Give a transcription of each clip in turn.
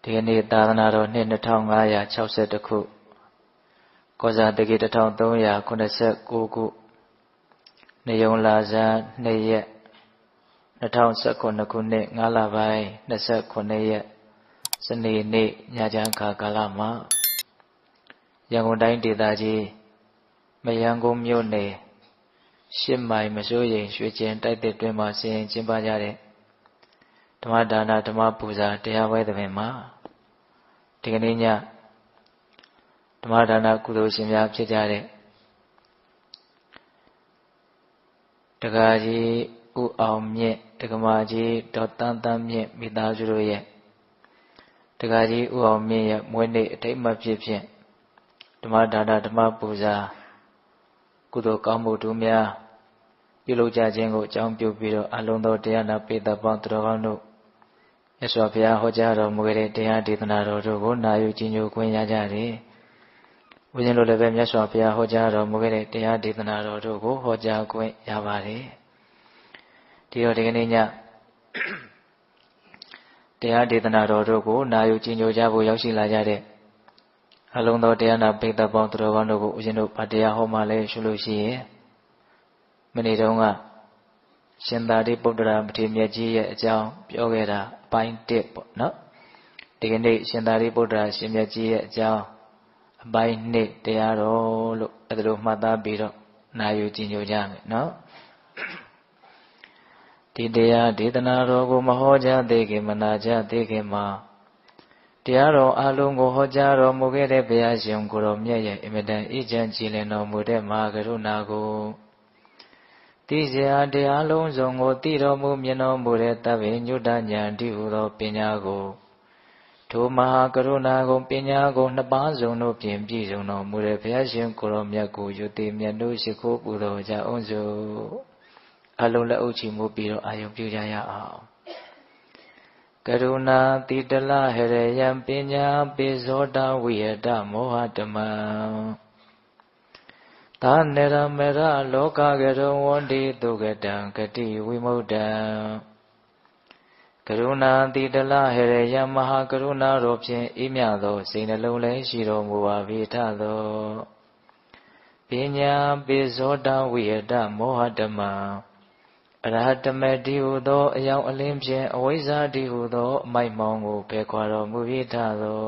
ဒီကနေ့သာသနာတော်နှစ်2560ခုကောဇာတက္ကီ1389ခုနေုံလာဇန်2ရက်2019ခုနှစ်5လပိုင်း29ရက်စနေနေ့ညချမ်းခါကာလမှာရန်ကုန်တိုင်းဒေသကြီးမရန်ကုန်မြို့နယ်8မိုင်မစိုးရိမ်ရွှေကျင်တိုက်တဲ့တွင်မှာဆင်ကျင်းပကြတဲ့ဓမ္မဒါနဓမ္မပူဇာတရားပွဲသဘင်မှာဒီကနေ့ညဓမ္မဒါနကုသိုလ်ရှင်များဖြစ်ကြတဲ့တက္ကရာကြီးဦးအောင်မြင့်တက္ကမကြီးဒေါ်တန်းတန်းမြင့်မိသားစုတို့ရဲ့တက္ကရာကြီးဦးအောင်မြင့်ရဲ့မွေးနေ့အထိမ်းအမှတ်ဖြစ်ဖြင့်ဓမ္မဒါနဓမ္မပူဇာကုသိုလ်ကောင်းမှုတို့များပြုလုပ်ကြခြင်းကိုအကြောင်းပြုပြီးတော့အလုံးသောတရားနာပိဋကပေါင်းသူတော်ကောင်းတို့မြတ်စွာဘုရားဟောကြားတော်မူခဲ့တဲ့တရားဒေသနာတော်တို့ကိုနာယူကြည်ညိုခွင့်ရကြတယ်။ဦးဇင်းတို့လည်းပဲမြတ်စွာဘုရားဟောကြားတော်မူခဲ့တဲ့တရားဒေသနာတော်တို့ကိုဟောကြားခွင့်ရပါတယ်။ဒီတော့ဒီကနေ့ညတရားဒေသနာတော်တို့ကိုနာယူကြည်ညိုကြဖို့ရောက်ရှိလာကြတဲ့အလုံးသောတရားနာပိဋကပေါင်းသူတော်ကောင်းတို့ကိုဦးဇင်းတို့ဗတရားဟောမှလည်းရှုလို့ရှိရင်မနေ့တုန်းကရှင်သာရိပုတ္တရာမထေရမြတ်ကြီးရဲ့အကြောင်းပြောခဲ့တာအပိုင်း1ပေါ့နော်ဒီကနေ့ရှင်သာရိပုတ္တရာရှင်မြတ်ကြီးရဲ့အကြောင်းအပိုင်း2တရားတော်လို့အဲ့ဒါလိုမှတ်သားပြီးတော့နာယူကြည်ညိုကြမယ်နော်ဒီတရားဒေသနာတော်ကိုမဟောကြားသေးခင်မနာကြားသေးခင်မှာတရားတော်အလုံးကိုဟောကြားတော်မူခဲ့တဲ့ဘုရားရှင်ကိုယ်တော်မြတ်ရဲ့အင်မတန်အေးချမ်းကြည်လင်တော်မူတဲ့မဟာကရုဏာကိုသိစရာတရားလုံးစုံကိုသိတော်မူမြင်တော်မူတဲ့တပ္ပေညုတ္တဉာဏ်တည်းဟူသောပညာကိုထိုမဟာကရုဏာကိုပညာကိုနှစ်ပါးစုံတို့ဖြင့်ပြည့်စုံတော်မူတဲ့ဘုရားရှင်ကိုယ်တော်မြတ်ကိုယုတိမြတ်တို့ရှိခိုးပူဇော်ကြအောင်စို့အလုံးလက်အုပ်ချီမှုပြီးတော့အာယုံပြုကြရအောင်ကရုဏာတိတလဟရယံပညာပိဇောတဝိယတမောဟတမံသာနေရမေရလောကကရုံဝန္တိတုကတံဂတိဝိမုဒ္ဒံကရုဏာတိတလဟရယံမဟာကရုဏာတော်ဖြင့်အေးမြသောစိတ်နှလုံးလည်းရှိတော်မူပါ၏ထသောပညာပိဇောတဝိယတမောဟတမံအရဟတမေတိဟုသောအယောင်အလင်းဖြင့်အဝိဇ္ဇာတိဟုသောအမိုက်မောင်းကိုပယ်ခွာတော်မူ၏ထသော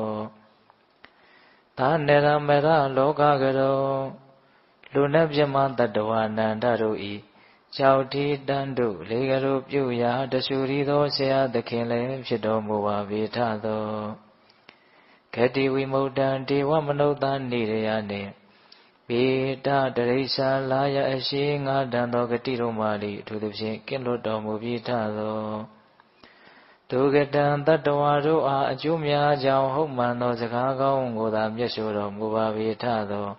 သာနေရမေရလောကကရုံလူနှင့်ပြမတတ္တဝနန္ဒတို့ဤကြောက်တီတန်းတို့လေကရုပြုရာတဆူရီသောဆရာသခင်လည်းဖြစ်တော်မူပါ၏ထသောဂတိဝိမု ddံ ဒေဝမနုဿနေရယနှင့်ဘေတတရိစ္ဆာလာယအရှိငါတန်သောဂတိတို့မှလည်းအထူးသဖြင့်ကင်းလွတ်တော်မူပြီးထသောဒုက္ကတံတတ္တဝါတို့အားအကျိုးများကြောင့်ဟုတ်မှန်သောစကားကောင်းကိုသာမျက်ရှိတော်မူပါ၏ထသော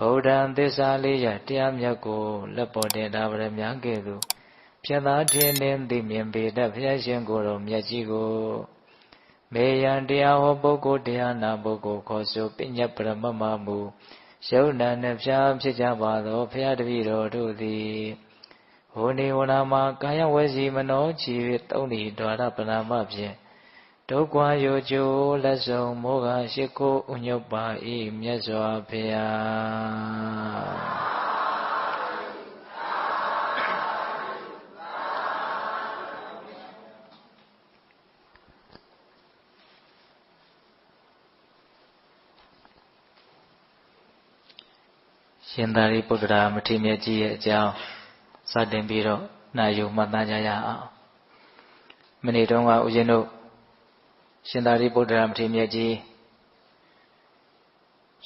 ဗုဒ္ဓံသစ္စာလေးရတရားမြတ်ကိုလက်ပေါ်တင်တာဗရမ ्या ကဲ့သို့ဖြတ်သားထင်းနှင့်သိမြင်ပေတတ်ဘုရားရှင်ကိုယ်တော်မြတ်ကြီးကိုမေယံတရားဟောပုဂ္ဂိုလ်တရားနာပုဂ္ဂိုလ်ခေါ်ဆိုပညတ်ပရမမမူယုံနာနှင့်ဖြာဖြစ်ကြပါသောဘုရားတပည့်တော်တို့သည်ဟိုနေဝနာမှာကာယဝစီမနောချီ၍သုံးဤဒွါရပနာမဖြင့်ဒုက္ခယောကျိုးလက်ဆောင်မောဟရှိခိုးဥညုပ်ပါ၏မြတ်စွာဘုရားရှင်သာရိပုတ္တရာမထေရမြတ်ကြီးရဲ့အကြောင်းစတင်ပြီးတော့နာယူမှတ်သားကြရအောင်မနေ့တုန်းကဦးဇင်းတို့ရှင်သာရိပုတ္တရာမထေရမြတ်ကြီး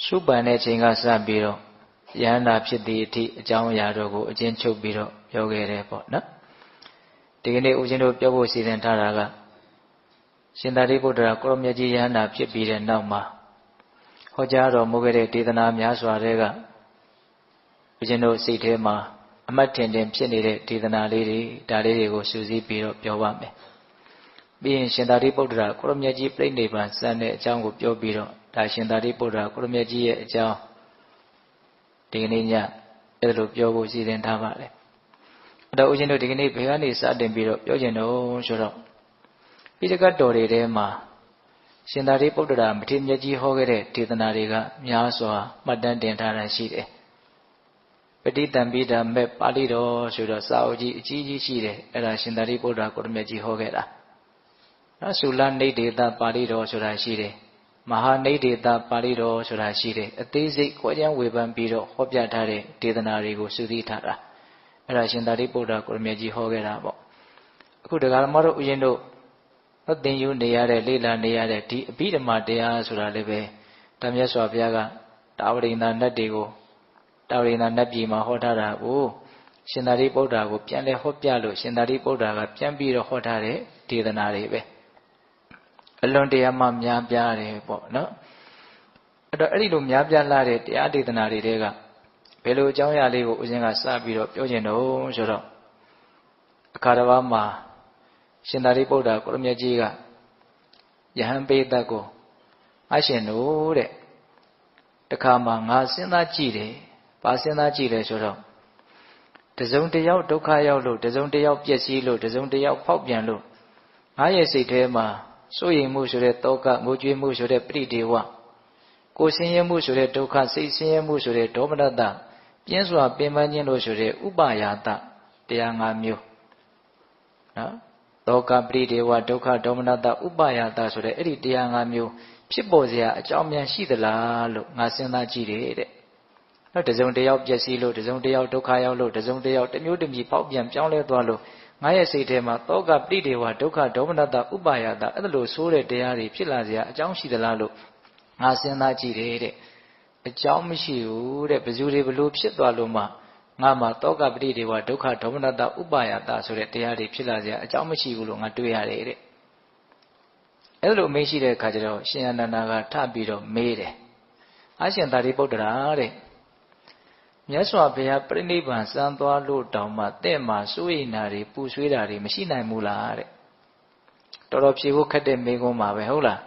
ရှုပန်တဲ့ချိန်ကစပြီးတော့ယန္တာဖြစ်သည့်အထိအကြောင်းအရာတို့ကိုအကျဉ်းချုပ်ပြီးတော့ပြောခဲ့တယ်ပေါ့နော်ဒီကနေ့ဦးဇင်းတို့ပြောဖို့စီစဉ်ထားတာကရှင်သာရိပုတ္တရာကိုရမြတ်ကြီးယန္တာဖြစ်ပြီးတဲ့နောက်မှာဟောကြားတော်မူခဲ့တဲ့ဒေသနာများစွာတွေကဦးဇင်းတို့စိတ်ထဲမှာအမှတ်ထင်ထင်ဖြစ်နေတဲ့ဒေသနာလေးတွေဒါလေးတွေကိုစူးစီးပြီးတော့ပြောပါမယ်ပြီးရင်ရှင်သာရိပုတ္တရာကိုရမြတ်ကြီးပြိဋိနိဗ္ဗာန်စံတဲ့အကြောင်းကိုပြောပြီးတော့ဒါရှင်သာရိပုတ္တရာကိုရမြတ်ကြီးရဲ့အကြောင်းဒီကနေ့ညအဲ့ဒါလိုပြောဖို့စီစဉ်ထားပါတယ်အဲ့တော့ဦးဇင်းတို့ဒီကနေ့ဘယ်ကနေစတင်ပြီးတော့ပြောကျင်တော့ဆိုတော့ပိဋကတ်တော်တွေထဲမှာ ရှင်သာရိပုတ္တရာမထေရမြတ်ကြီးဟောခဲ့တဲ့ဒေသနာတွေကများစွာမှတ်တမ်းတင်ထားတာရှိတယ်ပဋိသင်္ပိဒမဲ့ပါဠိတော်ဆိုတော့စာအုပ်ကြီးအကြီးကြီးရှိတယ်အဲ့ဒါရှင်သာရိပုတ္တရာကိုရမြတ်ကြီးဟောခဲ့တာနော်သုလနေဒေသပါဠိတော်ဆိုတာရှိတယ်မဟာနေဒေသပါဠိတော်ဆိုတာရှိတယ်အသေးစိတ်ခွဲခြားဝေဖန်ပြီးတော့ဟောပြထားတဲ့ဒေသနာတွေကိုစုစည်းထားတာအဲ့ဒါရှင်သာရိပုတ္တရာကိုရမြတ်ကြီးဟောခဲ့တာပေါ့အခုတရားဓမ္မတို့ဥယျာဉ်တို့သင်ယူနေရတဲ့လေ့လာနေရတဲ့ဒီအဘိဓမ္မာတရားဆိုတာလည်းပဲတမြတ်စွာဘုရားကတာဝရိန္ဒနတ်တွေကိုတာဝရိန္ဒနတ်ပြည်မှာဟောထားတာကိုရှင်သာရိပုတ္တရာကိုပြန်လဲဟောပြလို့ရှင်သာရိပုတ္တရာကပြန်ပြီးတော့ဟောထားတဲ့ဒေသနာတွေပဲအလွန်တရာမှများပြားတယ်ပေါ့နော်အဲ့တော့အဲ့ဒီလိုများပြားလာတဲ့တရားဒေသနာတွေတဲကဘယ်လိုအကြောင်းအရာလေးကိုဦးဇင်းကစပြီးတော့ပြောချင်တော့ဆိုတော့အခါတစ်ပါးမှာရှင်သာရိပုတ္တရာကိုရမြတ်ကြီးကယဟန်ပေတတ်ကိုအရှင်တို့တဲ့တခါမှငါစဉ်းစားကြည့်တယ်ဘာစဉ်းစားကြည့်လဲဆိုတော့တစုံတယောက်ဒုက္ခရောက်လို့တစုံတယောက်ပျက်စီးလို့တစုံတယောက်ဖောက်ပြန်လို့ငါရဲ့စိတ်ထဲမှာစိုးရိမ်မှုဆိုတဲ့တောကငိုကြွေးမှုဆိုတဲ့ပရိဒေဝကိုယ်ဆင်းရဲမှုဆိုတဲ့ဒုက္ခစိတ်ဆင်းရဲမှုဆိုတဲ့ဒေါမနတပြင်းစွာပင်ပန်းခြင်းလို့ဆိုတဲ့ဥပါယတတရား၅မျိုးနော်တောကပရိဒေဝဒုက္ခဒေါမနတဥပါယတဆိုတဲ့အဲ့ဒီတရား၅မျိုးဖြစ်ပေါ်စရာအကြောင်းများရှိသလားလို့ငါစဉ်းစားကြည့်တယ်တဲ့နော်တစုံတယောက်ပျက်စီးလို့တစုံတယောက်ဒုက္ခရောက်လို့တစုံတယောက်တစ်မျိုးတစ်မျိုးပေါက်ပြန်ပြောင်းလဲသွားလို့ငါရဲ့စိတ်ထဲမှာတောကပရိဒေဝဒုက္ခဒေါမနတဥပါယတအဲ့လိုဆိုးတဲ့တရားတွေဖြစ်လာစရာအကြောင်းရှိသလားလို့ငါစဉ်းစားကြည့်တယ်တဲ့အကြောင်းမရှိဘူးတဲ့ဘယ်သူတွေဘလို့ဖြစ်သွားလို့မှငါမှာတောကပရိဒေဝဒုက္ခဒေါမနတဥပါယတဆိုတဲ့တရားတွေဖြစ်လာစရာအကြောင်းမရှိဘူးလို့ငါတွေးရတယ်တဲ့အဲ့လိုမေးရှိတဲ့အခါကျတော့ရှင်အနန္ဒာကထပြီးတော့မေးတယ်အရှင်သာရိပုတ္တရာတဲ့မြတ်စွာဘုရားပြိဋိဘံစံသွားလို့တောင်မှတဲ့မှာစိုးရိမ်တာတွေပူဆွေးတာတွေမရှိနိုင်ဘူးလားတဲ့တော်တော်ဖြေဖို့ခက်တဲ့မေးခွန်းပါပဲဟုတ်လား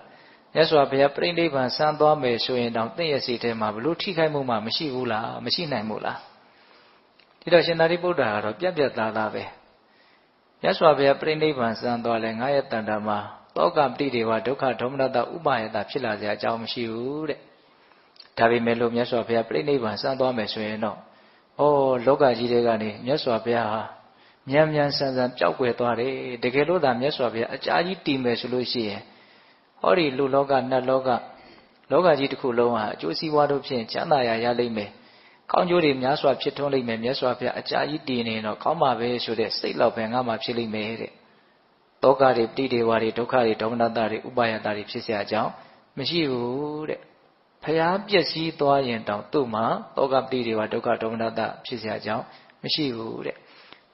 မြတ်စွာဘုရားပြိဋိဘံစံသွားမယ်ဆိုရင်တောင်တဲ့ရဲ့စိတ်ထဲမှာဘလို့ထိခိုက်မှုမှမရှိဘူးလားမရှိနိုင်ဘူးလားဒီတော့ရှင်သာရိပုတ္တရာကတော့ပြတ်ပြတ်သားသားပဲမြတ်စွာဘုရားပြိဋိဘံစံသွားလဲငါရဲ့တန်တာမှာတောကပရိဒေဝဒုက္ခဒေါမနတဥပါယတဖြစ်လာစရာအကြောင်းမရှိဘူးတဲ့ဒါပေမဲ့လို့မြတ်စွာဘုရားပြိဋိဘံစံသွားမယ်ဆိုရင်တော့လောကကြီးတွေကနေမြတ်စွာဘုရားဟာမြန်မြန်ဆန်ဆန်ပျောက်ကွယ်သွားတယ်တကယ်လို့သာမြတ်စွာဘုရားအကြာကြီးတည်မယ်ဆိုလို့ရှိရင်ဟောဒီလူလောကနတ်လောကကြီးတစ်ခုလုံးဟာအကျိုးစီးပွားတို့ဖြင့်ချမ်းသာရလိမ့်မယ်ကောင်းကျိုးတွေများစွာဖြစ်ထွန်းလိမ့်မယ်မြတ်စွာဘုရားအကြာကြီးတည်နေတော့ကောင်းပါပဲဆိုတဲ့စိတ်လောက်ပဲငါမှဖြစ်လိမ့်မယ်တဲ့တောကတွေပဋိဒေဝတွေဒုက္ခတွေဒေါမနတတွေဥပါယတတွေဖြစ်เสียအကြောင်းမရှိဘူးတဲ့ဖျားပျက်စီးသွားရင်တောင်သူ့မှာတောကပဋိဒေဝဒုက္ခဒေါမနတဖြစ်เสียအကြောင်းမရှိဘူးတဲ့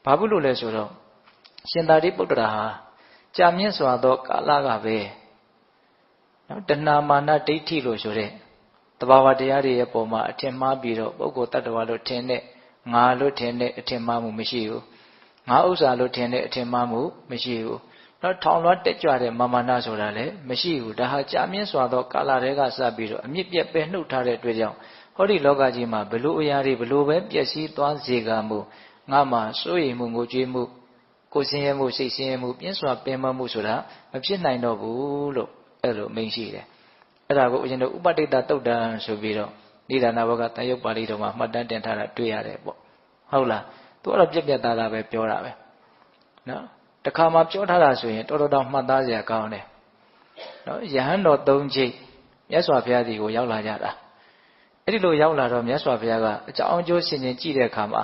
ဘာဖြစ်လို့လဲဆိုတော့ရှင်သာရိပုတ္တရာဟာကြာမြင့်စွာသောကာလကပဲနော်တဏမာနဒိဋ္ဌိလို့ဆိုတဲ့တဘာဝတရားတွေရဲ့ပုံမှာအထင်မှားပြီးတော့ပုဂ္ဂိုလ်တ attva လို့ထင်တဲ့ငါလို့ထင်တဲ့အထင်မှားမှုမရှိဘူးငါဥစ္စာလို့ထင်တဲ့အထင်မှားမှုမရှိဘူးနော်ထောင်လွှတ်တက်ကြွတဲ့မာနဆိုတာလည်းမရှိဘူးဒါဟာကြာမြင့်စွာသောကာလတွေကစပြီးတော့အမြင့်ပြတ်ပဲနှုတ်ထားတဲ့အတွက်ကြောင့်ဟောဒီလောကကြီးမှာဘလို့အရာတွေဘလို့ပဲပျက်စီးသွားစေကမှုငါမှာစိုးရိမ်မှုငိုကြွေးမှုကိုယ်ဆင်းရဲမှုစိတ်ဆင်းရဲမှုပြင်းစွာပင်ပန်းမှုဆိုတာမဖြစ်နိုင်တော့ဘူးလို့အဲ့လိုမိန့်ရှိတယ်အဲ့ဒါကိုဦးဇင်းတို့ဥပတိတ္တတုတ်တံဆိုပြီးတော့နိဒာနဘောကတန်ရုပ်ပါဠိတော်မှာမှတ်တမ်းတင်ထားတာတွေ့ရတယ်ပေါ့ဟုတ်လားသူကတော့ပြက်ပြက်သားသားပဲပြောတာပဲနော်တခါမှပြောထားတာဆိုရင်တော်တော်မှတ်သားစရာကောင်းတယ်နော်ယဟန်တော်၃ချိတ်မြတ်စွာဘုရားဒီကိုရောက်လာကြတာအဲ့ဒီလိုရောက်လာတော့မြတ်စွာဘုရားကအကြောင်းအကျိုးဆင်ခြင်ကြည့်တဲ့အခါမှာ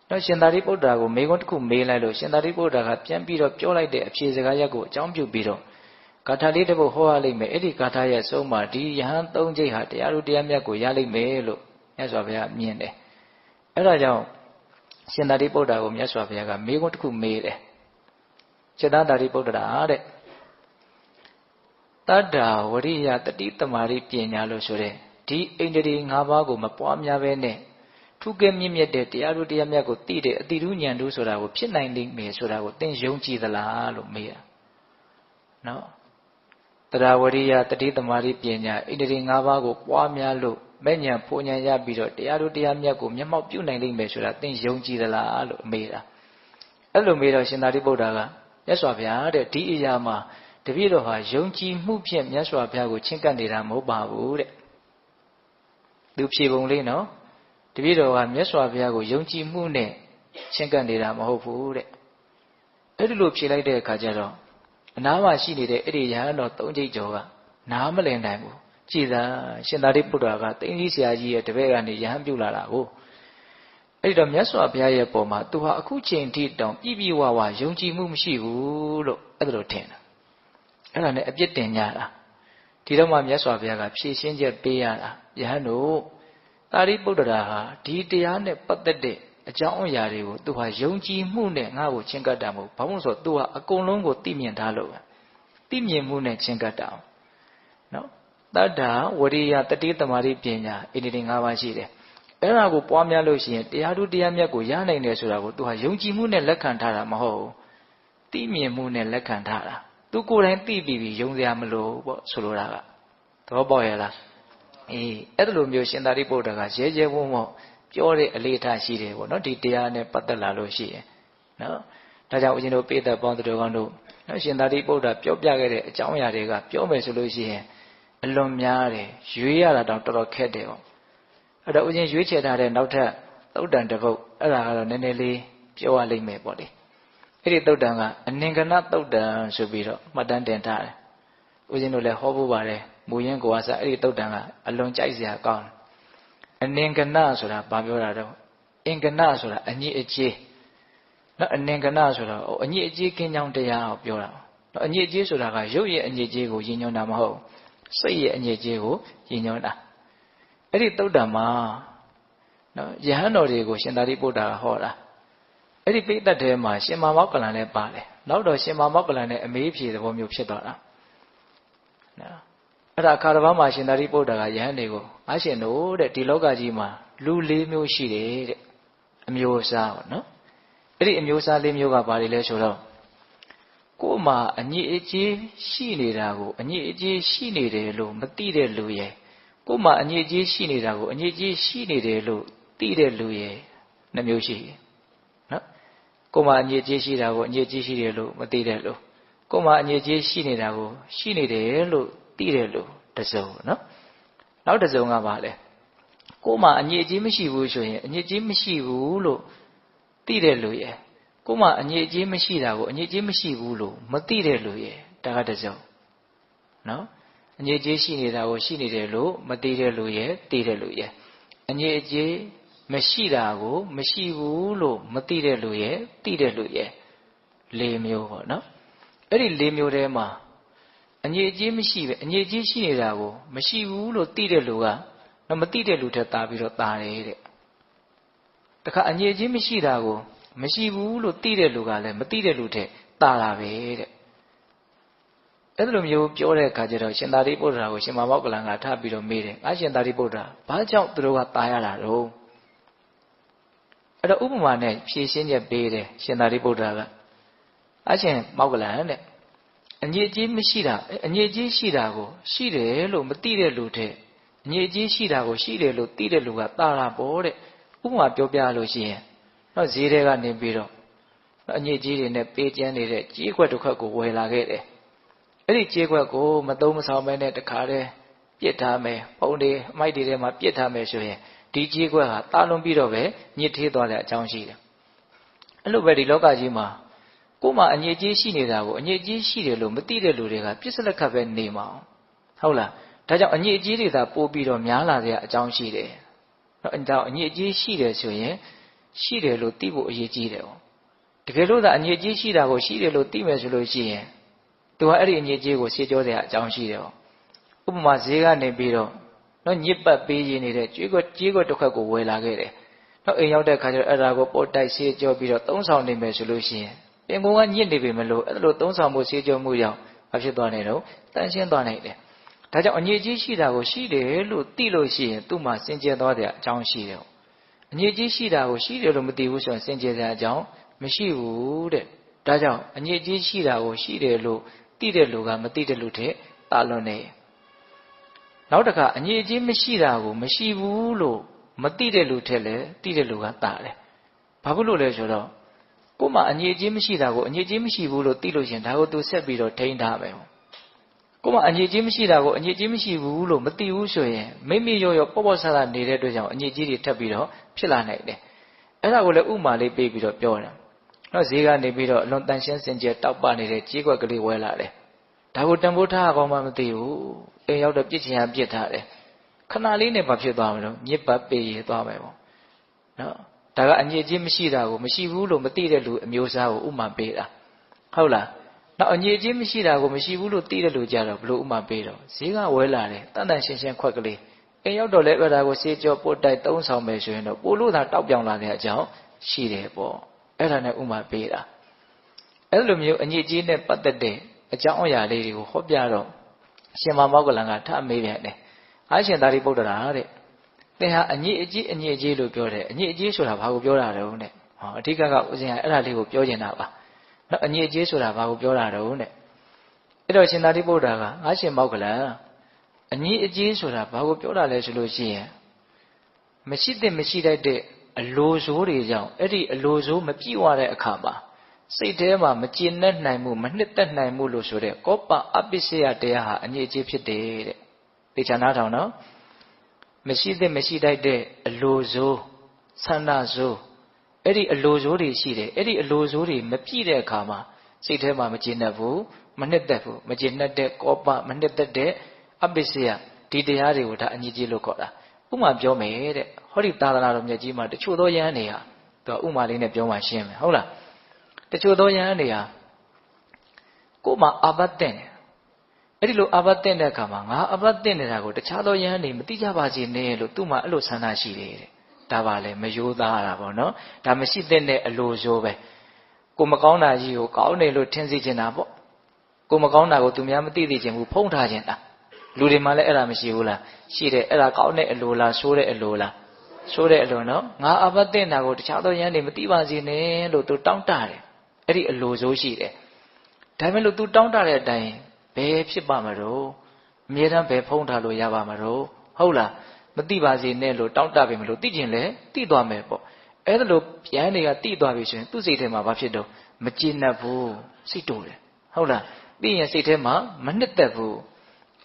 နော်ရှင်သာရိပုတ္တရာကိုမေခွန်းတစ်ခုမေးလိုက်လို့ရှင်သာရိပုတ္တရာကပြန်ပြီးတော့ပြောလိုက်တဲ့အဖြေစကားရက်ကိုအကြောင်းပြုပြီးတော့ဂါထာလေးတစ်ပုဒ်ဟောရလိမ့်မယ်အဲ့ဒီဂါထာရဲ့အဆုံးမှာဒီယဟန်၃ချိတ်ဟာတရားတို့တရားမြတ်ကိုရလိမ့်မယ်လို့မြတ်စွာဘုရားမြင်တယ်အဲ့ဒါကြောင့်ရှင်သာရိပုတ္တရာကိုမြတ်စွာဘုရားကမေခွန်းတစ်ခုမေးတယ်ရှင်သာရိပုတ္တရာတဲ့တတ္တာဝရိယတတိတမာရိပညာလို့ဆိုတဲ့ဒီအိန္ဒြေ၅ပါးကိုမပွားများပဲနဲ့ထူးကဲမြင့်မြတ်တဲ့တရားတို့တရားမြတ်ကိုသိတဲ့အတိရုဉာဏ်တို့ဆိုတာကိုဖြစ်နိုင်လိမ့်မယ်ဆိုတာကိုသင်ယုံကြည်သလားလို့မေးတာနော်တတ္တာဝရိယတတိတမာရိပညာအိန္ဒြေ၅ပါးကိုပွားများလို့မဲ့ဉာဏ်ဖူဉာဏ်ရပြီးတော့တရားတို့တရားမြတ်ကိုမျက်မှောက်ပြုနိုင်လိမ့်မယ်ဆိုတာသင်ယုံကြည်သလားလို့မေးတာအဲ့လိုမေးတော့ရှင်သာရိပုတ္တရာကမြတ်စွာဘုရားတဲ့ဒီအရာမှာ တပည့်တော်ဟာယုံကြည်မှုဖြင့်မြတ်စွာဘုရားကိုချဉ်ကပ်နေတာမဟုတ်ပါဘူးတဲ့သူဖြေပုံလေးနော်တပည့်တော်ကမြတ်စွာဘုရားကိုယုံကြည်မှုနဲ့ချဉ်ကပ်နေတာမဟုတ်ဘူးတဲ့အဲ့ဒီလိုဖြေလိုက်တဲ့အခါကျတော့အနားမှာရှိနေတဲ့အဲ့ဒီရဟန်းတော်၃ကျိတ်ကျော်ကနားမလည်နိုင်ဘူးကြည်သာရှင်သာရိပုတ္တရာကသိန်းကြီးဆရာကြီးရဲ့တပည့်ကနေရဟန်းပြုလာတာကိုအဲ့ဒီတော့မြတ်စွာဘုရားရဲ့ပုံမှာသူဟာအခုချိန်ထိတောင်ပြည့်ပြည့်ဝဝယုံကြည်မှုမရှိဘူးလို့အဲ့ဒါလိုထင်တာအဲ့ဒါနဲ့အပြစ်တင်ကြတာဒီတော့မှမြတ်စွာဘုရားကဖြေရှင်းချက်ပေးရတာယဟန်တို့သာရိပုတ္တရာဟာဒီတရားနဲ့ပတ်သက်တဲ့အကြောင်းအရာတွေကိုသူဟာယုံကြည်မှုနဲ့ငါ့ကိုချဉ်ကပ်တာမဟုတ်ဘာလို့ဆိုတော့သူဟာအကုန်လုံးကိုသိမြင်ထားလို့ပဲသိမြင်မှုနဲ့ချဉ်ကပ်တာနော်တတ္တာဝရိယတတိသမารိပညာဣတိ၅ပါးရှိတယ်အဲ့ဒါကိုပွားများလို့ရှိရင်တရားထုတရားမြတ်ကိုရနိုင်တယ်ဆိုတာကိုသူဟာယုံကြည်မှုနဲ့လက်ခံထားတာမဟုတ်ဘူးသိမြင်မှုနဲ့လက်ခံထားတာသူကိုယ်တိုင်သိပြီးယုံစရာမလိုပေါ့ဆိုလိုတာကသဘောပေါက်ရဲ့လားအေးအဲ့လိုမျိုးရှင်သာရိပုတ္တရာကရဲရဲဝံ့ဝံ့ပြောတဲ့အလေးထားရှိတယ်ပေါ့နော်ဒီတရားနဲ့ပတ်သက်လာလို့ရှိရင်နော်ဒါကြောင့်ဦးဇင်းတို့ပိဋကပေါင်းသူတော်ကောင်းတို့နော်ရှင်သာရိပုတ္တရာပြောပြခဲ့တဲ့အကြောင်းအရာတွေကပြောမယ်ဆိုလို့ရှိရင်အလွန်များတယ်ရွေးရတာတော့တော်တော်ခက်တယ်ပေါ့အဲ့တော့ဦးဇင်းရွေးချယ်ထားတဲ့နောက်ထပ်သုတ်တန်တစ်ပုဒ်အဲ့ဒါကတော့နည်းနည်းလေးပြောရလိမ့်မယ်ပေါ့လေအဲ့ဒီသုတ်တန်ကအနင်္ဂနသုတ်တန်ဆိုပြီးတော့မှတ်တမ်းတင်ထားတယ်ဦးဇင်းတို့လည်းဟောဖို့ပါတယ်မူရင်းကိုအစအဲ့ဒီသုတ်တန်ကအလွန်ကြိုက်စရာကောင်းတယ်အနင်္ဂနဆိုတာဘာပြောတာတော့အင်္ဂနဆိုတာအညစ်အကြေးနော်အနင်္ဂနဆိုတာအညစ်အကြေးကင်းကြောင်းတရားကိုပြောတာနော်အညစ်အကြေးဆိုတာကရုပ်ရဲ့အညစ်အကြေးကိုရည်ညွှန်းတာမဟုတ်စိတ်ရဲ့အညစ်အကြေးကိုရည်ညွှန်းတာအဲ့ဒီသုတ်တံမှာနော်ယဟန်တော်တွေကိုရှင်သာရိပုတ္တရာဟောတာအဲ့ဒီပိဋကတ်ထဲမှာရှင်မမောက္ကလန်လည်းပါတယ်နောက်တော့ရှင်မမောက္ကလန်နဲ့အမေးဖြေသဘောမျိုးဖြစ်သွားတာနော်အဲ့ဒါအခါတစ်ပါးမှာရှင်သာရိပုတ္တရာယဟန်တွေကိုအရှင်တို့တဲ့ဒီလောကကြီးမှာလူ၄မျိုးရှိတယ်တဲ့အမျိုးအစားပေါ့နော်အဲ့ဒီအမျိုးအစား၄မျိုးကဘာတွေလဲဆိုတော့ကိုယ်မှာအညစ်အကြေးရှိနေတာကိုအညစ်အကြေးရှိနေတယ်လို့မသိတဲ့လူရဲ့ကိုယ်မှာအညစ်အကြေးရှိနေတာကိုအညစ်အကြေးရှိနေတယ်လို့သိတဲ့လူရဲ့နှမျိုးရှိတယ်နော်ကိုယ်မှာအညစ်အကြေးရှိတာကိုအညစ်အကြေးရှိတယ်လို့မသိတဲ့လူကိုယ်မှာအညစ်အကြေးရှိနေတာကိုရှိနေတယ်လို့သိတဲ့လူတစ်စုံနော်နောက်တစ်စုံကဘာလဲကိုယ်မှာအညစ်အကြေးမရှိဘူးဆိုရင်အညစ်အကြေးမရှိဘူးလို့သိတဲ့လူရဲ့ကိုယ်မှာအညစ်အကြေးမရှိတာကိုအညစ်အကြေးမရှိဘူးလို့မသိတဲ့လူရဲ့ဒါကတစ်စုံနော်အညစ်အကြေးရှိနေတာကိုရှိနေတယ်လို့မသိတဲ့လူရဲ့သိတဲ့လူရဲ့အညစ်အကြေးမရှိတာကိုမရှိဘူးလို့မသိတဲ့လူရဲ့သိတဲ့လူရဲ့၄မျိုးပေါ့နော်အဲ့ဒီ၄မျိုးထဲမှာအညစ်အကြေးမရှိပဲအညစ်အကြေးရှိနေတာကိုမရှိဘူးလို့သိတဲ့လူကမသိတဲ့လူထက်သာပြီးတော့သာတယ်တဲ့တခါအညစ်အကြေးမရှိတာကိုမရှိဘူးလို့သိတဲ့လူကလည်းမသိတဲ့လူထက်သာတာပဲတဲ့အဲ့လိုမျိုးပြောတဲ့အခါကျတော့ရှင်သာရိပုတ္တရာကိုရှင်မမောက္ကလန်ကထပ်ပြီးတော့မေးတယ်ငါရှင်သာရိပုတ္တရာဘာကြောင့်သူတို့ကသာရတာတော့အဲ့တော့ဥပမာနဲ့ဖြေရှင်းချက်ပေးတယ်ရှင်သာရိပုတ္တရာကအရှင်မောက္ကလန်တဲ့အညစ်အကြေးမရှိတာအညစ်အကြေးရှိတာကိုရှိတယ်လို့မသိတဲ့လူထက်အညစ်အကြေးရှိတာကိုရှိတယ်လို့သိတဲ့လူကသာတာပေါ့တဲ့ဥပမာပြောပြလို့ရှိရင်တော့ဈေးထဲကနေပြီးတော့အညစ်အကြေးတွေနဲ့ပေးကျန်းနေတဲ့ကြေးခွက်တစ်ခွက်ကိုဝယ်လာခဲ့တယ်အဲ့ဒီကြေးခွက်ကိုမသုံးမဆောင်မဲနဲ့တခါတည်းပြစ်ထားမယ်ပုံတွေအမိုက်တွေထဲမှာပြစ်ထားမယ်ဆိုရင်ဒီကြေးခွက်ဟာတာလွန်ပြီးတော့ပဲညစ်ထေးသွားတဲ့အကြောင်းရှိတယ်အဲ့လိုပဲဒီလောကကြီးမှာကိုယ်မှာအညစ်အကြေးရှိနေတာကိုအညစ်အကြေးရှိတယ်လို့မသိတဲ့လူတွေကပြစ်စလက်ခတ်ပဲနေမှာဟုတ်လားဒါကြောင့်အညစ်အကြေးတွေသာပို့ပြီးတော့များလာစရာအကြောင်းရှိတယ်နော်အဲကြောင့်အညစ်အကြေးရှိတယ်ဆိုရင်ရှိတယ်လို့သိဖို့အရေးကြီးတယ်တကယ်လို့သာအညစ်အကြေးရှိတာကိုရှိတယ်လို့သိမယ်ဆိုလို့ရှိရင်သူကအဲ့ဒီအညစ်အကြေးကိုဆေးကြောစရာအကြောင်းရှိတယ်ဥပမာဈေးကနေပြီးတော့နော်ညစ်ပတ်ပေးရနေတဲ့ကြေးခွက်တစ်ခွက်ကိုဝယ်လာခဲ့တယ်နော်အိမ်ရောက်တဲ့ခါကျတော့အဲ့ဒါကိုပို့တိုက်ဆေးကြောပြီးတော့သုံးဆောင်နေမယ်ဆိုလို့ရှိရင်ပင်ကုန်ကညစ်နေပြီမလို့အဲ့လိုသုံးဆောင်မှုဆေးကြောမှုကြောင့်ဘာဖြစ်သွားနိုင်တော့တန်ရှင်းသွားနိုင်တယ်ဒါကြောင့်အညစ်အကြေးရှိတာကိုရှိတယ်လို့သိလို့ရှိရင်သူ့မှာစင်ကြယ်သွားတဲ့အကြောင်းရှိတယ်အညစ်အကြေးရှိတာကိုရှိတယ်လို့မသိဘူးဆိုရင်စင်ကြယ်စရာအကြောင်းမရှိဘူးတဲ့ဒါကြောင့်အညစ်အကြေးရှိတာကိုရှိတယ်လို့သိတဲ့လူကမသိတဲ့လူထက်သာလွန်နေနောက်တစ်ခါအညစ်အကြေးမရှိတာကိုမရှိဘူးလို့မသိတဲ့လူထက်လည်းသိတဲ့လူကသာတယ်ဘာဖြစ်လို့လဲဆိုတော့ကိုယ်မှာအညစ်အကြေးမရှိတာကိုအညစ်အကြေးမရှိဘူးလို့သိလို့ရှင်ဒါကိုသူဆက်ပြီးတော့ထိန်းထားမယ် ကိုမအညစ်အကြေးမရှိတာကိုအညစ်အကြေးမရှိဘူးလို့မသိဘူးဆိုရင်မိမိရောရောပေါ့ပေါ့ဆဆနေတဲ့အတွက်ကြောင့်အညစ်အကြေးတွေထပ်ပြီးတော့ဖြစ်လာနိုင်တယ်အဲ့ဒါကိုလည်းဥမာလေးပေးပြီးတော့ပြောတယ်နော်ဈေးကနေပြီးတော့အလွန်တန်ရှင်းစင်ကြယ်တောက်ပနေတဲ့ကြေးကွက်ကလေးဝဲလာတယ်ဒါကိုတန်ဖိုးထားအောင်မှမသိဘူးအိမ်ရောက်တော့ပြစ်ချင်ရပြစ်ထားတယ်ခဏလေးနဲ့ဘာဖြစ်သွားမလို့မြစ်ပတ်ပေးရသွားမယ်ပေါ့နော်ဒါကအညစ်အကြေးမရှိတာကိုမရှိဘူးလို့မသိတဲ့လူအမျိုးအစားကိုဥမာပေးတာဟုတ်လားနောက်အညစ်အကြေးမရှိတာကိုမရှိဘူးလို့သိတဲ့လူကြတော့ဘလို့ဥမာပေးတော့ဈေးကဝဲလာတယ်တန်တန်ရှင်းရှင်းခွက်ကလေးအိမ်ရောက်တော့လည်းအဲ့ဒါကိုစေးကြောပို့တိုက်သုံးဆောင်မယ်ဆိုရင်တော့ပို့လို့သာတောက်ပြောင်လာတဲ့အကြောင်းရှိတယ်ပေါ့အဲ့ဒါနဲ့ဥမာပေးတာအဲ့လိုမျိုးအညစ်အကြေးနဲ့ပတ်သက်တဲ့အကြောင်းအရာလေးတွေကိုဟောပြတော့ရှင်မောဂလန်ကထမေးပြန်တယ်အာရှင်သာရိပုတ္တရာတဲ့သင်ဟာအညစ်အကြေးလို့ပြောတယ်အညစ်အကြေးဆိုတာဘာကိုပြောတာလဲတဲ့ဟောအဓိကကဦးဇင်းကအဲ့ဒါလေးကိုပြောချင်တာပါနော်အညစ်အကြေးဆိုတာဘာကိုပြောတာတဲ့အဲ့တော့ရှင်သာရိပုတ္တရာကအာရှင်မောဂလန်အညစ်အကြေးဆိုတာဘာကိုပြောတာလဲဆိုလို့ရှိရင်မရှိတဲ့မရှိတတ်တဲ့အလိုဆိုးတွေကြောင့်အဲ့ဒီအလိုဆိုးမပြည့်ဝတဲ့အခါမှာစိတ်ထဲမှာမကျေနပ်နိုင်မှုမနှစ်သက်နိုင်မှုလို့ဆိုတဲ့ကောပအပိစယတရားဟာအညစ်အကြေးဖြစ်တယ်တဲ့သိချာနားထောင်နော်မရှိတဲ့မရှိတတ်တဲ့အလိုဆိုးဆန္ဒဆိုးအဲ့ဒီအလိုဆိုးတွေရှိတယ်အဲ့ဒီအလိုဆိုးတွေမပြည့်တဲ့အခါမှာစိတ်ထဲမှာမကျေနပ်ဘူးမနှစ်သက်ဘူးမကျေနပ်တဲ့ကောပမနှစ်သက်တဲ့အပိစယဒီတရားတွေကိုဒါအညစ်အကြေးလို့ခေါ်တာဥမာပြောမယ်တဲ့ဟောဒီသာသနာတော်မြတ်ကြီးမှာတချို့သောယဟန်တွေဟာသူကဥမာလေးနဲ့ပြောမှရှင်းမယ်ဟုတ်လားတချို့သောယဟန်တွေဟာကိုယ်မှာအာဘတ်တဲ့တယ်အဲ့ဒီလိုအာဘတ်တဲ့တဲ့အခါမှာငါအာဘတ်တဲ့နေတာကိုတခြားသောယဟန်တွေမသိကြပါစေနဲ့လို့သူ့မှာအဲ့လိုဆန္ဒရှိတယ်တဲ့ဒါပါလေမယိုးသားတာပေါ့နော်ဒါမရှိတဲ့အလိုဆိုပဲကိုမကောင်းတာကြီးကိုကောင်းတယ်လို့ထင်စေချင်တာပေါ့ကိုမကောင်းတာကိုသူများမသိသိချင်ဘူးဖုံးထားချင်တာလူတွေမှလည်းအဲ့ဒါမရှိဘူးလားရှိတယ်အဲ့ဒါကောင်းတဲ့အလိုလားဆိုးတဲ့အလိုလားဆိုးတဲ့အလိုနော်ငါအာဘတ်တဲ့တာကိုတခြားသောယဟန်တွေမသိပါစေနဲ့လို့သူတောင်းတတယ်အဲ့ဒီအလိုဆိုးရှိတယ်ဒါပေမဲ့လို့ तू တောင်းတတဲ့အတိုင်းဘယ်ဖြစ်ပါမလို့အမြဲတမ်းဘယ်ဖုံးထားလို့ရပါမလို့ဟုတ်လားမသိပါစေနဲ့လို့တောင်းတပေမလို့သိကျင်လဲသိသွားမယ်ပေါ့အဲ့ဒါလို့ယဟန်တွေကသိသွားပြီဆိုရင်သူ့စိတ်ထဲမှာဘာဖြစ်တော့မကျေနပ်ဘူးစိတ်တိုးတယ်ဟုတ်လားပြီးရင်စိတ်ထဲမှာမနှစ်သက်ဘူး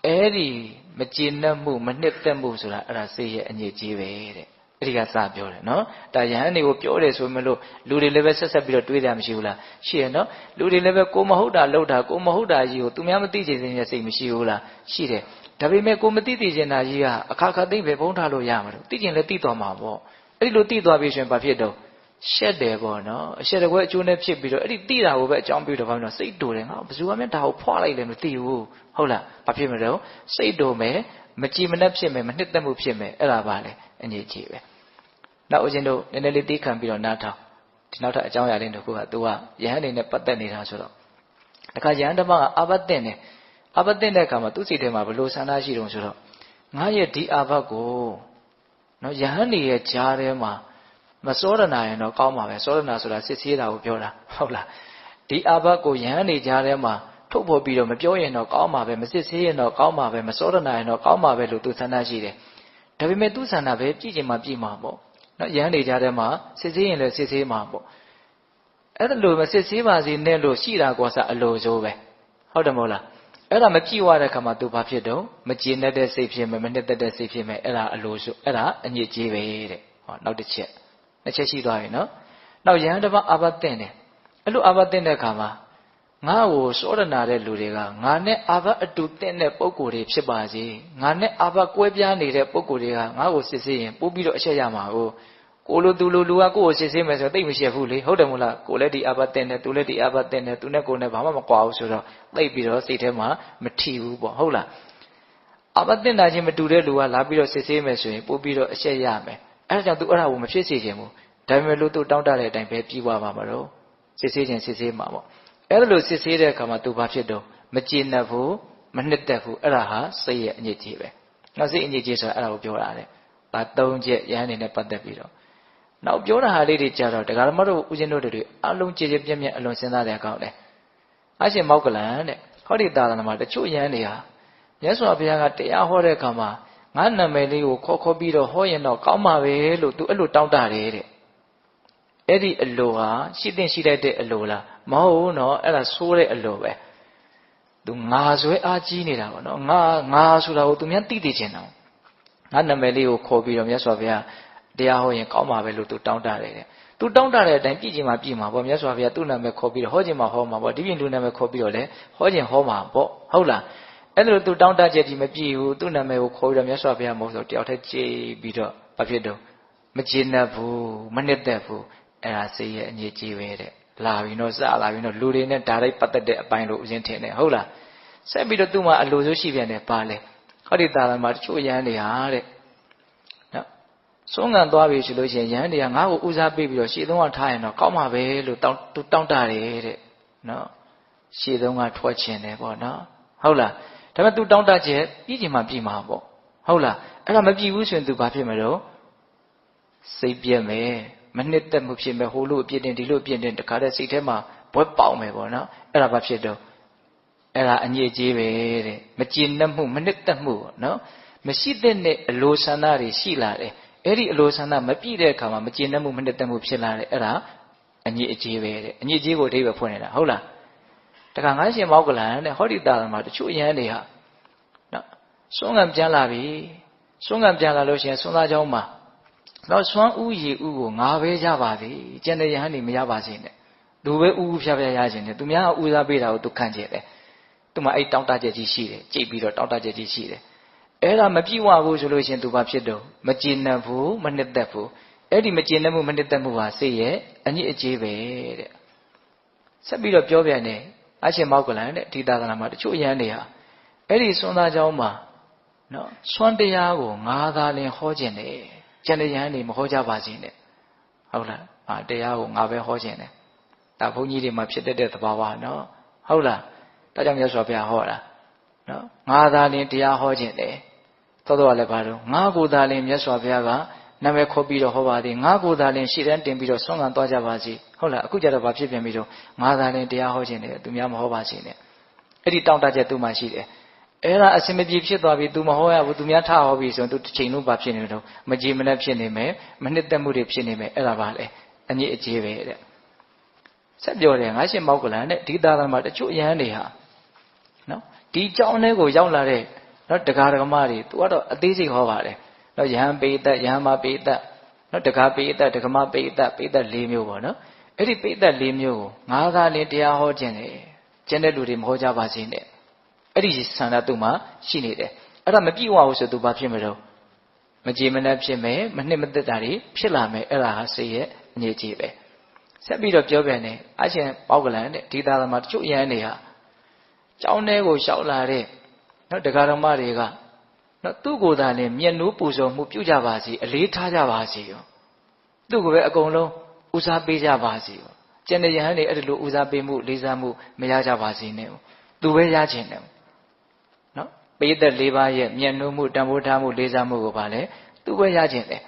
အဲ့ဒီမကျေနပ်မှုမနှစ်သက်မှုဆိုတာအဲ့ဒါစိတ်ရဲ့အညစ်အကြေးပဲတဲ့အဲ့ဒီကစပြောတယ်နော်ဒါယဟန်တွေကိုပြောတယ်ဆိုမှလို့လူတွေလည်းပဲဆက်ပြီးတော့တွေးကြမရှိဘူးလားရှိရနော်လူတွေလည်းပဲကိုမဟုတ်တာလှုပ်တာကိုမဟုတ်တာကြီးကိုသူများမသိချင်တဲ့စိတ်မရှိဘူးလားရှိတယ်ဒါပေမဲ့ကိုမသိချင်တာကြီးကအခါခါသိပဲဖုံးထားလို့ရမှာလို့သိချင်လည်းသိသွားမှာပေါ့အဲ့ဒီလိုသိသွားပြီဆိုရင်ဘာဖြစ်တော့ရှက်တယ်ပေါ့နော်အရှက်တကွဲအကျိုးနဲ့ဖြစ်ပြီးတော့အဲ့ဒီသိတာကိုပဲအကြောင်းပြုတော့ဘာလို့စိတ်တူတယ်ငါဘယ်သူမှမဒါကိုဖွာလိုက်လည်းမသိဘူးဟုတ်လားဘာဖြစ်မလို့စိတ်တူမယ်မကြည်မနှက်ဖြစ်မယ်မနှစ်သက်မှုဖြစ်မယ်အဲ့ဒါပါလေအငြိကြီးပဲနောက်ဦးဇင်းတို့နည်းနည်းလေးသိခံပြီးတော့နားထောင်ဒီနောက်ထပ်အကြောင်းအရာလေးတစ်ခုကသူကယဟန်နေနဲ့ပတ်သက်နေတာဆိုတော့တခါယဟန်ဓမ္မကအာဘတ်တဲ့နေအာဘတ်တဲ့အခါမှာသူ့စိတ်ထဲမှာဘလို့ဆန္ဒရှိတုံဆိုတော့ငါရဲ့ဒီအာဘတ်ကိုနော်ယဟန်နေရဲ့ကြားထဲမှာမစောရနာရင်တော့ကောင်းပါပဲစောရနာဆိုတာစစ်ဆေးတာကိုပြောတာဟုတ်လားဒီအာဘတ်ကိုယဟန်နေကြားထဲမှာထုတ်ဖော်ပြီးတော့မပြောရင်တော့ကောင်းပါပဲမစစ်ဆေးရင်တော့ကောင်းပါပဲမစောရနာရင်တော့ကောင်းပါပဲလို့သူဆန္ဒရှိတယ်ဒါပေမဲ့သူဆန္ဒပဲကြည့်ချင်မှကြည့်မှာပေါ့နော်ယဟန်နေကြားထဲမှာစစ်ဆေးရင်လည်းစစ်ဆေးမှာပေါ့အဲ့ဒါလိုမစစ်ဆေးပါစေနဲ့လို့ရှိတာကောစအလိုဆိုပဲဟုတ်တယ်မဟုတ်လားအဲ့ဒါမကြည့်ရတဲ့ခါမှာသူဘာဖြစ်တော့မကျေနပ်တဲ့စိတ်ဖြစ်မယ်မနှစ်သက်တဲ့စိတ်ဖြစ်မယ်အဲ့ဒါအလိုဆိုအဲ့ဒါအညစ်အကြေးပဲတဲ့ဟောနောက်တစ်ချက်နှစ်ချက်ရှိသွားပြီနော်နောက်ယဟန်တစ်ပါးအာဘတ်တဲ့တယ်အဲ့လိုအာဘတ်တဲ့အခါမှာငါ့ကိုစောရနာတဲ့လူတွေကငါနဲ့အာဘတ်အတူတဲ့ပုံကိုယ်တွေဖြစ်ပါစေငါနဲ့အာဘတ်ကွဲပြားနေတဲ့ပုံကိုယ်တွေကငါ့ကိုစစ်ဆေးရင်ပို့ပြီးတော့အချက်ရမှာကိုလိုသူလိုလူကကိုယ့်ကိုစစ်ဆေးမယ်ဆိုတော့သိမရှက်ဘူးလေဟုတ်တယ်မို့လားကိုလည်းဒီအာဘတ်တဲ့နဲ့သူလည်းဒီအာဘတ်တဲ့နဲ့သူနဲ့ကိုယ်နဲ့ဘာမှမကွာဘူးဆိုတော့သိပြီးတော့စိတ်ထဲမှာမထီဘူးပေါ့ဟုတ်လားအာဘတ်တဲ့နာချင်းမတူတဲ့လူကလာပြီးတော့စစ်ဆေးမယ်ဆိုရင်ပို့ပြီးတော့အချက်ရမယ်အဲ့ဒါကြောင့်သူအဲ့ဒါကိုမဖြစ်စေချင်ဘူးဒါပေမဲ့လို့သူတောင်းတတဲ့အတိုင်းပဲပြီးသွားမှာမလို့စစ်ဆေးခြင်းစစ်ဆေးမှာပေါ့အဲ့ဒါလို့စစ်ဆေးတဲ့အခါမှာသူဘာဖြစ်တော့မကျေနပ်ဘူးမနှစ်သက်ဘူးအဲ့ဒါဟာစိတ်ရဲ့အညစ်အကြေးပဲနောက်စိတ်အညစ်အကြေးဆိုတာအဲ့ဒါကိုပြောတာတဲ့ဒါ၃ချက်ရဟန်းနေနဲ့ပတ်သက်ပြီးတော့နောက်ပြောတာဟာလေးတွေကြတော့ဒကာဓမ္မတို့ဦးဇင်းတို့တွေအလုံးကြည်ကြည်ပြည့်ပြည့်အလွန်စဉ်းစားတဲ့အကောင်းတယ်အရှင်မောက္ကလန်တဲ့ဟောဒီသာသနာမှာတချို့ရဟန်းတွေဟာမြတ်စွာဘုရားကတရားဟောတဲ့အခါမှာငါနာမည်လေးကိုခေါ်ပြီးတော့ဟောရင်တော့ကောင်းပါပဲလို့သူအဲ့လိုတောင်းတတယ်တဲ့အဲ့ဒီအလိုဟာရှိတဲ့ရှိတတ်တဲ့အလိုလားမဟုတ်ဘူးနော်အဲ့ဒါဆိုးတဲ့အလိုပဲ သူငါဆွဲအားကြီးနေတာပေါ့နော်ငါဆိုတာကိုသူများသိချင်တာငါနာမည်လေးကိုခေါ်ပြီးတော့မြတ်စွာဘုရားတရားဟောရင်ကောင်းပါပဲလို့သူတောင်းတတယ်တဲ့သူတောင်းတတဲ့အတိုင်းပြည်ချင်မှပြည်မှာပေါ့မြတ်စွာဘုရားသူ့နာမည်ခေါ်ပြီးတော့ဟောချင်မှဟောမှာပေါ့ဒီပြင်လူနာမည်ခေါ်ပြီးတော့လေဟောချင်ဟောမှာပေါ့ဟုတ်လားအဲ့လိုသူတောင်းတချက်ကြီးမပြည့်ဘူးသူ့နာမည်ကိုခေါ်ပြီးတော့မြတ်စွာဘုရားမဟုတ်ဆိုတယောက်တည်းကြည်ပြီးတော့ဘာဖြစ်တော့မကျေနပ်ဘူးမနှစ်သက်ဘူးအဲ့ဒါစိတ်ရဲ့အငြိကြီးပဲတဲ့လာပြီးတော့စလာပြီးတော့လူတွေနဲ့ဓာတ်ရိုက်ပတ်သက်တဲ့အပိုင်းလို့အရင်ထင်တယ်ဟုတ်လားဆက်ပြီးတော့သူ့မှာအလိုဆိုရှိပြန်တယ်ပါလေဟောဒီသာသနာမှာတချို့ရဟန်းတွေဟာတဲ့နော်ဆုံးငံသွားပြီဆိုလို့ရှိရင်ရဟန်းတွေကငါ့ကိုဦးစားပေးပြီးတော့ရှေ့သုံးကထားရင်တော့ကောင်းမှာပဲလို့တောင်းတတယ်တဲ့နော်ရှေ့သုံးကထွက်ချင်တယ်ပေါ့နော်ဟုတ်လားဒါပေမဲ့ तू တောင်းတချက်ပြီးချင်မှပြီးမှာပေါ့ဟုတ်လားအဲ့ဒါမပြီးဘူးဆိုရင် तू ဘာဖြစ်မလို့စိတ်ပြက်မယ်မနှစ်သက်မှုဖြစ်မယ်ဟိုလိုအပြစ်တင်ဒီလိုအပြစ်တင်တခါတည်းစိတ်ထဲမှာဘွဲပေါက်မယ်ပေါ့နော်အဲ့ဒါဘာဖြစ်တော့အဲ့ဒါအညစ်အကြေးပဲတဲ့မကျေနပ်မှုမနှစ်သက်မှုပေါ့နော်မရှိတဲ့အလိုဆန္ဒတွေရှိလာတယ်အဲ့ဒီအလိုဆန္ဒမပြည့်တဲ့အခါမှာမကျေနပ်မှုမနှစ်သက်မှုဖြစ်လာတယ်အဲ့ဒါအညစ်အကြေးပဲတဲ့အညစ်အကြေးကိုအဓိပ္ပာယ်ဖွင့်နေတာဟုတ်လားတခါငါရှင်မောက်ကလန်တဲ့ဟောဒီတာမှာတချို့ရဟန်းတွေဟာနော်စွန့်ငံပြန်လာပြီစွန့်ငံပြန်လာလို့ရှိရင်စွန့်သားเจ้าမှာတော့စွမ်းဥရည်ဥကိုငါပဲရပါသည်ကျန်တဲ့ယဟန်နေမရပါစေနဲ့သူပဲဥဖျားဖျားရခြင်းနဲ့သူများကဥစားပေးတာကိုသူခံကျင်တယ်သူမှအဲ့တောင်းတချက်ကြီးရှိတယ်ကြိတ်ပြီးတော့တောင်းတချက်ကြီးရှိတယ်အဲ့ဒါမပြည့်ဝဘူးဆိုလို့ရှိရင်သူဘာဖြစ်တော့မကျေနပ်ဘူးမနှစ်သက်ဘူးအဲ့ဒီမကျေနပ်မှုမနှစ်သက်မှုဟာစိတ်ရဲ့အညစ်အကြေးပဲတဲ့ဆက်ပြီးတော့ပြောပြန်တယ်အရှင်မောက်ကလန်တဲ့ဒီသာသနာမှာတချို့ယဟန်တွေဟာအဲ့ဒီစွမ်းသားเจ้าမှာနော်စွမ်းတရားကိုငါသာလင်ဟောခြင်းတယ်ကျန်တဲ့ယဟန်တွေမဟောကြပါစေနဲ့ဟုတ်လားတရားကိုငါပဲဟောခြင်းတယ်ဒါဘုန်းကြီးတွေမှာဖြစ်တတ်တဲ့သဘာဝနော်ဟုတ်လားဒါကြောင့်မြတ်စွာဘုရားဟောတာနော်ငါသာလင်တရားဟောခြင်းတယ်သောတော်လည်းဘာလို့ငါကိုသာလင်မြတ်စွာဘုရားကနာမည်ခေါ်ပြီးတော့ဟောပါသည်ငါကိုသာလင်ရှေ့တန်းတင်ပြီးတော့ဆွမ်းခံသွားကြပါစေဟုတ်လားအခုကျတော့ဘာဖြစ်ပြန်ပြီးတော့ငါသာလင်တရားဟောခြင်းတယ်သူများမဟောပါစေနဲ့အဲ့ဒီတောင်းတချက်သူ့မှာရှိတယ်အဲ့ဒါအစင်မပြေဖြစ်သွားပြီ तू မဟောရဘူး तू များထဟောပြီဆိုရင် तू တစ်ချိန်လုံးဘာဖြစ်နေတော့မကြည်မနှက်ဖြစ်နေမယ်မနှစ်သက်မှုတွေဖြစ်နေမယ်အဲ့ဒါပါလေအညစ်အကြေးပဲတဲ့ဆက်ပြောတယ်ငါရှင်မောက်ကလန်တဲ့ဒီသာသနာမှာတချို့ယဟန်တွေဟာနော်ဒီကြောင်းထဲကိုရောက်လာတဲ့နော်တက္ကရာဓမ္မတွေ तू ကတော့အသေးစိတ်ဟောပါတယ်နော်ယဟန်ပိဋကယဟန်မပိဋကနော်တက္ကပိဋကတက္ကမပိဋကပိဋက၄မျိုးပေါ့နော်အဲ့ဒီပိဋက၄မျိုးကိုငါးသာလင်းတရားဟောခြင်းတယ်ကျန်တဲ့လူတွေမဟောကြပါစေနဲ့အဲ့ဒီဆန္ဒသူ့မှာရှိနေတယ်အဲ့ဒါမပြည့်ဝဘူးဆိုသူဘာဖြစ်မလို့မကြည်မနှက်ဖြစ်မယ်မနှစ်မသက်တာတွေဖြစ်လာမယ်အဲ့ဒါဟာစိတ်ရဲ့အငြိကြီးပဲဆက်ပြီးတော့ပြောပြန်တယ်အရှင်ပေါက်ကလန်တဲ့ဒီသာသနာတချို့ယဟန်တွေဟာကျောင်းထဲကိုလျှောက်လာတဲ့နော်ဒကာဓမ္မတွေကနော်သူ့ကိုယ်သာလည်းမျက်နှိုးပူဇော်မှုပြုကြပါစေအလေးထားကြပါစေရောသူ့ကိုပဲအကုန်လုံးဦးစားပေးကြပါစေရောကျန်တဲ့ယဟန်တွေအဲ့ဒီလိုဦးစားပေးမှုလေးစားမှုမရကြပါစေနဲ့သူပဲရခြင်းတယ်နော်ပိဋက၄ပါးရဲ့မျက်နှိုးမှုတန်ဖိုးထားမှုလေးစားမှုကိုပါလေသူပဲရခြင်းတယ်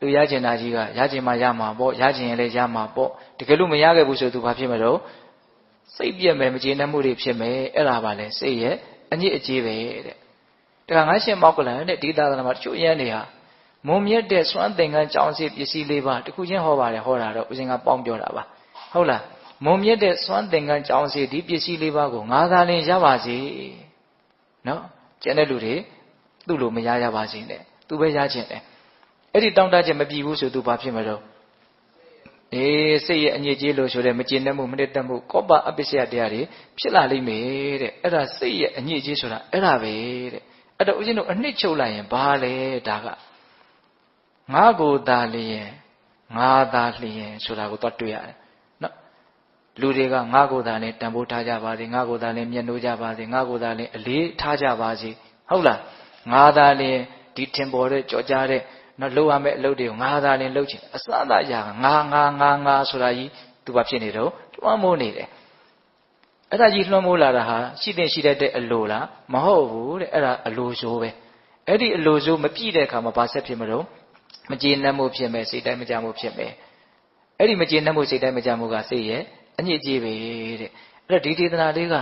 သူရခြင်းတာကြီးကရခြင်းမှရမှာပေါ့ရခြင်းရင်လည်းရမှာပေါ့တကယ်လို့မရခဲ့ဘူးဆိုသူဘာဖြစ်မလို့စိတ်ပြက်မယ်မကျေနပ်မှုတွေဖြစ်မယ်အဲ့ဒါပါလေစိတ်ရဲ့အညစ်အကြေးပဲတဲ့တခါငါရှင်မောက်ကလန်တဲ့ဒီသာသနာမှာတချို့ရန်တွေဟာမုံမြတ်တဲ့စွမ်းသင်္ကန်းကြောင်းစီပစ္စည်း၄ပါးတခုချင်းဟောပါတယ်ဟောတာတော့ဦးဇင်ကပေါင်းပြောတာပါဟုတ်လားမုံမြတ်တဲ့စွမ်းသင်္ကန်းကြောင်းစီဒီပစ္စည်း၄ပါးကိုငါသာလင်ရပါစေနော်ကျန်တဲ့လူတွေသူ့လိုမရရပါစေနဲ့သူပဲရခြင်းတယ်အဲ့ဒီတောင်းတချက်မပြည့်ဘူးဆိုသူဘာဖြစ်မလို့စိတ်ရဲ့အညစ်အကြေးလို့ဆိုတဲ့မကျေနပ်မှုမနစ်သက်မှုကောပအပစ္စယတရားတွေဖြစ်လာလိမ့်မယ်တဲ့အဲ့ဒါစိတ်ရဲ့အညစ်အကြေးဆိုတာအဲ့ဒါပဲတဲ့အဲ့တော့ဦးဇင်းတို့အနှစ်ချုပ်လိုက်ရင်ဘာလဲဒါကငါကိုသာလျင်ငါသာလျင်ဆိုတာကိုသွားတွေ့ရတယ်နော်လူတွေကငါကိုသာလျင်တန်ဖိုးထားကြပါစေငါကိုသာလျင်မျက်နှိုးကြပါစေငါကိုသာလျင်အလေးထားကြပါစေဟုတ်လားငါသာလျင်ဒီထင်ပေါ်တဲ့ကြော်ကြားတဲ့နော်လှုပ်ရမယ့်အလုပ်တွေကိုငါသာလျင်လှုပ်ချင်အစအသာရာငါဆိုတာကြီးသူဘာဖြစ်နေတော့လွှမ်းမိုးနေတယ်အဲ့ဒါကြီးလွှမ်းမိုးလာတာဟာရှိတဲ့ရှိတဲ့အလိုလားမဟုတ်ဘူးတဲ့အဲ့ဒါအလိုဆိုးပဲအဲ့ဒီအလိုဆိုးမပြည့်တဲ့အခါမှာဘာဆက်ဖြစ်မလို့မကျေနပ်မှုဖြစ်မယ်စိတ်တိုင်းမကြမှုဖြစ်မယ်အဲ့ဒီမကျေနပ်မှုစိတ်တိုင်းမကြမှုကစိတ်ရဲ့အညစ်အကြေးပဲတဲ့အဲ့တော့ဒီဒေသနာလေးက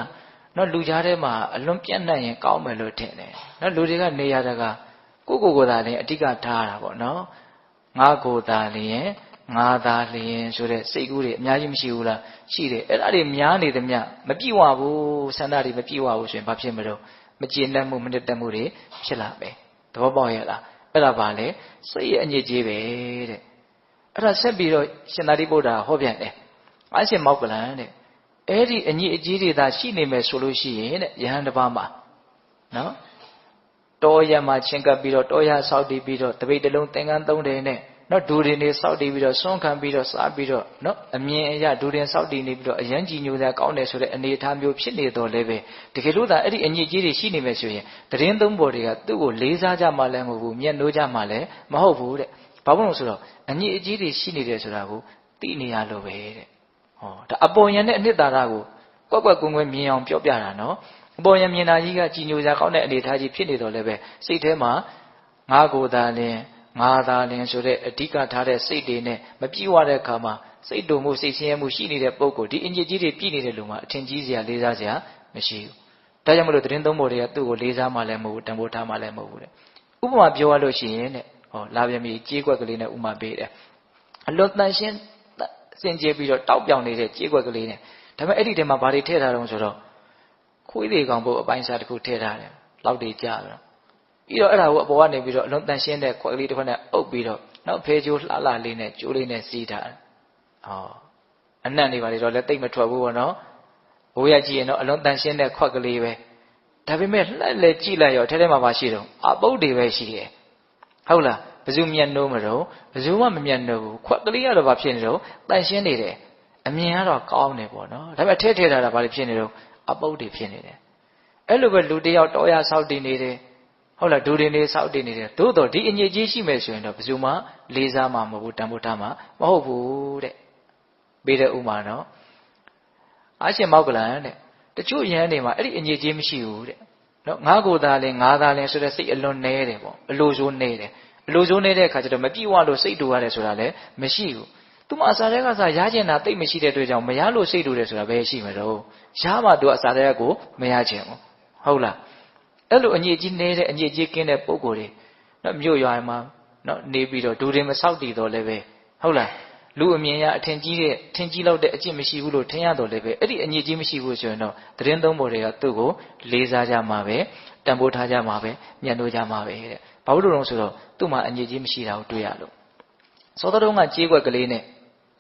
နော်လူကြားထဲမှာအလွန်ပြန့်နှံ့ရင်ကောင်းမယ်လို့ထင်တယ်နော်လူတွေကနေရတာကကိုသာလျင်အဓိကထားတာပေါ့နော်ငါကိုသာလျင် ငါသာလျင်ဆိုတဲ့စိတ်ကူးတွေအများကြီးမရှိဘူးလားရှိတယ်အဲ့ဒါတွေများနေသမျှမပြည့်ဝဘူးဆန္ဒတွေမပြည့်ဝဘူးဆိုရင်ဘာဖြစ်မလို့မကျေနပ်မှုမနှစ်သက်မှုတွေဖြစ်လာမယ်သဘောပေါက်ရဲ့လားအဲ့ဒါပါလေစိတ်ရဲ့အညစ်အကြေးပဲတဲ့အဲ့ဒါဆက်ပြီးတော့ရှင်သာရိပုတ္တရာဟောပြန်တယ်အရှင်မောက္ကလန်တဲ့အဲ့ဒီအညစ်အကြေးတွေသာရှိနေမယ်ဆိုလို့ရှိရင်တဲ့ယဟန်တစ်ပါးမှာနော်တောရမှာချင်းကပ်ပြီးတော့တောရဆောက်တည်ပြီးတော့တပိတ်တလုံးသင်္ကန်းသုံးတယ်နဲ့နော်ဒူရင်တွေစောက်တည်ပြီးတော့ဆွန့်ခံပြီးတော့စားပြီးတော့နော်အမြင်အရဒူရင်စောက်တည်နေပြီးတော့အရန်ကြည်ညိုစရာကောင်းတယ်ဆိုတဲ့အနေအထားမျိုးဖြစ်နေတော့လည်းပဲတကယ်လို့သာအဲ့ဒီအညစ်အကြေးတွေရှိနေမယ်ဆိုရင်သတင်းသုံးပေါ်တွေကသူ့ကိုလေးစားကြမှလည်းမဟုတ်ဘူးမျက်နှိုးကြမှလည်းမဟုတ်ဘူးတဲ့ဘာလို့လဲဆိုတော့အညစ်အကြေးတွေရှိနေတယ်ဆိုတာကိုသိနေရလို့ပဲတဲ့ဟောဒါအပေါ်ယံနဲ့အနှစ်သာရကိုကွက်ကွက်ကွင်းကွင်းမြင်အောင်ပြောပြတာနော်အပေါ်ယံမြင်တာကြီးကကြည်ညိုစရာကောင်းတဲ့အနေအထားကြီးဖြစ်နေတော့လည်းပဲစိတ်ထဲမှာငါကိုယ်သာလင်းငါသာလင်ဆိုတဲ့အဓိကထားတဲ့စိတ်တွေနဲ့မပြည့်ဝတဲ့အခါမှာစိတ်တုံမှုစိတ်ဆင်းရဲမှုရှိနေတဲ့ပုဂ္ဂိုလ်ဒီအညစ်အကြေးတွေပြည့်နေတဲ့လူမှာအထင်ကြီးစရာလေးစားစရာမရှိဘူး။ဒါကြောင့်မလို့သတင်းသုံးပေါ်တွေကသူ့ကိုလေးစားမှလည်းမဟုတ်ဘူးတန်ဖိုးထားမှလည်းမဟုတ်ဘူးတဲ့။ဥပမာပြောရလို့ရှိရင်တဲ့ဟောလာပြန်ပြီးကြေးကွက်ကလေးနဲ့ဥမာပေးတယ်။အလွန်တန်ရှင်းစင်ကြယ်ပြီးတော့တောက်ပြောင်နေတဲ့ကြေးကွက်ကလေးနဲ့ဒါပေမဲ့အဲ့ဒီထဲမှာဘာတွေထည့်ထားတော့ဆိုတော့ခွေးတွေကောင်ပုတ်အပိုင်းစားတစ်ခုထည့်ထားတယ်။လောက်တွေကြတော့ပြီးတော့အဲ့ဒါကိုအပေါ်ကနေပြီးတော့အလုံးတန်ရှင်းတဲ့ခွက်ကလေးတစ်ခွက်နဲ့အုပ်ပြီးတော့နောက်ဖဲချိုးလှလှလေးနဲ့ကျိုးလေးနဲ့စီးထားတယ်။ဟောအနံ့နေပါလေတော့လည်းတိတ်မထွက်ဘူးပေါ့နော်။ဘိုးရကြည့်ရင်တော့အလုံးတန်ရှင်းတဲ့ခွက်ကလေးပဲ။ဒါပေမဲ့လှက်လေကြည့်လိုက်ရောထဲထဲမှာရှိတော့အပုတ်တွေပဲရှိတယ်။ဟုတ်လားဘယ်သူမျက်နှိုးမတော့ဘယ်သူမှမမျက်နှိုးဘူးခွက်ကလေးကတော့ဘာဖြစ်နေတော့တန်ရှင်းနေတယ်။အမြင်ကတော့ကောင်းတယ်ပေါ့နော်။ဒါပေမဲ့ထဲထားတာဘာတွေဖြစ်နေတော့အပုတ်တွေဖြစ်နေတယ်။အဲ့လိုပဲလူတယောက်တော်ရဆောက်တည်နေတယ်ဟုတ်လားဒူရင်တွေစောက်တည်နေတယ်သို့တော့ဒီအညစ်အကြေးရှိမယ်ဆိုရင်တော့ဘယ်သူမှလေးစားမှာမဟုတ်ဘူးတန်ဖိုးထားမှာမဟုတ်ဘူးတဲ့ပေးတဲ့ဥမာနော်အရှင်မောက္ကလန်တဲ့တချို့ယဟန်တွေမှာအဲ့ဒီအညစ်အကြေးမရှိဘူးတဲ့နော်ငါကိုယ်သားလဲငါသားလဲဆိုတဲ့စိတ်အလွန်နဲတယ်ပေါ့အလိုဆိုးနေတယ်အလိုဆိုးနေတဲ့အခါကျတော့မပြည့်ဝလို့စိတ်တူရတယ်ဆိုတာလည်းမရှိဘူးသူမှအစာတွေကစားရကျင်တာတိတ်မရှိတဲ့အတွက်ကြောင့်မရလို့စိတ်တူတယ်ဆိုတာပဲရှိမှာတော့ရမှသူအစာတွေကကိုမရချင်ဘူးဟုတ်လားအဲ့လိုအညစ်အကြေးနေတဲ့အညစ်အကြေးကင်းတဲ့ပုံကိုယ်တွေနော်မြို့ရွာမှာနော်နေပြီးတော့ဒူရင်မဆောက်တည်တော့လည်းပဲဟုတ်လားလူအမြင်ရအထင်ကြီးလောက်တဲ့အကျင့်မရှိဘူးလို့ထင်ရတော့လည်းပဲအဲ့ဒီအညစ်အကြေးမရှိဘူးဆိုရင်တော့သတင်းသုံးပေါ်တွေကသူ့ကိုလေးစားကြမှာပဲတန်ဖိုးထားကြမှာပဲညှဉ်းနှိုးကြမှာပဲတဲ့ဘာလို့လဲဆိုတော့သူ့မှာအညစ်အကြေးမရှိတာကိုတွေ့ရလို့စောတော်ကကြေးကွက်ကလေးနဲ့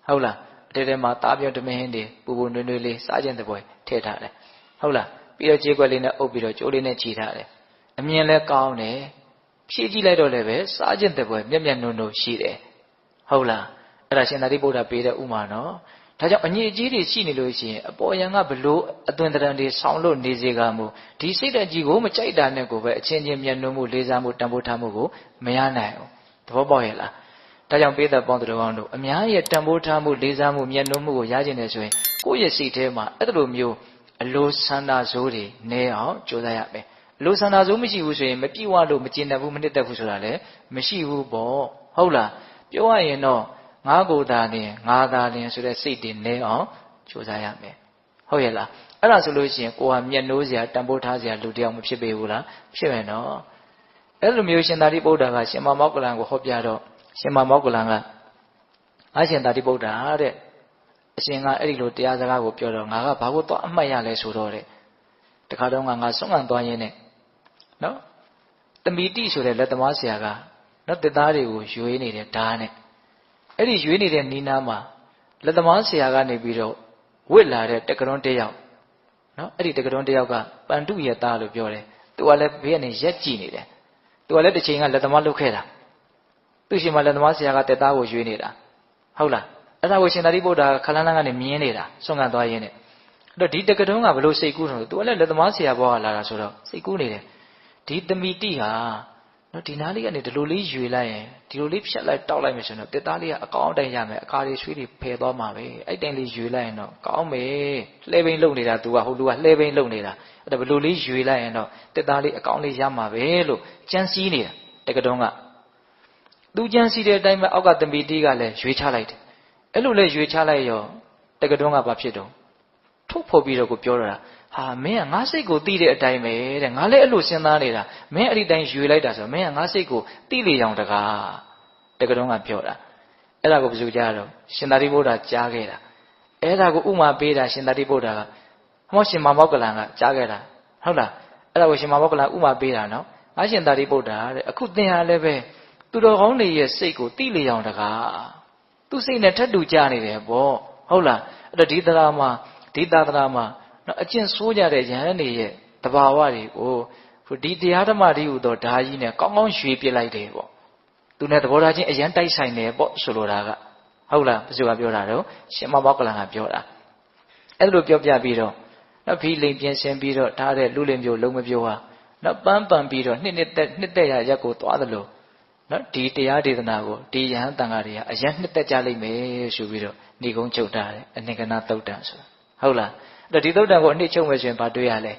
ဟုတ်လားအတဲတဲမှာတားပြောတမင်းတွေပူပူနွေ့နွေ့လေးစားခြင်းတပွဲထည့်ထားတယ်ဟုတ်လားပြီးတော့ကြေးကွက်လေးနဲ့အုပ်ပြီးတော့ကျိုးလေးနဲ့ချီထားတယ်အမြင်လည်းကောင်းတယ်ဖြည့်ကြည့်လိုက်တော့လည်းပဲစားခြင်းတပွဲမျက်မျက်နှုံနှုံရှိတယ်ဟုတ်လားအဲ့ဒါရှင်သာရိပုတ္တရာပေးတဲ့ဥမာနော်ဒါကြောင့်အညစ်အကြေးတွေရှိနေလို့ရှိရင်အပေါ်ယံကဘလို့အသွင်တရံတွေဆောင်းလို့နေစေကမူဒီစိတ်ဓာတ်ကြီးကိုမကြိုက်တာနဲ့ကိုပဲအချင်းချင်းမျက်နှုံမှုလေးစားမှုတန်ဖိုးထားမှုကိုမရနိုင်ဘူးသဘောပေါက်ရဲ့လားဒါကြောင့်ပေးသက်ပေါင်းသူတော်ကောင်းတို့အများရဲ့တန်ဖိုးထားမှုလေးစားမှုမျက်နှုံမှုကိုရကျင်တယ်ဆိုရင်ကိုယ့်ရဲ့စိတ်ထဲမှာအဲ့လိုမျိုးအလိုဆန္ဒစိုးတွေနဲအောင်ကြိုးစားရမယ်အလိုဆန္ဒစိုးမရှိဘူးဆိုရင်မပြည့်ဝလို့မကျင်တတ်ဘူးမနှစ်သက်ဘူးဆိုတာလည်းမရှိဘူးပေါ့ဟုတ်လားပြောရရင်တော့ငါကိုယ်သာလင်ငါသာလင်ဆိုတဲ့စိတ်တွေနဲအောင်ကြိုးစားရမယ်ဟုတ်ရဲ့လားအဲ့ဒါဆိုလို့ရှိရင်ကိုယ်ဟာမျက်နှိုးစရာတန်ဖိုးထားစရာလူတယောက်မဖြစ်ပေဘူးလားဖြစ်မယ်နော်အဲ့လိုမျိုးရှင်သာရိပုတ္တရာကရှင်မောက္ကလန်ကိုဟောပြတော့ရှင်မောက္ကလန်ကအရှင်သာရိပုတ္တရာတဲ့အရှင်ကအဲ့ဒီလိုတရားစကားကိုပြောတော့ငါကဘာကိုသွားအမှတ်ရလဲဆိုတော့တဲ့တခါတော့ငါဆုံးခံသွားရင်းနဲ့နော်တမီတိဆိုတဲ့လက်သမားဆရာကနော်တစ်သားတွေကိုရွေးနေတဲ့ဓာတ်နဲ့အဲ့ဒီရွေးနေတဲ့နီးနားမှာလက်သမားဆရာကနေပြီးတော့ဝစ်လာတဲ့တက္ကရွန်တယောက်နော်အဲ့ဒီတက္ကရွန်တယောက်ကပန္တုရဲ့သားလို့ပြောတယ်သူကလည်းဘေးကနေရက်ကြည့်နေတယ်သူကလည်းတစ်ချိန်ကလက်သမားလုပ်ခဲ့တာသူ့ရှင်မလက်သမားဆရာကတက်သားကိုရွေးနေတာဟုတ်လားအဲ့ဒါကိုရှင်သာရိပုတ္တရာခလန်းလန်းကနေမြင်နေတာဆုံးခံသွားရင်းနဲ့အဲ့တော့ဒီတက္ကရွန်ကဘလို့စိတ်ကူးတော့သူကလည်းလက်သမားဆရာဘွားကလာတာဆိုတော့စိတ်ကူးနေတယ်ဒီသမီတိဟာနော်ဒီနားလေးကနေဒီလိုလေးရွေလိုက်ရင်ဒီလိုလေးဖြတ်လိုက်တောက်လိုက်မယ်ဆိုတော့တက်သားလေးကအကောင်းတိုင်းရမယ်အကာတွေရွှေတွေဖယ်သွားမှာပဲအဲ့တိုင်းလေးရွေလိုက်ရင်တော့ကောင်းမယ်လှဲဘိန်းလုံနေတာ तू ကဟိုလူကလှဲဘိန်းလုံနေတာအဲ့ဒါဘလို့လေးရွေလိုက်ရင်တော့တက်သားလေးအကောင်းလေးရမှာပဲလို့ကြံစည်နေတာတက္ကရွန်ကသူကြံစည်တဲ့အတိုင်းပဲအောက်ကသမီတိကလည်းရွေချလိုက်တယ်အဲ့လိုလဲရွေချလိုက်ရောတက္ကရွန်ကဘာဖြစ်တော့ထုတ်ဖော်ပြီးတော့ကိုပြောတာဟာမင်းကငါစိတ်ကိုသိတဲ့အတိုင်းပဲတဲ့ငါလည်းအဲ့လိုစဉ်းစားနေတာမင်းအဲ့ဒီတိုင်းရွေလိုက်တာဆိုမင်းကငါစိတ်ကိုသိလေအောင်တကားတက္ကရွန်ကပြောတာ အဲ့ဒါကိုဘယ်သူကြားတော့ရှင်သာရိပုတ္တရာကြားခဲ့တာအဲ့ဒါကိုဥမာပေးတာရှင်သာရိပုတ္တရာကဟောရှင်မောက္ကလန်ကကြားခဲ့တာဟုတ်လားအဲ့ဒါကိုရှင်မောက္ကလန်ဥမာပေးတာနော်ငါရှင်သာရိပုတ္တရာတဲ့အခုသင်ဟာလည်းပဲသူတော်ကောင်းတွေရဲ့စိတ်ကိုတိလျောင်တကားသူစိတ်နဲ့ထပ်တူကြနေတယ်ပေါ့ဟုတ်လားအဲ့တော့ဒီသာသနာမှာနော်အကျင့်ဆိုးကြတဲ့ယဟန်တွေရဲ့တဘာဝတွေကိုဒီတရားဓမ္မတွေဟူသောဓာကြီးနဲ့ကောင်းကောင်းရွှေပြစ်လိုက်တယ်ပေါ့သူနဲ့သဘောထားချင်းအရန်တိုက်ဆိုင်တယ်ပေါ့ဆိုလိုတာကဟုတ်လားဘယ်သူကပြောတာတော့ရှင်မောက္ကလန်ကပြောတာအဲ့လိုပြောပြပြီးတော့နော်ဖီလိန်ပြင်ဆင်ပြီးတော့ထားတဲ့လူလင်မျိုးလုံးမပြောဟာနော်ပန်းပန်ပြီးတော့နှစ်သက်ရရက်ကိုသွားသလိုနော်ဒီတရားဒေသနာကိုဒီယဟန်တန်ဃာတွေကအရန်နှစ်သက်ကြလိမ့်မယ်ဆိုပြီးတော့ဏိကုံးချုပ်ထားတယ်အနင်္ဂနာသုတ်တံဆိုတာဟုတ်လားအဲ့တော့ဒီသုတ်တံကိုအနှစ်ချုပ်မယ်ဆိုရင်ဘာတွေ့ရလဲ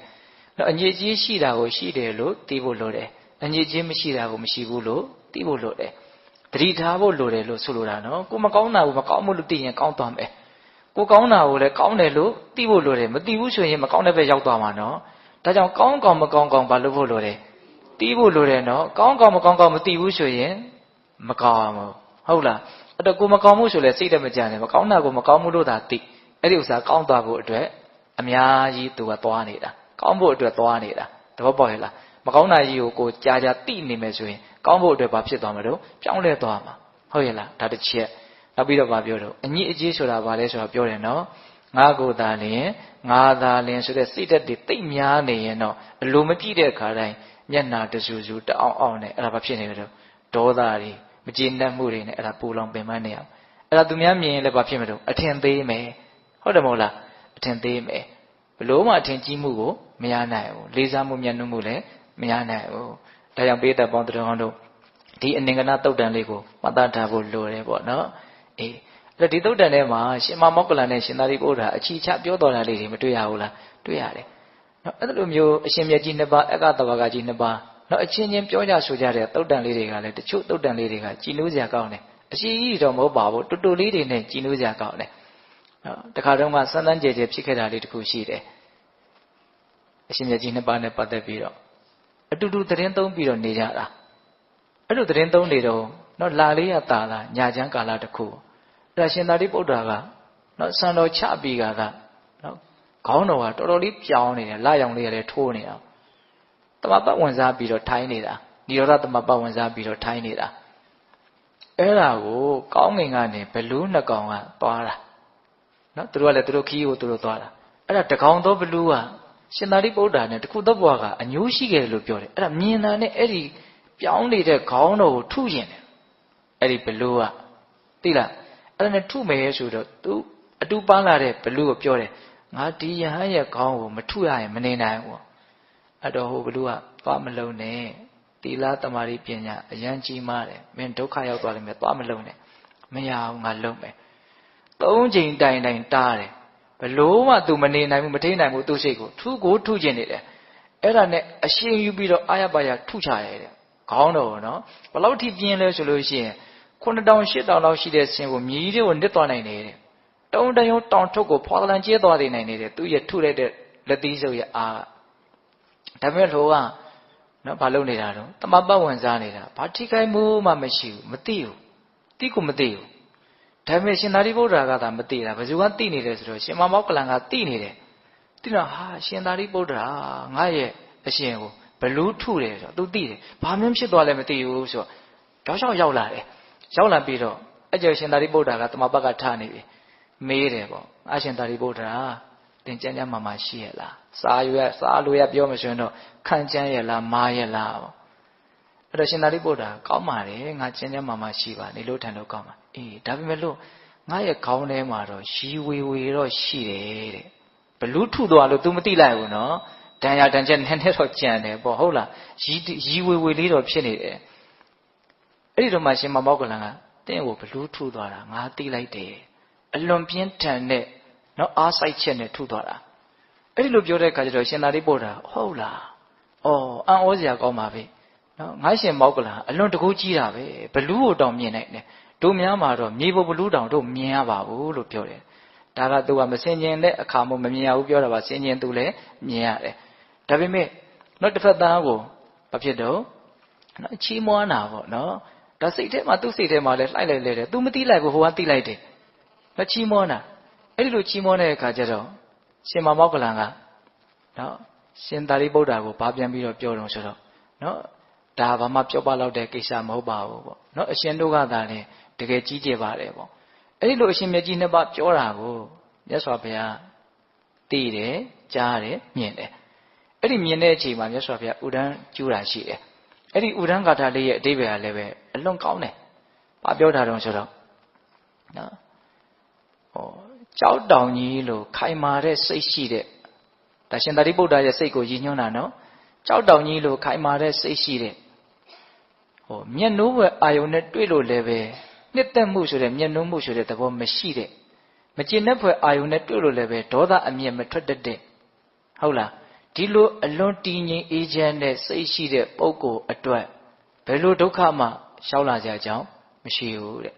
နော်အညစ်အကြေးရှိတာကိုရှိတယ်လို့သိဖို့လိုတယ်အညစ်အကြေးမရှိတာကိုမရှိဘူးလို့သိဖို့လိုတယ်တတိထားဖို့လိုတယ်လို့ဆိုလိုတာနော်ကိုမကောင်းတာကိုမကောင်းမှုလို့သိရင်ကောင်းသွားမယ်ကိုကောင်းတာကိုလည်းကောင်းတယ်လို့သိဖို့လိုတယ်မသိဘူးဆိုရင်မကောင်းတဲ့ဘက်ရောက်သွားမှာနော်ဒါကြောင့်ကောင်းကောင်းမကောင်းကောင်းဘာလို့ဖို့လိုတယ်သိဖို့လိုတယ်နော်ကောင်းကောင်းမကောင်းကောင်းမသိဘူးဆိုရင်မကောင်းဘူးဟုတ်လားအဲ့တော့ကိုမကောင်းမှုဆိုလဲစိတ်တမကြနဲ့မကောင်းတာကိုမကောင်းမှုလို့သာသိအဲ့ဒီဥစ္စာကောင်းသွားဖို့အတွက်အများကြီးသူကသွားနေတာကောင်းဖို့အတွက်သွားနေတာသဘောပေါက်ရဲ့လားမကောင်းတာကြီးကိုကြာသိနေမယ်ဆိုရင်ကောင်းဖို့အတွက်ဘာဖြစ်သွားမှာတော့ပြောင်းလဲသွားမှာဟုတ်ရဲ့လားဒါတစ်ချက်နောက်ပြီးတော့ဗာပြောတော့အညစ်အကြေးဆိုတာဗာလဲဆိုတာပြောတယ်နော်ငါကိုယ်သာလျင်ငါသာလျင်ဆိုတဲ့စိတ်ဓာတ်တွေတိတ်များနေရင်တော့အလိုမပြည့်တဲ့အခါတိုင်းမျက်နာတဆူဆူတအောင်အောင်နဲ့အဲ့ဒါဘာဖြစ်နေကြတော့ဒေါသတွေမကျေနပ်မှုတွေနဲ့အဲ့ဒါပူလောင်ပင်ပန်းနေအောင်အဲ့ဒါသူများမြင်ရင်လည်းဘာဖြစ်မှာတော့အထင်သေးမယ်ဟုတ်တယ်မဟုတ်လားအထင်သေးမယ်ဘလို့မှအထင်ကြီးမှုကိုမရနိုင်ဘူးလေးစားမှုမျက်နှာမှုလည်းမရနိုင်ဘူးဒါကြောင့်ပေးသက်ပေါင်းတော်ကောင်းတို့ဒီအနင်္ဂနာတုတ်တန်လေးကိုမှတ်သားထားဖို့လိုတယ်ပေါ့နော်အေးအဲ့ဒီတုတ်တန်ထဲမှာရှင်မောက္ကလန်နဲ့ရှင်သာရိပုတ္တရာအချီချပြောတော်တာလေးတွေမတွေ့ရဘူးလားတွေ့ရတယ်နော်အဲ့လိုမျိုးအရှင်မြတ်ကြီးနှစ်ပါးအက္ခတဝကကြီးနှစ်ပါးနော်အချင်းချင်းပြောကြဆိုကြတဲ့တုတ်တန်လေးတွေကလည်းတချို့တုတ်တန်လေးတွေကကြည်နူးစရာကောင်းတယ်အရှိကြီးတော့မဟုတ်ပါဘူးတူတူလေးတွေနဲ့ကြည်နူးစရာကောင်းတယ်နော်တခါတော့မှစမ်းစမ်းကြဲကြဲဖြစ်ခဲ့တာလေးတစ်ခုရှိတယ်အရှင်မြတ်ကြီးနှစ်ပါးနဲ့ပတ်သက်ပြီးတော့အတူတူသတင်းသုံးပြီးတော့နေကြတာအဲ့လိုသတင်းသုံးနေတော့နော်လာလေးရတာလားညာချမ်းကာလတစ်ခုအဲ့ဒါရှင်သာရိပုတ္တရာကနော်စံတော်ချပြီးကနော်ခေါင်းတော်ကတော်တော်လေးပြောင်းနေတယ်လာရောင်လေးကလည်းထိုးနေတာတမပတ်ဝင်စားပြီးတော့ထိုင်းနေတာនិရောဓတမပတ်ဝင်စားပြီးတော့ထိုင်းနေတာအဲ့ဒါကိုကောင်းငင်ကနေဘလူးနှစ်ကောင်ကသွားတာနော်သူတို့ကလည်းသူတို့ခီးကိုသူတို့သွားတာအဲ့ဒါတကောင်သောဘလူးကရှင်သာရိပုတ္တရာနဲ့တခုတော့ဘွားကအညိုးရှိခဲ့တယ်လို့ပြောတယ်အဲ့ဒါမြင်တာနဲ့အဲ့ဒီပြောင်းနေတဲ့ခေါင်းတော်ကိုထုကျင်တယ်အဲ့ဒီဘလူးကသိလားအဲ့ဒါနဲ့ထုမယ်ဆိုတော့သူအတူပန်းလာတဲ့ဘလူးကိုပြောတယ်ငါဒီယဟန်ရဲ့ခေါင်းကိုမထုရရင်မနေနိုင်ဘူးအဲ့တော့ဟိုဘလူးကသွားမလုံးနဲ့သီလသမာဓိပညာအရန်ကြီးမားတယ်မင်းဒုက္ခရောက်သွားလိမ့်မယ်သွားမလုံးနဲ့မရဘူးငါလုံးမယ်၃ချိန်တိုင်တားတယ်ဘလို့မှ तू မနေနိုင်ဘူးမထိနိုင်ဘူးသူ့စိတ်ကိုထုကျင်နေတယ်အဲ့ဒါနဲ့အရှင်ယူပြီးတော့အာရပါရထုချရဲတဲ့ခေါင်းတော်နော်ဘယ်လောက်ထိပြင်းလဲဆိုလို့ရှိရင်9000 8000လောက်ရှိတဲ့ဆင်းကိုမြေကြီးတွေကိုနစ်သွားနိုင်တယ်တဲ့တုံးတယုံတောင်ထုတ်ကိုဖော်လန်ကျဲသွားနိုင်တယ်သူရဲ့ထုလိုက်တဲ့လက်သီးစုပ်ရဲ့အားဒါပေမဲ့လို့ကနော်ဘာလုပ်နေတာတော့တမပတ်ဝင်စားနေတာဘာထိခိုက်မှုမှမရှိဘူးမသိဘူးတိကိုမသိဘူးဒါပေမဲ့ရှင်သာရိပုတ္တရာကသာမသိတာဘယ်သူကသိနေတယ်ဆိုတော့ရှင်မောက္ကလန်ကသိနေတယ်သိတော့ဟာရှင်သာရိပုတ္တရာငါရဲ့အရှင်ကိုဘလူးထုတယ်ဆိုတော့ तू သိတယ်ဘာမှဖြစ်သွားလဲမသိဘူးဆိုတော့တောက်လျှောက်ရောက်လာတယ်ရောက်လာပြီးတော့အကျယ်ရှင်သာရိပုတ္တရာကတမပတ်ကထားနေပြီမေးတယ်ပေါ့အရှင်သာရိပုတ္တရာသင်ကျမ်းကျမ်းမာရှိရဲ့လားစားလို့ရပြောမစွန်းတော့ခံကျမ်းရဲ့လားမာရဲ့လားပေါ့အဲ့တော့ရှင်သာရိပုတ္တရာကောင်းပါတယ်ငါကျမ်းကျမ်းမာရှိပါနေလို့ထန်တော့ကောင်းပါအေးဒါပေမဲ့လို့ငါရဲ့ခေါင်းထဲမှာတော့ရီဝေတော့ရှိတယ်တဲ့ဘလူးထုသွားလို့ तू မသိလိုက်ဘူးနော်တန်ရတန်ချက်နည်းနည်းတော့ကြံတယ်ပေါ့ဟုတ်လားရီဝေလေးတော့ဖြစ်နေတယ်အဲ့ဒီတော့မှရှင်မောက္ကလန်ကတင်းကိုဘလူးထုသွားတာငါသိလိုက်တယ်အလွန်ပြင်းထန်တဲ့နော်အားစိုက်ချက်နဲ့ထုသွားတာအဲ့ဒီလိုပြောတဲ့အခါကျတော့ရှင်သာရိပုတ္တရာဟုတ်လားအံ့ဩစရာကောင်းပါပဲနော်ငါရှင်မောက္ကလန်အလွန်တကူကြီးတာပဲဘလူးကိုတောင်မြင်နိုင်တယ်တို့များမှာတော့မြေပေါ်ဘလူးတောင်တို့မြင်ရပါဘူးလို့ပြောတယ်ဒါကသူကမစင်ကျင်တဲ့အခါမှမမြင်ရဘူးပြောတာပါစင်ကျင်သူလည်းမြင်ရတယ်ဒါပေမဲ့နော်တစ်ဖက်သားကိုဘာဖြစ်တော့နော်ချီးမွမ်းတာပေါ့နော် ဒါစိတ်ထဲမှာသူ့စိတ်ထဲမှာလဲလှိုက်လိုက်လေတယ် तू မသိလိုက်ဘူးဟိုကသိလိုက်တယ်မချီးမွမ်းတာအဲ့ဒီလိုချီးမွမ်းတဲ့အခါကျတော့ရှင်မောက္ကလန်ကနော်ရှင်သာရိပုတ္တရာကိုဘာပြန်ပြီးတော့ပြောတော့ဆိုတော့နော်ဒါဘာမှပြောပလောက်တဲ့ကိစ္စမဟုတ်ပါဘူးပေါ့နော်အရှင်တို့ကသာလေတကယ်ကြီးကျယ်ပါတယ်ပေါ့အဲ့ဒီလိုအရှင်မြတ်ကြီးနှစ်ပါးပြောတာကိုမြတ်စွာဘုရားသိတယ်ကြားတယ်မြင်တယ်အဲ့ဒီမြင်တဲ့အချိန်မှာမြတ်စွာဘုရားဥဒန်းကျူးတာရှိတယ်အဲ့ဒီဥဒန်းဂါထာလေးရဲ့အဓိပ္ပာယ်ကလည်းပဲအလွန်ကောင်းတယ်ဘာပြောတာတော့ဆိုတော့နော်ကြောက်တောင်ကြီးလို့ခိုင်မာတဲ့စိတ်ရှိတဲ့ဒါရှင်သာရိပုတ္တရာရဲ့စိတ်ကိုရည်ညွှန်းတာနော်ကြောက်တောင်ကြီးလို့ခိုင်မာတဲ့စိတ်ရှိတဲ့မျက်နှိုးဝယ်အာယုန်နဲ့တွေ့လို့လည်းပဲနှစ်သက်မှုဆိုတဲ့မျက်နှိုးမှုဆိုတဲ့သဘောမရှိတဲ့မကျေနပ်ဖွယ်အာယုန်နဲ့တွေ့လို့လည်းပဲဒေါသအမျက်မထွက်တတ်တဲ့ဟုတ်လားဒီလိုအလွန်တည်ငြိမ်အေးချမ်းတဲ့စိတ်ရှိတဲ့ပုဂ္ဂိုလ်အတွက်ဘယ်လိုဒုက္ခမှရှောက်လာကြအကြောင်းမရှိဘူးတဲ့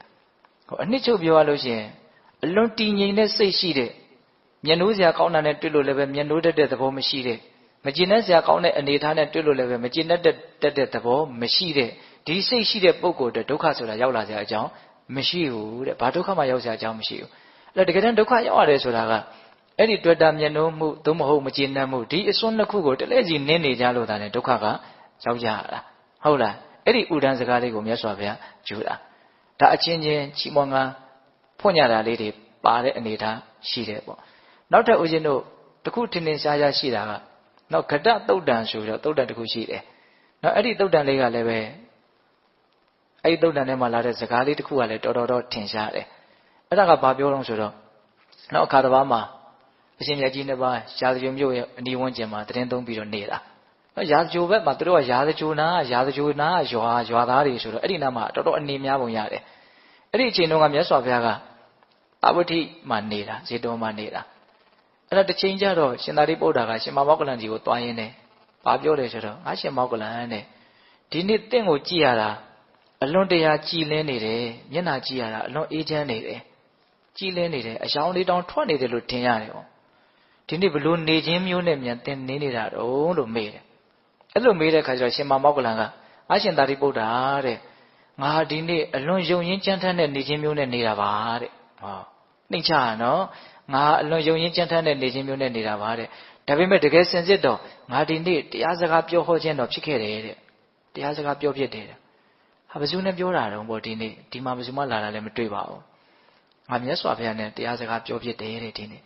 အနှစ်ချုပ်ပြောရလို့ရှိရင်အလွန်တည်ငြိမ်တဲ့စိတ်ရှိတဲ့မျက်နှိုးစရာကောင်းတာနဲ့တွေ့လို့လည်းပဲမျက်နှိုးတတ်တဲ့သဘောမရှိတဲ့မကျေနပ်စရာကောင်းတဲ့အနေအထားနဲ့တွေ့လို့လည်းပဲမကျေနပ်တတ်တဲ့သဘောမရှိတဲ့ဒီစိတ်ရှိတဲ့ပုဂ္ဂိုလ်တွေဒုက္ခဆိုတာရောက်လာကြအကြောင်းမရှိဘူးတဲ့ဘာဒုက္ခမှရောက်စရာအကြောင်းမရှိဘူးအဲ့တကယ်တမ်းဒုက္ခရောက်ရတယ်ဆိုတာကအဲ့ဒီတွေ့တာမျက်နှိုးမှုသို့မဟုတ်မကျေနပ်မှုဒီအစွန်းနှစ်ခုကိုတလဲစီနင်းနေကြလို့ဒါနဲ့ဒုက္ခကရောက်ကြရတာဟုတ်လားအဲ့ဒီဥဒန်းစကားလေးကိုမြတ်စွာဘုရားယူတာဒါအချင်းချင်းချီးမွမ်းကားဖွင့်ညတာလေးတွေပါတဲ့အနေအထားရှိတယ်ပေါ့နောက်ထပ်ဦးဇင်းတို့တခုထင်ထင်ရှားရှားရှိတာကနောက်ဂတသုတ်တံဆိုတော့သုတ်တံတခုရှိတယ်နောက်အဲ့ဒီသုတ်တံလေးကလည်းပဲအဲ့ဒီသုတ်တံထဲမှာလာတဲ့စကားလေးတခုကလည်းတော်တော်ထင်ရှားတယ်အဲ့ဒါကဘာပြောတော့ဆိုတော့နောက်အခါတစ်ပါးမှာအရှင်မြတ်ကြီးနှစ်ပါးရာဇဂိုမြို့ရဲ့အနီးဝန်းကျင်မှာတရင်သုံးပြီးတော့နေတာရာဇဂိုဘက်မှာသူတို့ကရာဇဂိုနာရွာသားတွေဆိုတော့အဲ့ဒီနားမှာတော်တော်အနေများပုံရတယ်အဲ့ဒီအချိန်တုန်းကမြတ်စွာဘုရားကအာဝဋ္ဌိမှာနေတာဇေတဝန်မှာနေတာအဲ့ဒါတစ်ချိန်ကျတော့ရှင်သာရိပုတ္တရာကရှင်မောက္ကလန်ကြီးကိုတွားရင်းနဲ့ဘာပြောလဲဆိုတော့ငါရှင်မောက္ကလန်တဲ့ဒီနေ့တင့်ကိုကြည်ရတာအလွန်တရာကြည်လင်းနေတယ်မျက်နှာကြည်ရတာအလွန်အေးချမ်းနေတယ်ကြည်လင်းနေတယ်အယောင်လေးတောင်ထွက်နေတယ်လို့ထင်ရတယ်ပေါ့ဒီနေ့ဘလို့နေခြင်းမျိုးနဲ့မြန်တင်နေနေတာတော့လို့မေးတယ်အဲ့လိုမေးတဲ့ခါကျတော့ရှင်မောက္ကလန်ကငါရှင်သာရိပုတ္တရာတဲ့ငါဒီနေ့အလွန်ယုံရင်းကြမ်းထမ်းတဲ့နေခြင်းမျိုးနဲ့နေတာပါတဲ့ဟောနှိမ့်ချရနော်ငါအလွန်ယုံရင်းကြမ်းထမ်းတဲ့နေခြင်းမျိုးနဲ့နေတာပါတဲ့ဒါပေမဲ့တကယ်စင်စစ်တော့ငါဒီနေ့တရားစကားပြောဟောခြင်းတော့ဖြစ်ခဲ့တယ်တဲ့တရားစကားပြောဖြစ်တယ်ဟာဘယ်သူနဲ့ပြောတာတော့ပေါ့ဒီနေ့ဒီမှာဘယ်သူမှလာတာလည်းမတွေ့ပါဘူးငါမြတ်စွာဘုရားနဲ့တရားစကားပြောဖြစ်တယ်တဲ့ဒီနေ့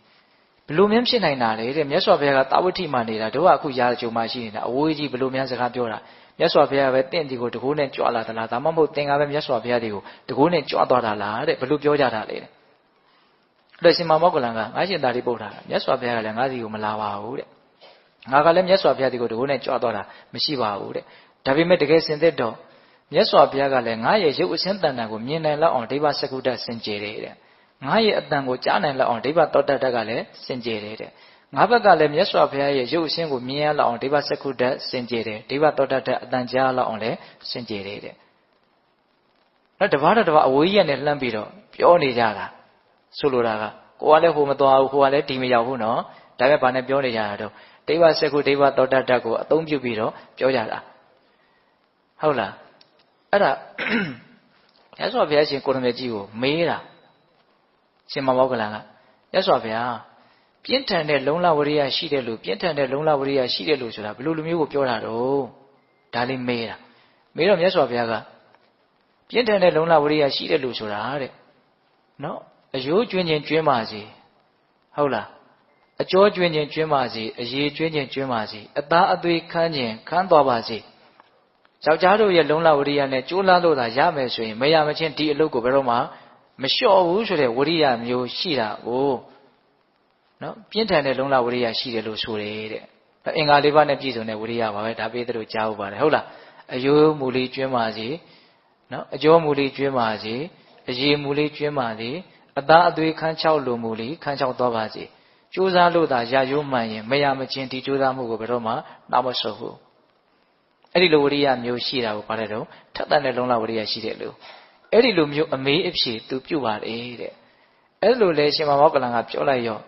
ဘလို့များဖြစ်နိုင်တာလေတဲ့မြတ်စွာဘုရားကတာဝတိမှာနေတာတို့ကအခုရာဇဂိုမှာရှိနေတာအဝေးကြီးဘလို့များစကားပြောတာမြတ်စွာဘုရားပဲတင့်ဒီကိုတကိုးနဲ့ကြွလာသလားဒါမှမဟုတ်သင်္ကာပဲမြတ်စွာဘုရားဒီကိုတကိုးနဲ့ကြွသွားတာလားတဲ့ဘလို့ပြောကြတာလေတဲ့အဲ့ရှင်မောက္ကလန်ကငါရှင်သာရိပုတ္တရာမြတ်စွာဘုရားကလည်းငါစီကိုမလာပါဘူးတဲ့ငါကလည်းမြတ်စွာဘုရားဒီကိုတကိုးနဲ့ကြွသွားတာမရှိပါဘူးတဲ့ဒါပေမဲ့တကယ်စင်သက်တော့မြတ်စွာဘုရားကလည်းငါရဲ့ရုပ်အစင်းတန်တန်ကိုမြင်နိုင်လောက်အောင်ဒိဗ္ဗစကုတ္တစင်ကြယ်တယ်တဲ့ငါရဲ့အတန်ကိုကြားနိုင်လောက်အောင်ဒိဗ္ဗတောတ္တတကလည်းစင်ကြယ်တယ်တဲ့ငါဘက်ကလည်းမြတ်စွာဘုရားရဲ့ရုပ်အစင်းကိုမြင်ရလောက်အောင်ဒိဗ္ဗစကုတ္တစင်ကြယ်တယ်ဒိဗ္ဗတောတ္တအတန်ကြားလောက်အောင်လည်းစင်ကြယ်တယ်တဲ့နောက်တပါးအဝေးကြီးနဲ့လှမ်းပြီးတော့ပြောနေကြတာဆိုလိုတာကကိုကလည်းဟိုမသွားဘူးဟိုကလည်းဒီမရောက်ဘူးနော်ဒါပေမဲ့ဘာနဲ့ပြောနေကြတာတော့ဒိဗ္ဗစကုဒိဗ္ဗတောတ္တကိုအသုံးပြုပြီးတော့ပြောကြတာဟုတ်လားအဲ့ဒါမြတ်စွာဘုရားရှင်ကိုရမေကြီးကိုမေးတာရှင်မောက္ကလန်ကမြတ်စွာဘုရားပြင်းထန်တဲ့လုံလဝရိယရှိတယ်လို့ပြင်းထန်တဲ့လုံလဝရိယရှိတယ်လို့ဆိုတာဘယ်လိုလူမျိုးကိုပြောတာတော့ဒါလေးမေးတာမေးတော့မြတ်စွာဘုရားကပြင်းထန်တဲ့လုံလဝရိယရှိတယ်လို့ဆိုတာတဲ့နော်အယိုးကျွင်းခြင်းကျွင်းပါစေဟုတ်လားအကျော်ကျွင်းခြင်းကျွင်းပါစေအရေကျွင်းခြင်းကျွင်းပါစေအသားအသွေးခမ်းခြင်းခမ်းသွားပါစေယောက်ျားတို့ရဲ့လုံလဝရိယနဲ့ကြိုးလားလို့သာရမယ်ဆိုရင်မရမချင်းဒီအလုပ်ကိုဘယ်တော့မှမလျှော့ဘူးဆိုတဲ့ဝရိယမျိုးရှိတာကိုနော်ပြင်းထန်တဲ့လုံလဝရိယရှိတယ်လို့ဆိုတယ်တဲ့အင်္ဂါလေးပါးနဲ့ပြည့်စုံတဲ့ဝရိယပါပဲဒါပေးသလိုကြားဥပါတယ်ဟုတ်လားအယိုးမူလေးကျွင်းပါစေနော်အကျော်မူလေးကျွင်းပါစေအရေမူလေးကျွင်းပါစေအသားအသွေးခန်းချောက်လိုမူလေးခန်းချောက်သွားပါစေကြိုးစားလို့သာရရိုးမှန်ရင်မရမချင်းဒီကြိုးစားမှုကိုဘယ်တော့မှနောက်မဆုတ်ဘူးအဲ့ဒီလိုဝရိယမျိုးရှိတာကိုပါတယ်တော့ထက်တဲ့လုံလဝရိယရှိတယ်လို့အဲ့ဒီလိုမျိုးအမေးအဖြေသူပြုပါတယ်တဲ့အဲ့လိုလေရှင်မောက္ကလန်ကပြောလိုက်ရော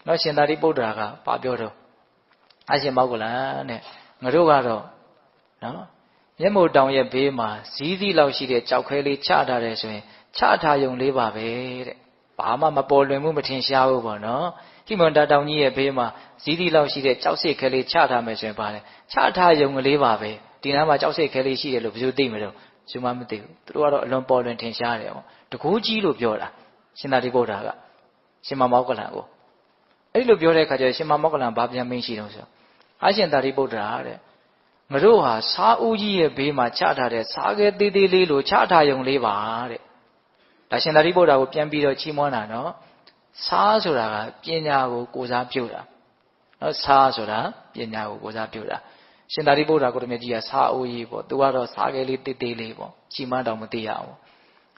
နော်ရှင်သာရိပုတ္တရာကဘာပြောတော့အရှင်မောက္ကလန်တဲ့ငါတို့ကတော့နော် မျက်မှောက်တောင်ရဲ့ဘေးမှာဇီးသီးလောက်ရှိတဲ့ကြောက်ခဲလေးချထားတယ်ဆိုရင်ချထားရုံလေးပါပဲတဲ့ဘာမှမပေါ်လွင်မှုမထင်ရှားဘူးပေါ့နော်ဟိမန္တာတောင်ကြီးရဲ့ဘေးမှာဇီးသီးလောက်ရှိတဲ့ကြောက်စိတ်ခဲလေးချထားမယ်ဆိုရင်ပါတယ်ချထားရုံကလေးပါပဲဒီနားမှာကြောက်စိတ်ခဲလေးရှိတယ်လို့ဘယ်သူသိမလို့ဇူမမသိဘူးသူတို့ကတော့အလွန်ပေါ်လွင်ထင်ရှားတယ်ပေါ့တကူကြီးလို့ပြောတာရှင်သာရိပုတ္တရာကရှင်မမောက္ကလံကိုအဲ့လိုပြောတဲ့အခါကျရှင်မမောက္ကလံဘာပြန်မင်းရှိတော့ဆိုအရှင်သာရိပုတ္တရာတဲ့ငါတို့ဟာစားဦးကြီးရဲ့ဘေးမှာချထားတဲ့စားခဲသေးသေးလေးလိုချထားရုံလေးပါတဲ့ဒါရှင်သာရိပုတ္တရာကိုပြန်ပြီးတော့ချီးမွမ်းတာနော်စားဆိုတာကပညာကိုကိုးစားပြုတာနော်စားဆိုတာပညာကိုကိုးစားပြုတာရှင်သာရိပုတ္တရာကိုတမကြီးကစားဦးကြီးပေါ့သူကတော့စားခဲလေးသေးသေးလေးပေါ့ချီးမွမ်းတော့မသိရအောင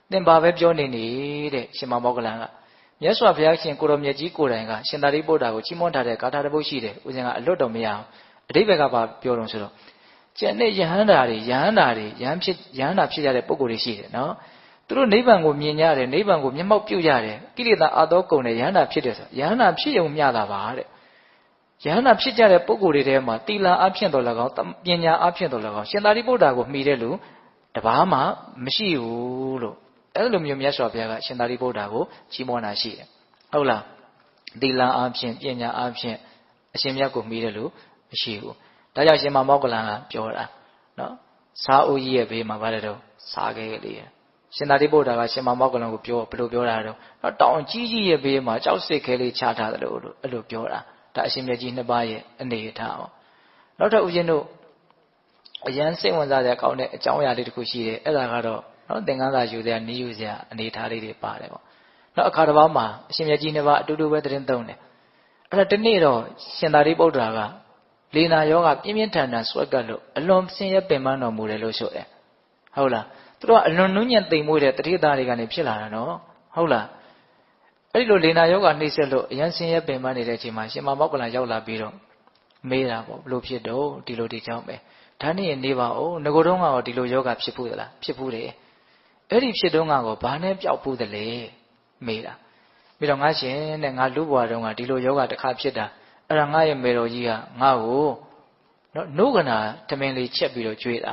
်သင်ဘာပဲပြောနေနေတဲ့ရှင်မမောက္ကလံကမြတ်စွာဘုရားရှင်ကိုရောမြတ်ကြီးကိုယ်တိုင်ကရှင်သာရိပုတ္တရာကိုချီးမွမ်းထားတဲ့ဂါထာတစ်ပုဒ်ရှိတယ်ဦးဇင်းကအလွတ်တော့မရအောင်အဓိပ္ပာယ်ကဘာပြောတော့ဆိုတော့ကျန်တဲ့ယဟန္တာတွေယဟန္တာဖြစ်ကြတဲ့ပုဂ္ဂိုလ်တွေရှိတယ်နော်သူတို့နိဗ္ဗာန်ကိုမြင်ကြတယ်နိဗ္ဗာန်ကိုမျက်မှောက်ပြုကြတယ်ကိလေသာအသောကုန်တဲ့ယဟန္တာဖြစ်တယ်ဆိုယဟန္တာဖြစ်ုံမျှတာပါတဲ့ယဟန္တာဖြစ်ကြတဲ့ပုဂ္ဂိုလ်တွေထဲမှာတိလံအဖြစ်တော်၎င်းပညာအဖြစ်တော်၎င်းရှင်သာရိပုတ္တရာကိုမှီတဲ့လူတပါးမှမရှိဘူးလို့အဲ့လိုမျိုးမြတ်စွာဘုရားကရှင်သာရိပုတ္တရာကိုချီးမွမ်းတာရှိတယ်ဟုတ်လားတိလံအဖြစ်ပညာအဖြစ်အရှင်မြတ်ကိုမှီတဲ့လူမရှိဘူးဒါကြောင့်ရှင်မမောက္ကလံကပြောတာနော်စားအိုးကြီးရဲ့ဘေးမှာဗါတယ်တော့စားခဲလေးရှင်သာရိပုတ္တရာကရှင်မမောက္ကလံကိုပြောဘယ်လိုပြောတာတော့နော်တောင်ကြီးကြီးရဲ့ဘေးမှာကြောက်စိတ်ခဲလေးချထားတယ်လို့အဲ့လိုပြောတာဒါအရှင်မြတ်ကြီးနှစ်ပါးရဲ့အနေအထားပေါ့နောက်ထပ်ဦးဇင်းတို့အရန်စိတ်ဝင်စားတဲ့အကောင်းတဲ့အကြောင်းအရာလေးတစ်ခုရှိတယ်အဲ့ဒါကတော့နော်သင်္ကန်းစာယူစရာနီးယူစရာအနေအထားလေးတွေပါတယ်ပေါ့နောက်အခါတစ်ပါးမှာအရှင်မြတ်ကြီးနှစ်ပါးအတူတူပဲသတင်းသုံးတယ်အဲ့ဒါဒီနေ့တော့ရှင်သာရိပုတ္တရာကလေနာယောဂပြင်းပြင်းထန်ထန်ဆွဲကပ်လို့အလွန်ဆင်းရဲပင်ပန်းတော်မူတယ်လို့ဆိုတယ်ဟုတ်လားသူတို့ကအလွန်နုညံ့သိမ်မွေ့တဲ့တတိသားတွေကနေဖြစ်လာတာနော်ဟုတ်လားအဲ့ဒီလိုလေနာယောဂနှိမ့်ဆက်လို့အရန်ဆင်းရဲပင်ပန်းနေတဲ့အချိန်မှာရှင်မမောက္ကလံရောက်လာပြီးတော့မေးတာပေါ့ဘလို့ဖြစ်တော့ဒီလိုဒီကြောင့်ပဲဒါနဲ့နေပါဦးငကိုတုံးကတော့ဒီလိုယောဂဖြစ်ဘူးသလားဖြစ်ဘူးတယ်အဲ့ဒီဖြစ်တုံးကတော့ဘာနဲ့ပျောက်ဘူးသလဲမေးတာပြီးတော့ငါရှင်တဲ့ငါလူဘွားတုံးကဒီလိုယောဂတစ်ခါဖြစ်တာအဲ့ဒါငါရဲ့မေတော်ကြီးကငါ့ကိုနော်နှုတ်ကနာထမင်းလေးချက်ပြီးတော့ကျွေးတ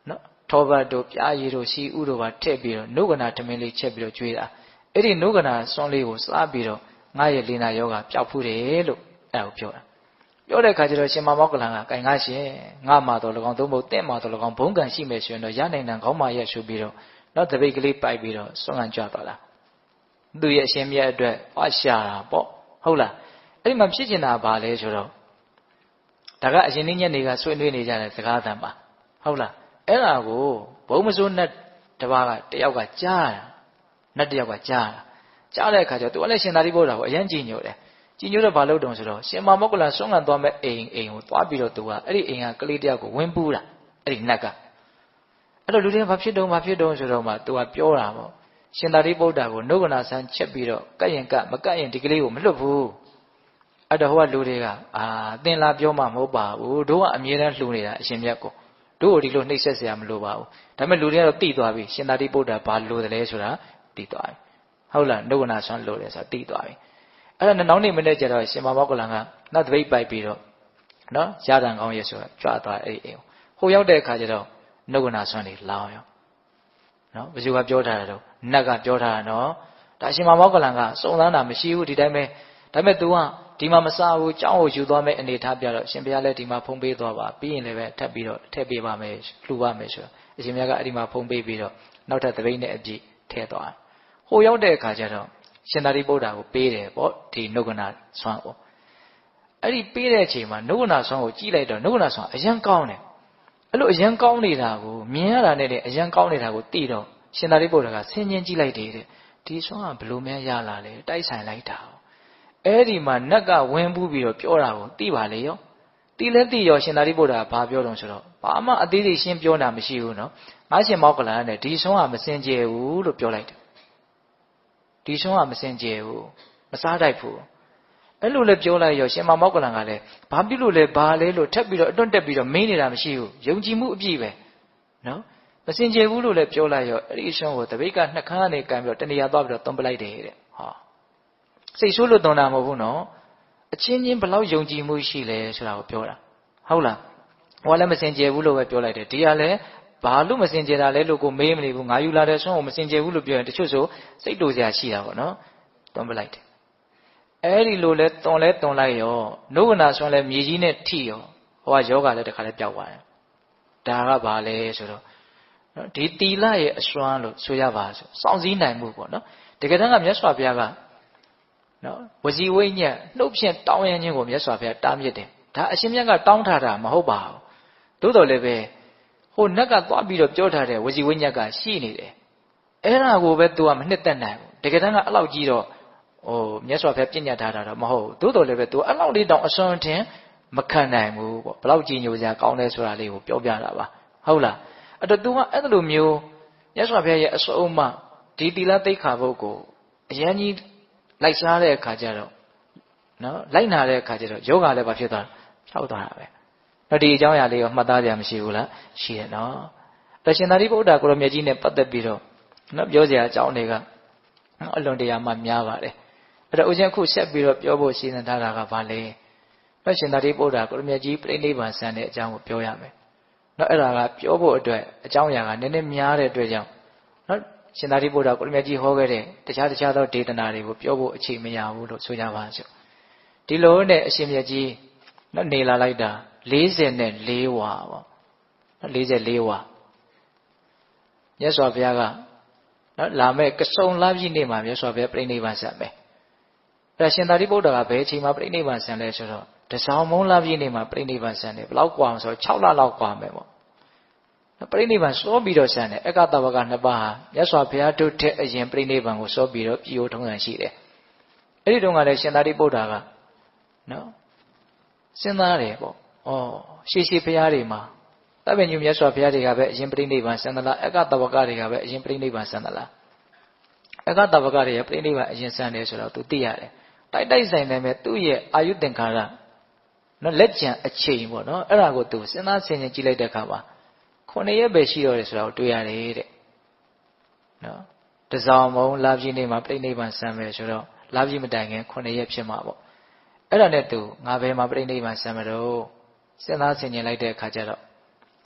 ာနော်ထောပတ်တို့ပြားရည်တို့စီဥတို့ပါထည့်ပြီးတော့နှုတ်ကနာထမင်းလေးချက်ပြီးတော့ကျွေးတာအဲ့ဒီနှုတ်ကနာစွန်းလေးကိုစားပြီးတော့ငါရဲ့လေနာယောဂပျောက်ဖူးတယ်လို့အဲ့ဒါကိုပြောတာပြောတဲ့အခါကျတော့ရှင်မမောက္ကလံကကင်ငါရှင်ငါမှတော့၎င်းသုံးဖို့တင့်မှတော့၎င်းဘုံကံရှိမယ်ဆိုရင်တော့ရနိုင်တန်ကောင်းပါရဲ့ဆိုပြီးတော့နောက်တပိတ်ကလေးပိုက်ပြီးတော့စွန့်ခံကြသွားတာသူ့ရဲ့အရှင်မြတ်အတွက်အရှာတာပေါ့ဟုတ်လားအဲ့ဒီမှာဖြစ်ချင်တာဘာလဲဆိုတော့ဒါကအရင်နေ့ညနေကဆွေးနွေးနေကြတဲ့စကားအသံပါဟုတ်လားအဲ့ဒါကိုဘုံမစိုးနဲ့တပါးကတယောက်ကကြားတာနဲ့တယောက်ကကြားတဲ့အခါကျတော့သူကလည်းရှင်သာရိပုတ္တရာကိုအရင်ကြည်ညိုတယ်ကြည်ညိုတော့ဘာလုပ်တုံဆိုတော့ရှင်မမောက္ကလံဆွမ်းခံသွားမဲ့အိမ်ကိုသွားပြီးတော့သူကအဲ့ဒီအိမ်ကကလေးတယောက်ကိုဝင်ပူးတာအဲ့ဒီနတ်ကအဲ့တော့လူတွေကဘာဖြစ်တုံဆိုတော့မှသူကပြောတာပေါ့ရှင်သာရိပုတ္တရာကိုနှုတ်ကနာဆန်းချက်ပြီးတော့ကတ်ရင်ကတ်မကတ်ရင်ဒီကလေးကိုမလွတ်ဘူးအဲ့တော့ဟိုကလူတွေကသင်လာပြောမှမဟုတ်ပါဘူးတို့ကအမြဲတမ်းလှူနေတာအရှင်မြတ်ကိုတို့ကိုဒီလိုနှိပ်စက်เสียမလိုပါဘူးဒါပေမဲ့လူတွေကတော့သိသွားပြီရှင်သာရိပုတ္တရာဘာလိုတယ်လဲဆိုတာသိသွားပြီဟုတ်လားနှုတ်ကနာဆန်းလိုတယ်ဆိုတာသိသွားပြီအဲ့ဒါနောက်နေ့မနေ့ကျတော့ရှင်မမောက္ကလံကနောက်တပိတ်ပိုက်ပြီးတော့နော်ရတန်ကောင်းရဲ့ဆိုတာကြွသွားအဲ့ဒီအိမ်ဟိုရောက်တဲ့အခါကျတော့နှုတ်ကနာဆန်းနေလောင်းရောနော်ဘယ်သူကပြောထားတာတော့နတ်ကပြောထားတာနော်ဒါရှင်မမောက္ကလံကစုံစမ်းတာမရှိဘူးဒီတိုင်းပဲဒါပေမဲ့ तू ကဒီမှာမစားဘူးကြောင်းကိုယူသွားမယ်အနေထားပြတော့ရှင်ဘုရားလည်းဒီမှာဖုံးပေးသွားပါပြီးရင်လည်းပဲထပ်ပြီးတော့ထည့်ပေးပါမယ်လှူပါမယ်ဆိုတော့အရှင်ဘုရားကအဲ့ဒီမှာဖုံးပေးပြီးတော့နောက်ထပ်တပိတ်နဲ့အပြည့်ထည့်သွားဟိုရောက်တဲ့အခါကျတော့ရှင်သာရိပုတ္တရာကိုပေးတယ်ပေါ့ဒီနှုတ်ကနာဆွမ်းကိုအဲ့ဒီပေးတဲ့အချိန်မှာနှုတ်ကနာဆွမ်းကိုကြည့်လိုက်တော့နှုတ်ကနာဆွမ်းအရန်ကောင်းတယ်အဲ့လိုအရန်ကောင်းနေတာကိုမြင်ရတာနဲ့အရန်ကောင်းနေတာကိုသိတော့ရှင်သာရိပုတ္တရာကဆင်းချင်းကြည့်လိုက်တယ်တဲ့ဒီဆွမ်းကဘလို့များရလာလဲတိုက်ဆိုင်လိုက်တာအဲ့ဒီမှာနတ်ကဝင်ပူးပြီးတော့ပြောတာကိုသိပါလေရောသိလဲသိရောရှင်သာရိပုတ္တရာဘာပြောတော့ဆိုတော့ဘာမှအသေးသေးရှင်းပြောတာမရှိဘူးနော်ငါရှင်မောက္ကလံနဲ့ဒီဆွမ်းကမစင်ကြယ်ဘူးလို့ပြောလိုက်တယ်ဒီဆွမ်းကမစင်ကြယ်ဘူးမစားတတ်ဘူးအဲ့လိုလည်းပြောလိုက်ရောရှင်မောက္ကလံကလည်းဘာဖြစ်လို့လဲဘာလဲလို့ထပ်ပြီးတော့အတွန့်တက်ပြီးတော့မင်းနေတာမရှိဘူးယုံကြည်မှုအပြည့်ပဲနော်မစင်ကြယ်ဘူးလို့လည်းပြောလိုက်ရောအဲ့ဒီဆွမ်းကိုတပိတ်ကနှက်ခမ်းကနေကန်ပြီးတော့တဏှာသွားပြီးတော့သွန်ပလိုက်တယ်တဲ့ဟာစိတ်ဆိုးလို့သွန်တာမဟုတ်ဘူးနော်အချင်းချင်းဘလောက်ယုံကြည်မှုရှိလဲဆိုတာကိုပြောတာဟုတ်လား ဟောလည်းမစင်ကြယ်ဘူးလို့ပဲပြောလိုက်တယ်ဒီကလည်းဘာလို့မစင်ကြယ်တာလဲလို့ကိုမေးမနေဘူးငါယူလာတဲ့ဆွမ်းကိုမစင်ကြယ်ဘူးလို့ပြောရင်တချို့ဆိုစိတ်တူစရာရှိတာပေါ့နော်တွန်းပလိုက်တယ်အဲ့ဒီလိုလဲတွန်းလိုက်ရောနုဝနာဆွမ်းလဲမြေကြီးနဲ့ထိရောဟောကယောဂလည်းတခါလဲပျောက်သွားတယ်ဒါကဘာလဲဆိုတော့ဒီတီလရဲ့အစွမ်းလို့ဆိုရပါဆိုစောင့်စည်းနိုင်မှုပေါ့နော်တကယ်တမ်းကမြတ်စွာဘုရားကနော်ဝစီဝိညက်နှုတ်ဖြင့်တောင်းရခြင်းကိုမြတ်စွာဘုရားတားမြစ်တယ်ဒါအရှင်မြတ်ကတောင်းထားတာမဟုတ်ပါဘူးသို့တော်လည်းပဲဟိုနက်ကသွားပြီးတော့ပြောထားတဲ့ဝစီဝိညက်ကရှိနေတယ်အဲ့ဒါကိုပဲ तू ကမနှစ်သက်နိုင်ဘူးတကယ်တမ်းကအဲ့လောက်ကြီးတော့ဟိုမြတ်စွာဘုရားပြညတ်ထားတာတော့မဟုတ်ဘူးသို့တော်လည်းပဲ तू အဲ့လောက်လေးတောင်အစွမ်းထင်မခံနိုင်ဘူးပေါ့ဘလောက်ကြီးညိုစရာကောင်းလဲဆိုတာလေးကိုပြောပြတာပါဟုတ်လားအဲ့တော့ तू ကအဲ့လိုမျိုးမြတ်စွာဘုရားရဲ့အစွမ်းအမဒီသီလသိက္ခာပုဒ်ကိုအရင်ကြီးလိုက်စားတဲ့အခါကျတော့နော်လိုက်နာတဲ့အခါကျတော့ယောဂလည်းဘာဖြစ်သွားဖြောက်သွားတာပဲတော့ဒီအကြောင်းအရာလေးကိုမှတ်သားကြမရှိဘူးလားရှိရနော်အဲ့ရှင်သာရိပုတ္တရာကိုရမြတ်ကြီးနဲ့ပတ်သက်ပြီးတော့နော်ပြောစရာအကြောင်းတွေကအလွန်တရာမှများပါတယ်အဲ့တော့ဦးဇင်းအခုဆက်ပြီးတော့ပြောဖို့စီစဉ်ထားတာကဘာလဲတော့ရှင်သာရိပုတ္တရာကိုရမြတ်ကြီးပြိဋိဘံဆန်တဲ့အကြောင်းကိုပြောရမယ်နော်အဲ့ဒါကပြောဖို့အတွက်အကြောင်းအရာကနည်းနည်းများတဲ့အတွက်ကြောင့်နော်ရှင်သာရိပုတ္တရာကိုရမြတ်ကြီးဟောခဲ့တဲ့တခြားသောဒေသနာတွေကိုပြောဖို့အခြေမရဘူးလို့ဆိုကြပါစို့ဒီလိုနဲ့အရှင်မြတ်ကြီးနော်နေလာလိုက်တာ44ဝါပေါ့44ဝါမြတ်စွာဘုရားကနော်လာမဲ့ကစုံလပြည့်နေ့မှာမြတ်စွာဘုရားပြိဋိဘံဆန်မယ်အဲ့ဒါရှင်သာရိပုတ္တရာကဘယ်အချိန်မှာပြိဋိဘံဆန်လဲဆိုတော့တစောင်းမုံလပြည့်နေ့မှာပြိဋိဘံဆန်တယ်ဘယ်လောက်กว่าဆိုတော့6လလောက်กว่าမယ်ပေါ့ပြိဋိဘံစောပြီးတော့ဆန်တယ်အက္ခတဝက2ပါးဟာမြတ်စွာဘုရားတို့ထက်အရင်ပြိဋိဘံကိုစောပြီးတော့ပြည်ိုထုံးစံရှိတယ်အဲ့ဒီတုန်းကလည်းရှင်သာရိပုတ္တရာကနော်စဉ်းစားတယ်ပေါ့ရှေးဘုရားတွေမှာတပည့်ညူမြတ်စွာဘုရားတွေကပဲအရင်ပြိဋိဘံဆန်သလားအက္ခတဝကတွေကပဲအရင်ပြိဋိဘံဆန်သလားအက္ခတဝကတွေရဲ့ပြိဋိဘံအရင်ဆန်တယ်ဆိုတော့ तू သိရတယ်တိုက်ဆိုင်တယ်မဲ့သူ့ရဲ့အာယုသင်္ခါရနော်လက်ကျန်အချိန်ပေါ့နော်အဲ့ဒါကို तू စဉ်းစားဆင်ခြင်ကြည့်လိုက်တဲ့အခါမှာ9ရက်ပဲရှိတော့တယ်ဆိုတာကိုတွေ့ရတယ်တဲ့နော်တစောင်းမုံလာပြည့်နေ့မှာပြိဋိဘံဆန်မယ်ဆိုတော့လာပြည့်မတိုင်ခင်9ရက်ဖြစ်မှာပေါ့အဲ့ဒါနဲ့ तू ငါဘယ်မှာပြိဋိဘံဆန်မလို့စဉ်းစားဆင်ခြင်လိုက်တဲ့အခါကျတော့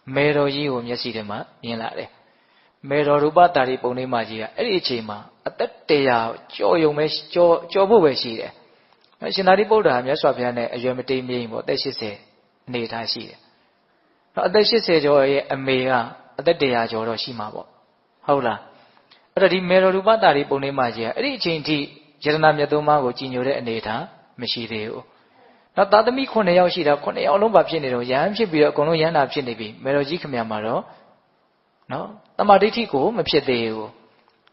မေတော်ကြီးကိုမျက်စိထဲမှာမြင်လာတယ်မေတော်ရူပတာရိပုံလေးမကြီးကအဲ့ဒီအချိန်မှာအသက်100ကျော်ယုံပဲကျော်ဖို့ပဲရှိတယ်ရှင်သာရိပုတ္တရာမြတ်စွာဘုရားနဲ့အရွယ်မတိမ်မြင့်ပေါ့အသက်80အနေထားရှိတယ်အသက်80ကျော်ရဲ့အမေကအသက်100ကျော်တော့ရှိမှာပေါ့ဟုတ်လားအဲ့တော့ဒီမေတော်ရူပတာရိပုံလေးမကြီးကအဲ့ဒီအချိန်ထိယတနာမြတ်သုံးပါးကိုကြည်ညိုတဲ့အနေထားမရှိသေးဘူးနောက်သာသမီ9ယောက်ရှိတာ9ယောက်လုံးပါဖြစ်နေတော့ယဟန်ဖြစ်ပြီးတော့အကုန်လုံးယဟန်တာဖြစ်နေပြီမေတော်ကြီးခမရမှာတော့နော်တမာဒိဋ္ဌိကိုမဖြစ်သေးဘူး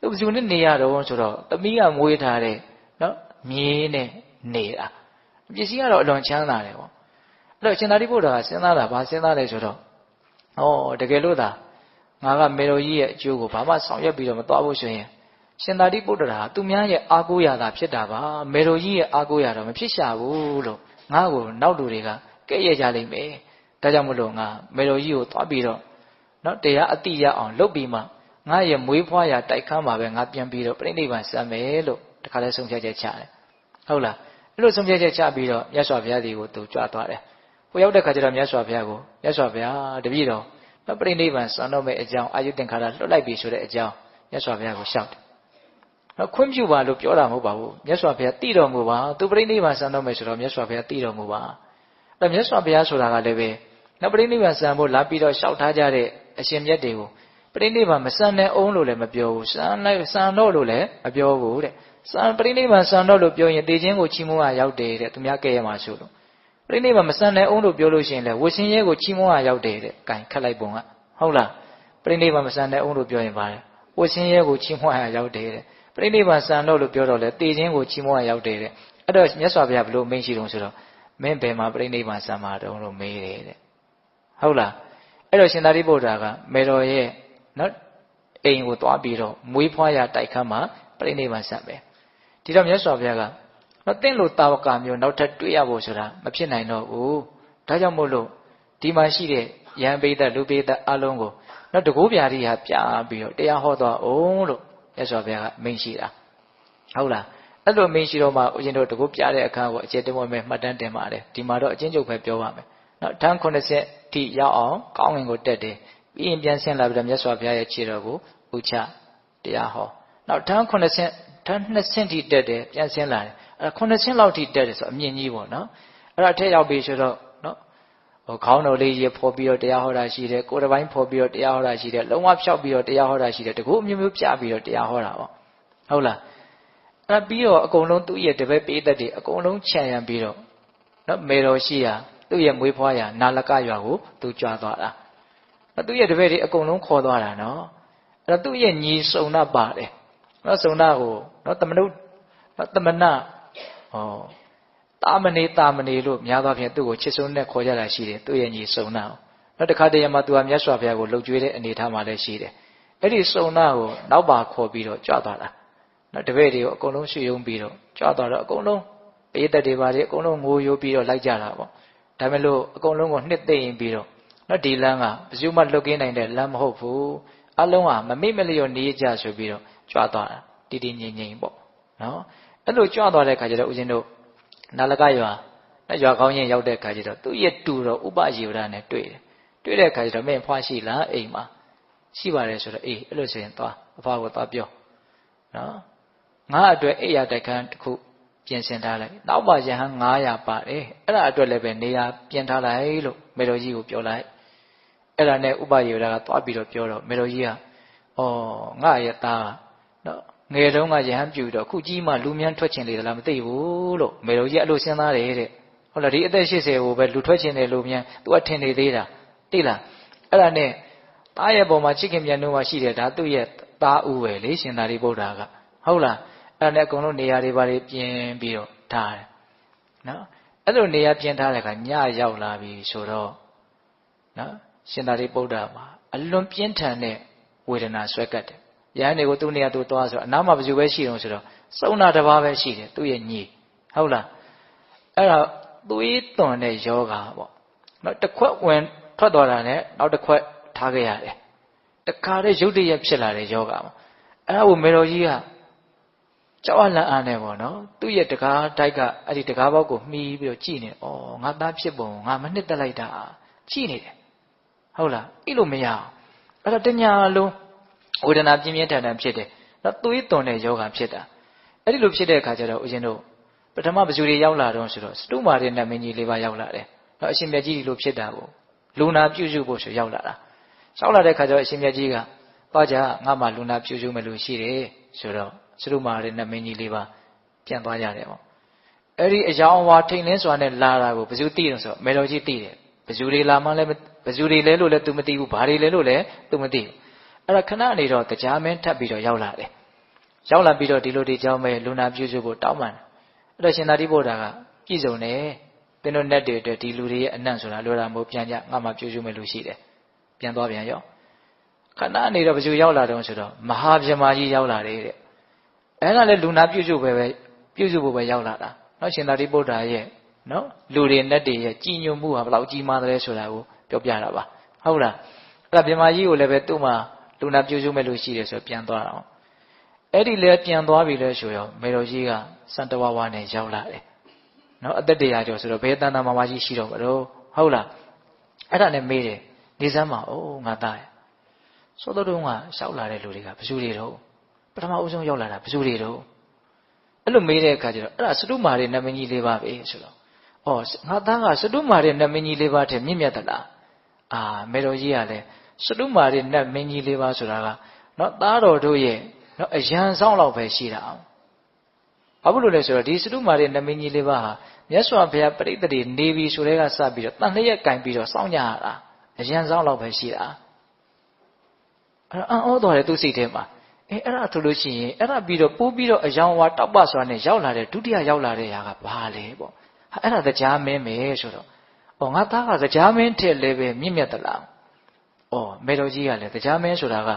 သူဘယ်သူနဲ့နေရတော့ဆိုတော့သမီးကမွေးထားတဲ့နော်မြေးနဲ့နေတာပစ္စည်းကတော့အလွန်ချမ်းသာတယ်ပေါ့အဲ့တော့ရှင်သာရိပုတ္တရာကစဉ်းစားတာဘာစဉ်းစားလဲဆိုတော့တကယ်လို့သာငါကမေတော်ကြီးရဲ့အကျိုးကိုဘာမှဆောင်ရွက်ပြီးတော့မသွားဘူးဆိုရင်ရှင်သာရိပုတ္တရာသူများရဲ့အာကိုးရတာဖြစ်တာပါမေတော်ကြီးရဲ့အာကိုးရတော့မဖြစ်ရှာဘူးလို့ငါ့ကိုနောက်လူတွေကကဲ့ရဲ့ကြလိမ့်မယ်ဒါကြောင့်မလို့ငါမေတော်ကြီးကိုသွားပြီးတော့နော်တရားအတိရအောင်လုပ်ပြီးမှငါရဲ့မွေးဖွားရာတိုက်ခန်းမှာပဲငါပြန်ပြီးတော့ပြိဋိဘံဆံမယ်လို့တခါလဲဆုံးဖြတ်ချက်ချတယ်ဟုတ်လားအဲ့လိုဆုံးဖြတ်ချက်ချပြီးတော့မြတ်စွာဘုရားဒီကိုသူကြွသွားတယ်ဟိုရောက်တဲ့ခါကျတော့မြတ်စွာဘုရားကိုမြတ်စွာဘုရားတပည့်တော်နော်ပြိဋိဘံဆံတော့မယ့်အကြောင်းအာယုသင်္ခါရလွတ်လိုက်ပြီဆိုတဲ့အကြောင်းမြတ်စွာဘုရားကိုလျှောက်တယ်နော်ခွင့်ပြုပါလို့ပြောတာမဟုတ်ပါဘူးမြတ်စွာဘုရားတည်တော်မူပါသူပြိဋိဘံဆံတော့မယ်ဆိုတော့မြတ်စွာဘုရားတည်တော်မူပါအဲ့မြတ်စွာဘုရားဆိုတာကလည်းပဲနော်ပြိဋိဘံဆံဖို့လာပြီးတော့လျှောက်ထားကြတဲ့အရှင်မြတ်တွေကိုပြိဋိဘံမဆံနဲ့အောင်လို့လည်းမပြောဘူးဆံတော့လို့လည်းမပြောဘူးတဲ့ဆံပြိဋိဘံဆံတော့လို့ပြောရင်တေခြင်းကိုချီးမွမ်းရရောက်တယ်တဲ့သူများကဲ့ရဲ့မှာဆိုလို့ပြိဋိဘံမဆံနဲ့အောင်လို့ပြောလို့ရှိရင်လည်းဝရှင်ရဲကိုချီးမွမ်းရရောက်တယ်တဲ့ကင်ခတ်လိုက်ပုံကဟုတ်လားပြိဋိဘံမဆံနဲ့အောင်လို့ပြောရင်ပါတယ်ဝရှင်ရဲကိုချီးမွမ်းရရောက်တယ်တဲ့ပြိဋိဘံဆံတော့လို့ပြောတော့လေတေခြင်းကိုချီးမွမ်းရရောက်တယ်တဲ့အဲ့တော့မြတ်စွာဘုရားဘလို့မိန့်ရှိတုံးဆိုတော့မင်းဘယ်မှာပြိဋိဘံဆံမှာတုံးလို့မေးတယ်တဲ့ဟုတ်လားအဲ့တော့ရှင်သာရိပုတ္တရာကမေတော်ရဲ့နော်အိမ်ကိုသွားပြီးတော့မွေးဖွားရတိုက်ခန်းမှာပြိဋိဘံဆံပဲဒီတော့မြတ်စွာဘုရားကနော်တင့်လို့တာဝကမျိုးနောက်ထပ်တွေ့ရဖို့ဆိုတာမဖြစ်နိုင်တော့ဘူးဒါကြောင့်မို့လို့ဒီမှာရှိတဲ့ယဟန်ပိဋကလူပိဋကအလုံးကိုနော်တကူပြာတိဟာပြပြီးတော့တရားဟောသွားအောင်လို့မြတ်စွာဘုရားကမိန့်ရှိတာဟုတ်လားအဲ့လိုမိန့်ရှိတော့မှဦးဇင်းတို့တကူပြတဲ့အခါကိုအကျေတမွေ့မဲ့မှတ်တမ်းတင်ပါတယ်ဒီမှာတော့အချင်းချုပ်ပဲပြောပါမယ်နော်ထန်း90 ထိရောက်အောင်ကောင်းငင်ကိုတက်တယ်ပြီးရင်ပြန်ဆင်းလာပြီးတော့မြတ်စွာဘုရားရဲ့ခြေတော်ကိုဥချတရားဟောနောက်ထန်း9ဆင့်ထန်း2ဆင့်ထိတက်တယ်ပြန်ဆင်းလာတယ်အဲ့ဒါ9ဆင့်လောက်ထိတက်တယ်ဆိုအမြင့်ကြီးပေါ့နော်အဲ့ဒါထက်ရောက်ပြီဆိုတော့နော်ဟိုခေါင်းတော်လေးရေဖော်ပြီးတော့တရားဟောတာရှိတယ်ကိုယ်တစ်ပိုင်းဖော်ပြီးတော့တရားဟောတာရှိတယ်လုံးဝဖြောက်ပြီးတော့တရားဟောတာရှိတယ်တကူအမျိုးမျိုးပြပြီးတော့တရားဟောတာပေါ့ဟုတ်လားအဲ့ဒါပြီးတော့အကုန်လုံးသူ့ရဲ့တပည့်ပေးသက်တွေအကုန်လုံးခြံရံပြီးတော့နော်မေတော်ရှိရာသူ့ရဲ့မွေးဖွားရာနာလကရွာကိုသူကြွားသွားတာသူ့ရဲ့တပည့်တွေအကုန်လုံးခေါ်သွားတာနော်အဲ့တော့သူ့ရဲ့ညီစုံနာပါတယ်နော်စုံနာကိုနော်တမနုတမနဟောတာမနေလို့များသောဖြင့်သူ့ကိုချစ်ဆုံးနဲ့ခေါ်ကြတာရှိတယ်သူ့ရဲ့ညီစုံနာနော်တခါတည်းမှာသူကမြတ်စွာဘုရားကိုလှုပ်ကြွေးတဲ့အနေထားမှာလည်းရှိတယ်အဲ့ဒီစုံနာကိုနောက်ပါခေါ်ပြီးတော့ကြွသွားတာနော်တပည့်တွေကိုအကုန်လုံးရှေ့ယုံပြီးတော့ကြွသွားတော့အကုန်လုံးပေးသက်တွေပါတယ်အကုန်လုံးငိုယိုပြီးတော့လိုက်ကြတာပေါ့ဒါမဲ့လို့အကုန်လုံးကိုနှစ်သိမ့်ရင်ပြီးတော့နော်ဒီလမ်းကဘယ်သူမှလွတ်ကင်းနိုင်တဲ့လမ်းမဟုတ်ဘူးအလုံးဟာမမိမလျော့နေကြဆိုပြီးတော့ကြွသွားတာတည်တည်ငြိမ်ငြိမ်ပေါ့နော်အဲ့လိုကြွသွားတဲ့ခါကျတော့ဦးဇင်းတို့နာလကရွာရွာကောင်းရင်ရောက်တဲ့ခါကျတော့သူ့ရဲ့တူတော်ဥပယေဝရနဲ့တွေ့တဲ့ခါကျတော့မင်းဖွားရှိလားအိမ်မှာရှိပါတယ်ဆိုတော့အေးအဲ့လိုဆိုရင်သွားအဖကိုသွားပြောနော်ငါအတွက်အိယာတိုက်ခန်းတစ်ခုပြင်ဆင်ထားလိုက်နောက်ပါရဟန်း900ပါတယ်အဲ့ဒါအတွက်လည်းပဲနေရာပြင်ထားလိုက်လို့မေတော်ကြီးကိုပြောလိုက်အဲ့ဒါနဲ့ဥပယေဝရကသွားပြီးတော့ပြောတော့မေတော်ကြီးကဩငါရဲ့သားနော်ငယ်တုန်းကရဟန်းပြူတော့ခုကြီးမှလူမြန်းထွက်ချင်လေသလားမသိဘူးလို့မေတော်ကြီးအဲ့လိုစဉ်းစားတယ်တဲ့ဟုတ်လားဒီအသက်80ကိုပဲလူထွက်ချင်တယ်လို့မြန်းသူကထင်နေသေးတာသိလားအဲ့ဒါနဲ့သားရဲ့ပုံမှာချစ်ခင်မြတ်နိုးမှရှိတယ်ဒါသူ့ရဲ့သားဦးပဲလေရှင်သာရိပုတ္တရာကဟုတ်လားအဲ့ဒါနဲ့အကုန်လုံးနေရာတွေပါတွေပြင်ပြီးတော့ထားတယ်နော်အဲ့လိုနေရာပြင်ထားတဲ့အခါညရောက်လာပြီဆိုတော့နော်ရှင်သာရိပုတ္တရာမှာအလွန်ပြင်းထန်တဲ့ဝေဒနာဆွဲကပ်တယ်ရဟန်းတွေကိုသူ့နေရာသူသွားဆိုတော့အနားမှာဘယ်သူပဲရှိတော့ဆိုတော့စုံနာတစ်ပါးပဲရှိတယ်သူ့ရဲ့ညီဟုတ်လားအဲ့ဒါသွေးသွန်တဲ့ယောဂါပေါ့နော်တစ်ခွက်ဝင်ထွက်သွားတာနဲ့နောက်တစ်ခွက်ထားခဲ့ရတယ်တခါတည်းရုတ်တရက်ဖြစ်လာတဲ့ယောဂါပေါ့အဲ့ဒါကိုမေတော်ကြီးကကြောက်အလန့်အားနဲ့ပေါ့နော်သူ့ရဲ့တကားတိုက်အဲ့ဒီတကားပေါက်ကိုမှီးပြီးတော့ကြည့်နေဩငါသားဖြစ်ပုံငါမနှစ်သက်လိုက်တာကြည့်နေတယ်ဟုတ်လားအဲ့လိုမရအောင်အဲ့ဒါတညာလုံးဝေဒနာပြင်းပြင်းထန်ထန်ဖြစ်တယ်နော်သွေးသွန်တဲ့ယောဂါဖြစ်တာအဲ့ဒီလိုဖြစ်တဲ့အခါကျတော့ဦးဇင်းတို့ပထမဘယ်သူတွေရောက်လာတော့ဆိုတော့စတုမာရနဲ့မင်းကြီး၄ပါးရောက်လာတယ်နော်အရှင်မြတ်ကြီးဒီလိုဖြစ်တာကိုလူနာပြုစုဖို့ဆိုရောက်လာတာရောက်လာတဲ့အခါကျတော့အရှင်မြတ်ကြီးကသွားကြငါမှလူနာပြုစုမယ်လို့ရှိတယ်ဆိုတော့စတုမာရနဲ့မင်းကြီး၄ပါးပြန်သွားကြတယ်ပေါ့အဲ့ဒီအယောင်အဝါထိန်လင်းစွာနဲ့လာတာကိုဘယ်သူသိတော့ဆိုတော့မေတော်ကြီးသိတယ်ဘယ်သူတွေလာမှလည်းဘယ်သူတွေလဲလို့လည်း तू မသိဘူးဘာတွေလဲလို့လည်း तू မသိဘူးအဲ့ဒါခဏနေတော့တရားမင်းထပ်ပြီးတော့ရောက်လာတယ်ရောက်လာပြီးတော့ဒီလိုဒီကြောင်းပဲလူနာပြုစုဖို့တောင်းပန်တယ်အဲ့တော့ရှင်သာရိပုတ္တရာကပြည့်စုံတယ်သင်တို့နဲ့တွေအတွက်ဒီလူတွေရဲ့အနံ့ဆိုတာလွယ်တာမဟုတ်ပြန်ကြငါမှပြုစုမယ်လို့ရှိတယ်ပြန်သွားပြန်ရောခဏနေတော့ဘယ်သူရောက်လာတော့ဆိုတော့မဟာဗြဟ္မာကြီးရောက်လာတယ်တဲ့အဲ့ဒါလည်းလူနာပြုစုဖို့ပဲရောက်လာတာနော်ရှင်သာရိပုတ္တရာရဲ့နော်လူတွေနဲ့တွေရဲ့ကြည်ညိုမှုဟာဘယ်လောက်ကြီးမားတယ်ဆိုတာကိုပြောပြတာပါဟုတ်လားအဲ့ဒါဗြဟ္မာကြီးကိုလည်းပဲသူ့မှာလူနာပြုစုမယ်လို့ရှိတယ်ဆိုပြန်သွားတာအဲ့ဒီလည်းပြန်သွားပြီလဲဆိုရောမေတော်ကြီးကစံတဝါဝါနဲ့ရောက်လာတယ်နော်အသက်100ကျော်ဆိုတော့ဘယ်တန်တမာမကြီးရှိတော့မလို့ဟုတ်လားအဲ့ဒါနဲ့မေးတယ်နေစမ်းမအိုးငါသားစောတော်တုန်းကရှောက်လာတဲ့လူတွေကဘယ်သူတွေတော့ပထမဦးဆုံးရောက်လာတာဘယ်သူတွေတော့အဲ့လိုမေးတဲ့အခါကျတော့အဲ့ဒါစတုမာရနတ်မင်းကြီး၄ပါးပဲဆိုတော့ဩငါသားကစတုမာရနတ်မင်းကြီး၄ပါးထဲမြင့်မြတ်သလားမေတော်ကြီးကလည်းစတုမာရနတ်မင်းကြီး၄ပါးဆိုတာကနော်သားတော်တို့ရဲ့နော်အရန်ဆောင်လောက်ပဲရှိတာဘာဖြစ်လို့လဲဆိုတော့ဒီစတုမာရနတ်မင်းကြီး၄ပါးဟာမြတ်စွာဘုရားပြိတ္တိနေပြီဆိုတဲ့ကစပြီးတော့တန်လျက်ကင်ပြီးတော့စောင့်ကြရတာအရန်ဆောင်လောက်ပဲရှိတာအဲ့အံ့ဩတော်တယ်သူစိတ်ထဲမှာအဲ့ဒါဆိုလို့ရှိရင်အဲ့ဒါပြီးတော့ပိုးပြီးတော့အယောင်ဝါတောက်ပစွာနဲ့ရောက်လာတဲ့ဒုတိယရောက်လာတဲ့ຢာကဘာလဲပေါ့အဲ့ဒါတရားမင်းပဲဆိုတော့ငါသားကတရားမင်းထက်လည်းပဲမြင့်မြတ်သလားမေတော်ကြီးကလည်းတရားမင်းဆိုတာက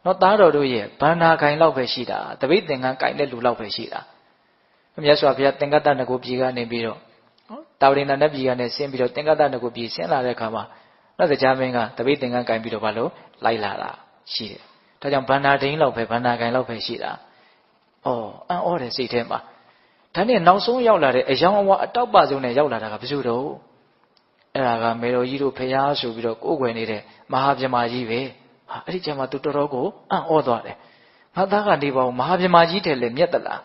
နော်သားတော်တို့ရဲ့ဗန္နာခိုင်လောက်ပဲရှိတာတပိတ်သင်္ကန်းကိုင်တဲ့လူလောက်ပဲရှိတာမြတ်စွာဘုရားသင်္ကတ္တနဂုပြည်ကနေပြီးတော့တာဝရိန္ဒနတ်ပြည်ကနေဆင်းပြီးတော့သင်္ကတ္တနဂုပြည်ဆင်းလာတဲ့အခါမှာနော်တရားမင်းကတပိတ်သင်္ကန်းကိုင်ပြီးတော့ဘာလို့လိုက်လာတာရှိတယ်ဒါကြောင့်ဗန္နာဒိန်းလောက်ပဲဗန္နာခိုင်လောက်ပဲရှိတာအံ့ဩတယ်စိတ်ထဲမှာဒါနဲ့နောက်ဆုံးရောက်လာတဲ့အယောင်အဝါအတောက်ပဆုံးနဲ့ရောက်လာတာကဘယ်သူတော့ အဲ့ဒါကမေတော်ကြီးတို့ဖျားဆိုပြီးတော့ကိုယ်ွယ်နေတဲ့မဟာဗြဟ္မာကြီးပဲဟာအဲ့ဒီကျမှသူတော်တော်ကိုအံ့ဩသွားတယ်ငါသားကနေပါဦးမဟာဗြဟ္မာကြီးတဲ့လေမြတ်တလား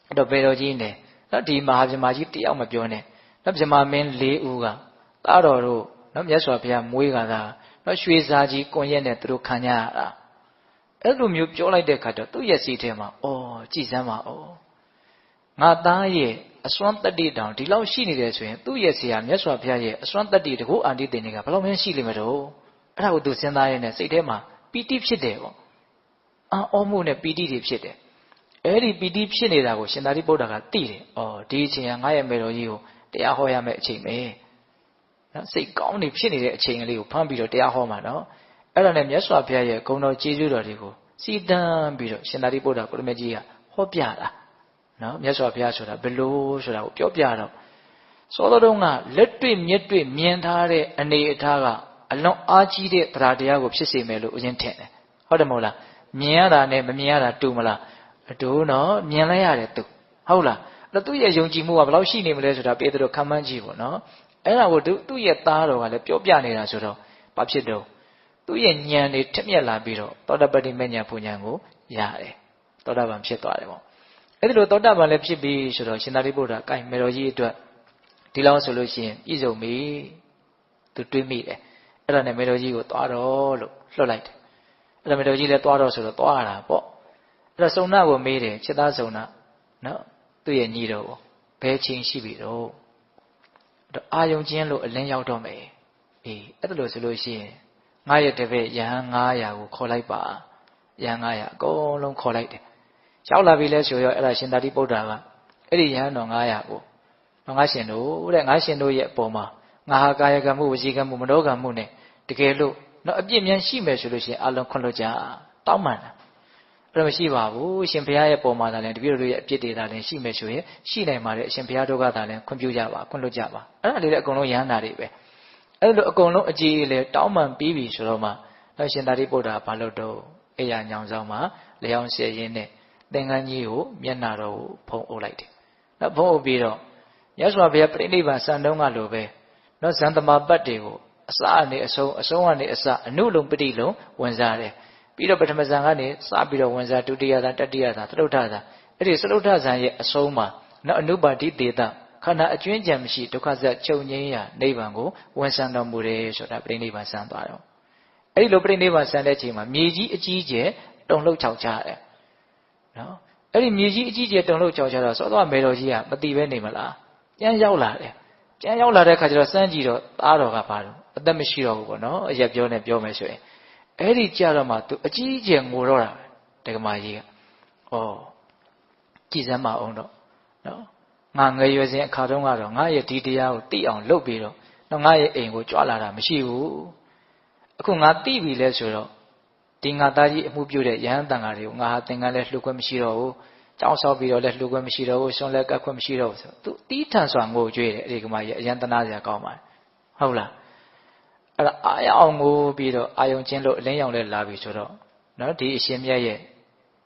အဲ့တော့မေတော်ကြီးနဲ့နော်ဒီမဟာဗြဟ္မာကြီးတယောက်မပြောနဲ့နော်ဗြဟ္မာမင်း၄ဦးကသားတော်တို့နော်မြတ်စွာဘုရားမွေးကသာနော်ရွှေစာကြီးကွန်ရက်နဲ့သူတို့ခံကြရတာအဲ့လိုမျိုးပြောလိုက်တဲ့ခါတော့သူ့ရဲ့စိတ်ထဲမှာအော်ကြည်စမ်းပါအော်ငါသားရဲ့အစွမ်းတတ္တိတောင်ဒီလောက်ရှိနေတယ်ဆိုရင်သူ့ရဲ့ဆရာမြတ်စွာဘုရားရဲ့အစွမ်းတတ္တိတကူအာတိတင်တွေကဘယ်လောက်များရှိလိမ့်မလို့အဲ့ဒါကိုသူစဉ်းစားရင်းနဲ့စိတ်ထဲမှာပီတိဖြစ်တယ်ပေါ့အော်မှုနဲ့ပီတိတွေဖြစ်တယ်အဲ့ဒီပီတိဖြစ်နေတာကိုရှင်သာရိပုတ္တရာကသိတယ်အော်ဒီအချိန်ကငါရဲ့မေတော်ကြီးကိုတရားဟောရမယ့်အချိန်ပဲနော်စိတ်ကောင်းနေဖြစ်နေတဲ့အချိန်ကလေးကိုဖမ်းပြီးတော့တရားဟောမှာနော်အဲ့ဒါနဲ့မြတ်စွာဘုရားရဲ့ဂုဏ်တော်ကျေးဇူးတော်တွေကိုစီတန်းပြီးတော့ရှင်သာရိပုတ္တရာကိုရမကြီးကဟောပြတာနော်မြတ်စွာဘုရားဆိုတာဘယ်လိုဆိုတာကိုပြောပြတော့စောတော်တုန်းကလက်တွေ့မျက်တွေ့မြင်ထားတဲ့အနေအထားကအလွန်အားကြီးတဲ့တရားတရားကိုဖြစ်စေမယ်လို့အရင်ထင်တယ်ဟုတ်တယ်မဟုတ်လားမြင်ရတာနဲ့မမြင်ရတာတူမလားအတူနော်မြင်လိုက်ရတယ်သူဟုတ်လားအဲ့သူ့ရဲ့ယုံကြည်မှုကဘယ်လောက်ရှိနေမလဲဆိုတာပေတရုခံမှန်းကြည့်ပေါ့နော်အဲ့ဒါကိုသူ့ရဲ့သားတော်ကလည်းပြောပြနေတာဆိုတော့ဘာဖြစ်တော့သူ့ရဲ့ဉာဏ်တွေထက်မြက်လာပြီးတော့သောတပတ္တိမဉ္ဇဉ်ပူဉ္ဇဉ်ကိုရတယ်သောတာပန်ဖြစ်သွားတယ်ပေါ့အဲ့ဒီလိုသောတာပန်လည်းဖြစ်ပြီးဆိုတော့ရှင်သာရိပုတ္တရာကိုင်မေတော်ကြီးအတွက်ဒီလောက်ဆိုလို့ရှိရင်ပြည့်စုံပြီသူတွေးမိတယ်အဲ့ဒါနဲ့မေတော်ကြီးကိုသွားတော့လို့လွှတ်လိုက်တယ်အဲ့ဒါမေတော်ကြီးလည်းသွားတော့ဆိုတော့သွားရတာပေါ့အဲ့တော့စုံနာကိုမေးတယ်ချစ်သားစုံနာနော်သူ့ရဲ့ညီတော်ကိုဘယ်ချိန်ရှိပြီတော့အာယုံချင်းလို့အလင်းရောက်တော့မယ်အေးအဲ့ဒါလို့ဆိုလို့ရှိရင်ငါရဲ့တပည့်ယဟန်900ကိုခေါ်လိုက်ပါယဟန်900အကုန်လုံးခေါ်လိုက်တယ်ရောက်လာပြီလဲဆိုရောအဲ့ဒါရှင်သာရိပုတ္တရာကအဲ့ဒီယဟန်တော်900ကိုငါရှင်တို့တဲ့ငါရှင်တို့ရဲ့အပေါ်မှာငါဟာကာယကံမှုဝစီကံမှုမနောကံမှုနဲ့တကယ်လို့တော့အပြစ်များရှိမယ်ဆိုလို့ရှိရင်အလုံးခွင့်လွှတ်ကြတောင်းပန်တာအဲ့တော့မရှိပါဘူးရှင်ဘုရားရဲ့ပုံမှာသာလဲတပည့်တို့ရဲ့အပြစ်တွေသာလဲရှိမယ်ဆိုရင်ရှိနိုင်ပါတယ်အရှင်ဘုရားတို့ကသာလဲခွင့်ပြုကြပါခွင့်လွှတ်ကြပါအဲ့ဒါလေးလည်းအကုန်လုံးယဟန်တာတွေပဲအဲ့လိုအကုန်လုံးအကြည်လေတောင်းပန်ပြီးပြီဆိုတော့မှတော့ရှင်သာရိပုတ္တရာဘာလို့တော့အိယာညောင်ဆောင်မှာလျောင်းဆဲရင်းနဲ့သင်္ကန်းကြီးကိုမျက်နှာတော်ကိုဖုံးအုပ်လိုက်တယ်နော်ဖုံးအုပ်ပြီးတော့မြတ်စွာဘုရားပြိဋိဘံစံတုံးကလိုပဲနော်ဇန်သမပတ်တွေကိုအစအနေအဆုံးကနေအစအနုလုံပတိလုံဝင်စားတယ်ပြီးတော့ပထမဇန်ကနေစပြီးတော့ဝင်စားဒုတိယဇန်တတိယဇန်သတုဋ္ဌဇန်အဲ့ဒီသတုဋ္ဌဇန်ရဲ့အဆုံးမှာနော်အနုပါတိတေတခန္ဓာအကျွင်းကြံမရှိဒုက္ခဇတ်ချုပ်ငြိမ်းရာနိဗ္ဗာန်ကိုဝန်ဆံတော်မူတယ်ဆိုတာပြိဋိဘံစံသွားတော့အဲ့ဒီလိုပြိဋိဘံစံတဲ့အချိန်မှာမြေကြီးအကြီးကျယ်တုန်လှုပ်ခြောက်ခြားတယ်နော်အဲ့ဒီမြေကြီးအကြီးကျယ်တုန်လှုပ်ခြောက်ခြားတော့စောသွားမေတော်ကြီးကမတိပဲနေမလားပြန်ရောက်လာတယ်ပြန်ရောက်လာတဲ့ခါကျတော့စမ်းကြည့်တော့သားတော်ကဘာလို့အသက်မရှိတော့ဘူးပေါ့နော်အရက်ပြောနေပြောမယ်ဆိုရင်အဲ့ဒီကြတော့မှသူအကြီးအကျယ်ငိုတော့တာပဲဒကမာကြီးကဩကြည်စမ်းမအောင်တော့နော်ငါငယ်ရွယ်စဉ်အခါတုန်းကတော့ငါရဲ့ဒီတရားကိုသိအောင်လုပ်ပြီးတော့နော်ငါရဲ့အိမ်ကိုကြွလာတာမရှိဘူးအခုငါသိပြီလဲဆိုတော့ဒီငါသားကြီးအမှုပြုတဲ့ယဟန်တန်ဃာတွေကိုငါဟာသင်္ကန်းလဲလှုပ်ခွင့်မရှိတော့ဘူးကြောင်းဆောက်ပြီးတော့လဲလှုပ်ခွင့်မရှိတော့ဘူးဆွန်လဲကတ်ခွင့်မရှိတော့ဘူးဆိုသူတီးထန်စွာငိုကြွေးတယ်အဲ့ဒီကမကြီးအယံတနာစရာကောင်းပါတယ်ဟုတ်လားအဲ့ဒါအာရအောင်ငိုပြီးတော့အာယုံချင်းလို့အလင်းရောင်လဲလာပြီဆိုတော့နော်ဒီအရှင်မြတ်ရဲ့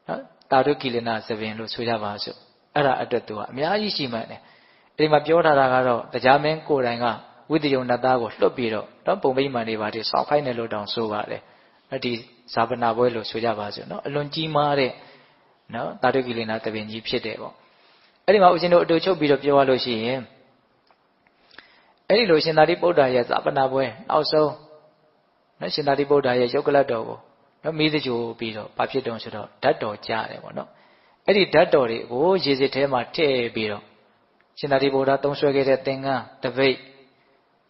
နော်တာရုကိလနာသဘင်လို့ဆိုကြပါစို့အဲ့ဒါအတွက်သူကအများကြီးရှိမှန်းတယ်အဲ့ဒီမှာပြောထားတာကတော့တရားမင်းကိုယ်တိုင်ကဝိတ္တယုံနတ်သားကိုလွတ်ပြီးတော့နော်ပုံမိမှန်တွေပါတိစောက်ခိုင်းတယ်လို့တောင်ဆိုပါတယ်အဲ့ဒီဇာပနာပွဲလို့ဆိုကြပါစို့နော်အလွန်ကြီးမားတဲ့နော်တာရုကိလနာသဘင်ကြီးဖြစ်တယ်ပေါ့အဲ့ဒီမှာဦးဇင်းတို့အတူချုပ်ပြီးတော့ပြောရလို့ရှိရင်အဲ့ဒီလိုရှင်သာရိပုတ္တရာရဲ့ဇာပနာပွဲနောက်ဆုံးနော်ရှင်သာရိပုတ္တရာရဲ့ယုတ်ကလတ်တော်ကိုနော်မိသကြိုပြီးတော့ဘာဖြစ်တုံးဆိုတော့ဓာတ်တော်ကြားတယ်ပေါ့နော်အဲ့ဒီဓာတ်တော်တွေကိုရေစစ်ထဲမှာထည့်ပြီးတော့ရှင်သာရိပုတ္တရာသုံးဆွဲခဲ့တဲ့သင်္ကန်းတပိတ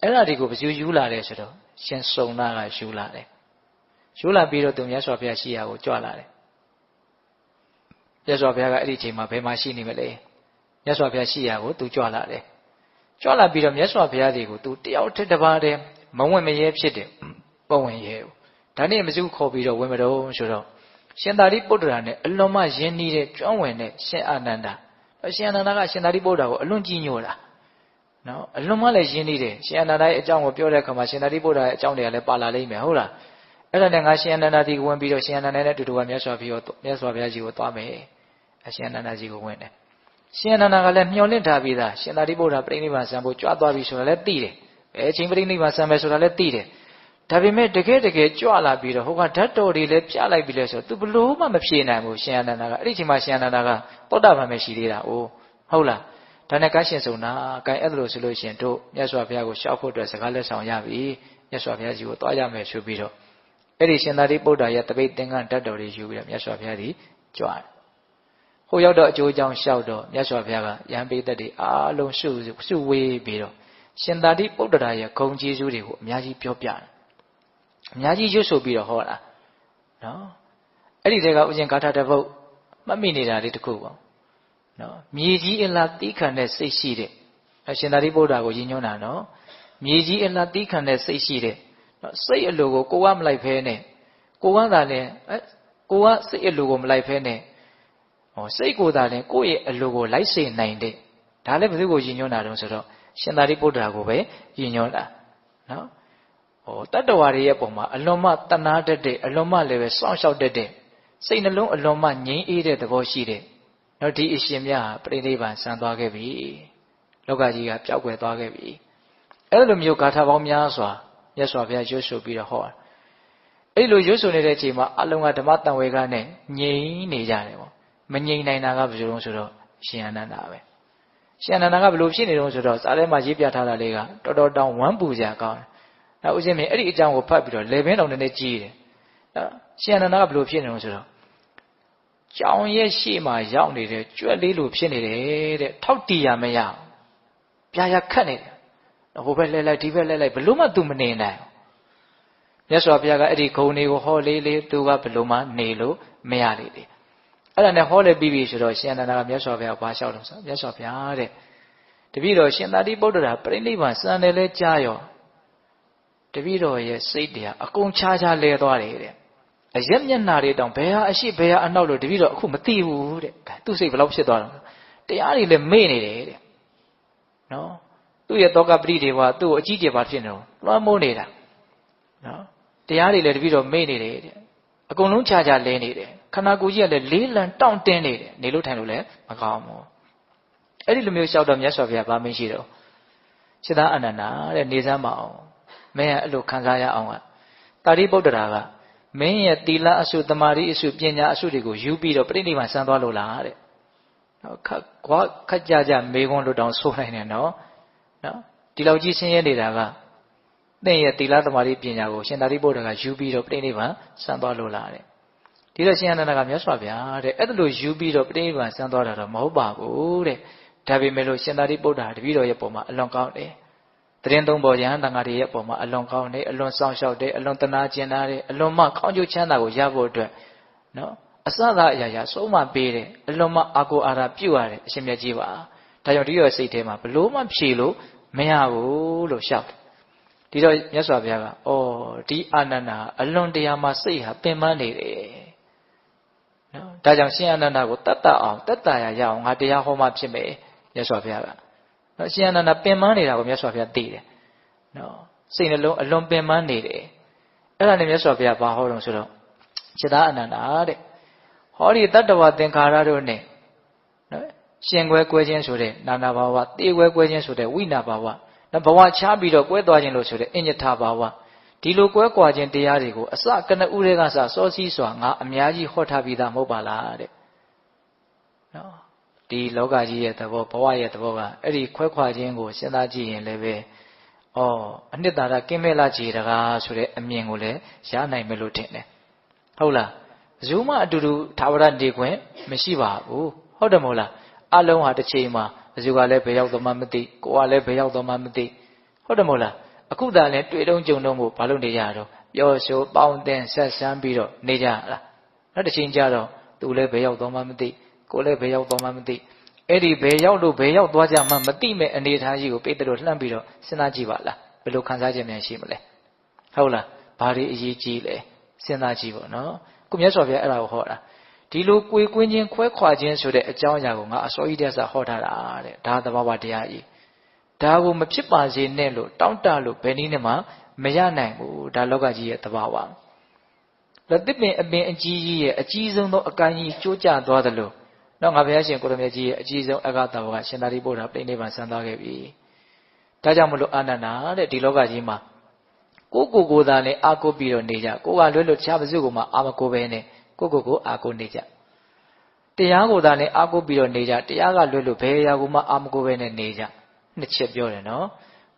်အဲ့ဒါတွေကိုဘယ်သူယူလာလဲဆိုတော့ရှင်စုံနာကယူလာတယ်ယူလာပြီးတော့သူမြတ်စွာဘုရားရှိရာကိုကြွလာတယ်မြတ်စွာဘုရားကအဲ့ဒီအချိန်မှာဘယ်မှာရှိနေမလဲမြတ်စွာဘုရားရှိရာကိုသူကြွလာတယ်ကြွလာပြီးတော့မြတ်စွာဘုရားတွေကိုသူတယောက်တစ်ပါးတည်းမဝင်မရဲဖြစ်တယ်မဝင်ရဲဘူးဒါနဲ့မစုခေါ်ပြီးတော့ဝင်မတော်ဆိုတော့ရှင်သာရိပုတ္တရာနဲ့အလွန်မှယဉ်နီးတဲ့ကျွမ်းဝင်တဲ့ရှင်အာနန္ဒာရှင်အာနန္ဒာကရှင်သာရိပုတ္တရာကိုအလွန်ကြီးညိုတာနော်အလွန်မှလည်းယဉ်နီးတယ်ရှင်အာနန္ဒာရဲ့အကြောင်းကိုပြောတဲ့အခါမှာရှင်သာရိပုတ္တရာရဲ့အကြောင်းတွေကလည်းပါလာလိမ့်မယ်ဟုတ်လားအဲ့ဒါနဲ့ငါရှင်အာနန္ဒာဒီကိုဝင်ပြီးတော့ရှင်အာနန္ဒာနဲ့အတူတူကမြတ်စွာဘုရားကြီးကိုသွားမယ်အရှင်အာနန္ဒာကြီးကိုဝင်တယ်ရှင်အာနန္ဒာကလည်းမျှော်လင့်ထားပြီးသားရှင်သာရိပုတ္တရာပြိဋိဘံစံဖို့ကြွားသွားပြီဆိုတော့လည်းသိတယ် ချင်းပရိနိဗ္ဗာန်ဆံမယ်ဆိုတာလည်းသိတယ်ဒါပေမဲ့တကယ်ကြွလာပြီးတော့ဟိုကဓာတ်တော်တွေလည်းပြလိုက်ပြီလဲဆိုတော့ तू ဘလို့မှမဖြေနိုင်ဘူးရှင်အနန္ဒာကအဲ့ဒီချိန်မှာရှင်အနန္ဒာကသောတာပန်ပဲရှိသေးတာအိုးဟုတ်လားဒါနဲ့ကရှင်စုံနာကဲအဲ့လိုဆိုလို့ရှင်တို့မြတ်စွာဘုရားကိုရှောက်ဖို့အတွက်စကားလက်ဆောင်ရပြီမြတ်စွာဘုရားကြီးကိုသွားရမယ်ဆိုပြီးတော့အဲ့ဒီရှင်သာရိပုတ္တရာရဲ့တပိတ်သင်္ကန်းဓာတ်တော်တွေယူပြီးတော့မြတ်စွာဘုရားကြီးကြွတယ်ဟိုရောက်တော့အကျိုးအကြောင်းလျှောက်တော့မြတ်စွာဘုရားကယံပိသက်တွေအားလုံးစုဝေးပြီးတော့ရှင်သာရိပုတ္တရာရဲ့ဂုဏ်ကျေးဇူးတွေကိုအများကြီးပြောပြတယ်အများကြီးရွတ်ဆိုပြီးတော့ဟောတာနော်အဲ့ဒီတည်းကဥစဉ်ဂါထာတစ်ပုဒ်မှတ်မိနေတာလေးတစ်ခုပေါ့နော်မြေကြီးအလားတီးခံတဲ့စိတ်ရှိတဲ့ရှင်သာရိပုတ္တရာကိုရည်ညွှန်းတာနော်မြေကြီးအလားတီးခံတဲ့စိတ်ရှိတဲ့နော်စိတ်အလိုကိုကိုကမလိုက်ဖဲနဲ့ကိုကသာလဲကိုကစိတ်အလိုကိုမလိုက်ဖဲနဲ့စိတ်ကိုသာလဲကိုယ့်ရဲ့အလိုကိုလိုက်စေနိုင်တဲ့ဒါလည်းဘယ်သူကိုရည်ညွှန်းတာတုံးဆိုတော့ရှင်သာရိပုတ္တရာကိုပဲရည်ညွှန်းတာနော်တတ္တဝါတွေရဲ့ပုံမှာအလွန်မှတနာတတ်တဲ့အလွန်မှလည်းပဲစောင့်ရှောက်တတ်တဲ့စိတ်နှလုံးအလွန်မှငြိမ်းအေးတဲ့သဘောရှိတဲ့နော်ဒီအရှင်မြတ်ဟာပြိဋိဘံဆံသွားခဲ့ပြီလောကကြီးကပျောက်ကွယ်သွားခဲ့ပြီအဲ့လိုမျိုးဂါထာပေါင်းများစွာမြတ်စွာဘုရားရွတ်ဆိုပြီးတော့ဟောတာအဲ့လိုရွတ်ဆိုနေတဲ့အချိန်မှာအလုံးကဓမ္မတန်ဝေကနဲ့ငြိမ်နေကြတယ်ပေါ့မငြိမ်နိုင်တာကဘယ်လိုလဲဆိုတော့ရှင်အနန္ဒာပဲရှင်အနန္ဒာကဘယ်လိုဖြစ်နေတုံးဆိုတော့စာထဲမှာရေးပြထားတာလေးကတော်တော်တောင်ဝမ်းပူကြကောင်းတယ်နောက်ဦးဇင်းမင်းအဲ့ဒီအကြောင်းကိုဖတ်ပြီးတော့လေဘင်းတော်နဲ့ကြီးတယ်ရှင်အနန္ဒာကဘယ်လိုဖြစ်နေတုံးဆိုတော့ကြောင်ရဲ့ရှေ့မှာရောက်နေတဲ့ကြွက်လေးလိုဖြစ်နေတယ်တဲ့ထောက်တီးရမရပြာရခတ်နေတယ်ဟိုဘက်လဲလိုက်ဒီဘက်လဲလိုက်ဘလို့မှသူမနေနိုင်မြတ်စွာဘုရားကအဲ့ဒီဂုဏ်တွေကိုဟောလေးသူကဘလို့မှနေလို့မရလေလေအဲ့ဒါနဲ့ဟောလေပြီးပြီဆိုတော့ရှင်အနန္ဒာကမြတ်စွာဘုရားဘာလျှောက်လို့ဆိုမြတ်စွာဘုရားတဲ့တပည့်တော်ရှင်သာရိပုတ္တရာပြိဋိဘံစံတယ်လဲကြားရောတပည့်တော်ရဲ့စိတ်တရားအကုန်ခြားလဲသွားတယ်တဲ့အရက်မျက်နှာတွေတောင်ဘယ်ဟာအရှိဘယ်ဟာအနောက်လို့တပည့်တော်အခုမသိဘူးတဲ့သူ့စိတ်ဘယ်လောက်ဖြစ်သွားတော့တရားတွေလည်းမေ့နေတယ်တဲ့နော်သူ့ရဲ့တောကပရိဒေဝသူ့ကိုအကြီးကျယ်ပါဖြစ်နေတော့လွှမ်းမိုးနေတာနော်တရားတွေလည်းတပည့်တော်မေ့နေတယ်တဲ့အကုန်လုံးခြားလဲနေတယ်ခန္ဓာကိုယ်ကြီးကလည်းလေးလံတောင့်တင်းနေတယ်နေလို့ထိုင်လို့လည်းမကောင်းဘူးအဲ့ဒီလိုမျိုးလျှောက်တော့မြတ်စွာဘုရားဗာမင်းရှိတော့စိတ္တအနန္ဒာတဲ့နေစမ်းမအောင်မင်းကအဲ့လိုခံစားရအောင်ကတာရိပုတ္တရာကမင်းရဲ့သီလအစုသမာဓိအစုပညာအစုတွေကိုယူပြီးတော့ပြိဋိဘံဆံသွားလို့လားတဲ့နော်ခက်ကြမေခွန်းလို့တောင်ဆိုနိုင်တယ်နော်ဒီလောက်ကြီးဆင်းရဲနေတာကသင်ရဲ့သီလသမာဓိပညာကိုရှင်သာရိပုတ္တရာကယူပြီးတော့ပြိဋိဘံဆံသွားလို့လားတဲ့ဒီတော့ရှင်အနန္ဒာကမြတ်စွာဘုရားတဲ့အဲ့ဒါလိုယူပြီးတော့ပြိဋိဘံဆံသွားတာတော့မဟုတ်ပါဘူးတဲ့ဒါပေမဲ့လို့ရှင်သာရိပုတ္တရာတပည့်တော်ရဲ့ပုံမှာအလွန်ကောင်းတယ်သတင်းသုံးပေါ်ယဟန်တန်ဃာတွေရဲ့ပုံမှာအလွန်ကောင်းတယ်အလွန်ဆောင်ရှောက်တယ်အလွန်တနာကျင်နာတယ်အလွန်မှကောင်းကျိုးချမ်းသာကိုရဖို့အတွက်နော်အစသာအရာရာဆုံးမပေးတယ်အလွန်မှအာကိုအာရပြုရတယ်အရှင်မြတ်ကြီးပါဒါကြောင့်ဒီရောစိတ်ထဲမှာဘလို့မှဖြေလို့မရဘူးလို့ရှောက်တယ်ဒီတော့မြတ်စွာဘုရားကဒီအာနန္ဒာအလွန်တရာမှစိတ်ဟာပင်ပန်းနေတယ်နော်ဒါကြောင့်ရှင်အာနန္ဒာကိုတတ်တအောင်တက်တာရအောင်ငါတရားဟောမှဖြစ်မယ်မြတ်စွာဘုရားကနော်ရှင်အနန္ဒာပင်ပန်းနေတာကိုမြတ်စွာဘုရားသိတယ်နော်စိတ်နှလုံးအလွန်ပင်ပန်းနေတယ်အဲ့ဒါနဲ့မြတ်စွာဘုရားဘာဟောတော့ဆိုတော့စိတ္တအနန္ဒာတဲ့ဟောဒီတတ္တဝသင်္ခါရတို့နဲ့နော်ရှင်ကွဲကွဲခြင်းဆိုတဲ့နာနာဘာဝတေကွဲကွဲခြင်းဆိုတဲ့ဝိနာဘာဝနော်ဘဝချားပြီးတော့ကွဲသွားခြင်းလို့ဆိုတဲ့အညထဘာဝဒီလိုကွဲကွာခြင်းတရားတွေကိုအစကနဦးတွေကစစောစီးစွာငါအများကြီးဟောထားပြီးသားမဟုတ်ပါလားတဲ့နော်ဒီလောကကြီးရဲ့သဘောဘဝရဲ့သဘောကအဲ့ဒီခွဲခွာခြင်းကိုစဉ်းစားကြည့်ရင်လည်းပဲအနှစ်သာရကင်းမဲ့လာကြည်တကားဆိုတဲ့အမြင်ကိုလည်းရနိုင်မယ်လို့ထင်တယ်ဟုတ်လားဘယ်သူမှအတူတူသာဝရနေခွင့်မရှိပါဘူးဟုတ်တယ်မဟုတ်လားအလုံးဟာတစ်ချိန်မှာဘယ်သူကလည်းဘယ်ရောက်တော့မှမသိကိုကလည်းဘယ်ရောက်တော့မှမသိဟုတ်တယ်မဟုတ်လားအခုတည်းလည်းတွေ့တုံးကြုံတုံးကိုဘာလို့နေကြတော့ပျော်ဆိုပေါင်းတင်ဆက်ဆန်းပြီးတော့နေကြလားနောက်တစ်ချိန်ကျတော့သူလည်းဘယ်ရောက်တော့မှမသိကိုလည်းဘယ်ရောက်တော့မှမသိအဲ့ဒီဘယ်ရောက်လို့ဘယ်ရောက်သွားကြမှမသိမဲ့အနေထားကြီးကိုပိတ္တတို့လှမ်းပြီးတော့စဉ်းစားကြည့်ပါလားဘယ်လိုခံစားချက်များရှိမလဲဟုတ်လားဘာတွေအရေးကြီးလဲစဉ်းစားကြည့်ပေါ့နော်ခုမြတ်စွာဘုရားအဲ့ဒါကိုဟောတာဒီလိုကိုယ်ကွင်းချင်းခွဲခွာခြင်းဆိုတဲ့အကြောင်းအရာကိုငါအစောကြီးတည်းကဟောထားတာတဲ့ဒါသဘာဝတရားကြီးဒါကိုမဖြစ်ပါစေနဲ့လို့တောင်းတလို့ဘယ်နည်းနဲ့မှမရနိုင်ဘူးဒါလောကကြီးရဲ့သဘာဝလက်သစ်ပင်အပင်အကြီးကြီးရဲ့အကြီးဆုံးသောအကိုင်းကြီးကျိုးကျသွားသလိုနော်ငါဘုရားရှင်ကိုရမေကြီးရဲ့အကြီးဆုံးအဂတဝကရှင်သာရိပုတ္တရာပြိဋိဘံဆံသွားခဲ့ပြီ ဒါကြောင့်မလို့အာနန္ဒာတဲ့ဒီလောကကြီးမှာကိုသာနဲ့အာကိုပြီးတော့နေကြကိုကလွဲလို့တခြားဘယ်သူကိုမှအာမကိုပဲနဲ့ကိုအာကိုနေကြတရားကိုသာနဲ့အာကိုပြီးတော့နေကြတရားကလွဲလို့ဘယ်အရာကိုမှအာမကိုပဲနဲ့နေကြနှစ်ချက်ပြောတယ်နော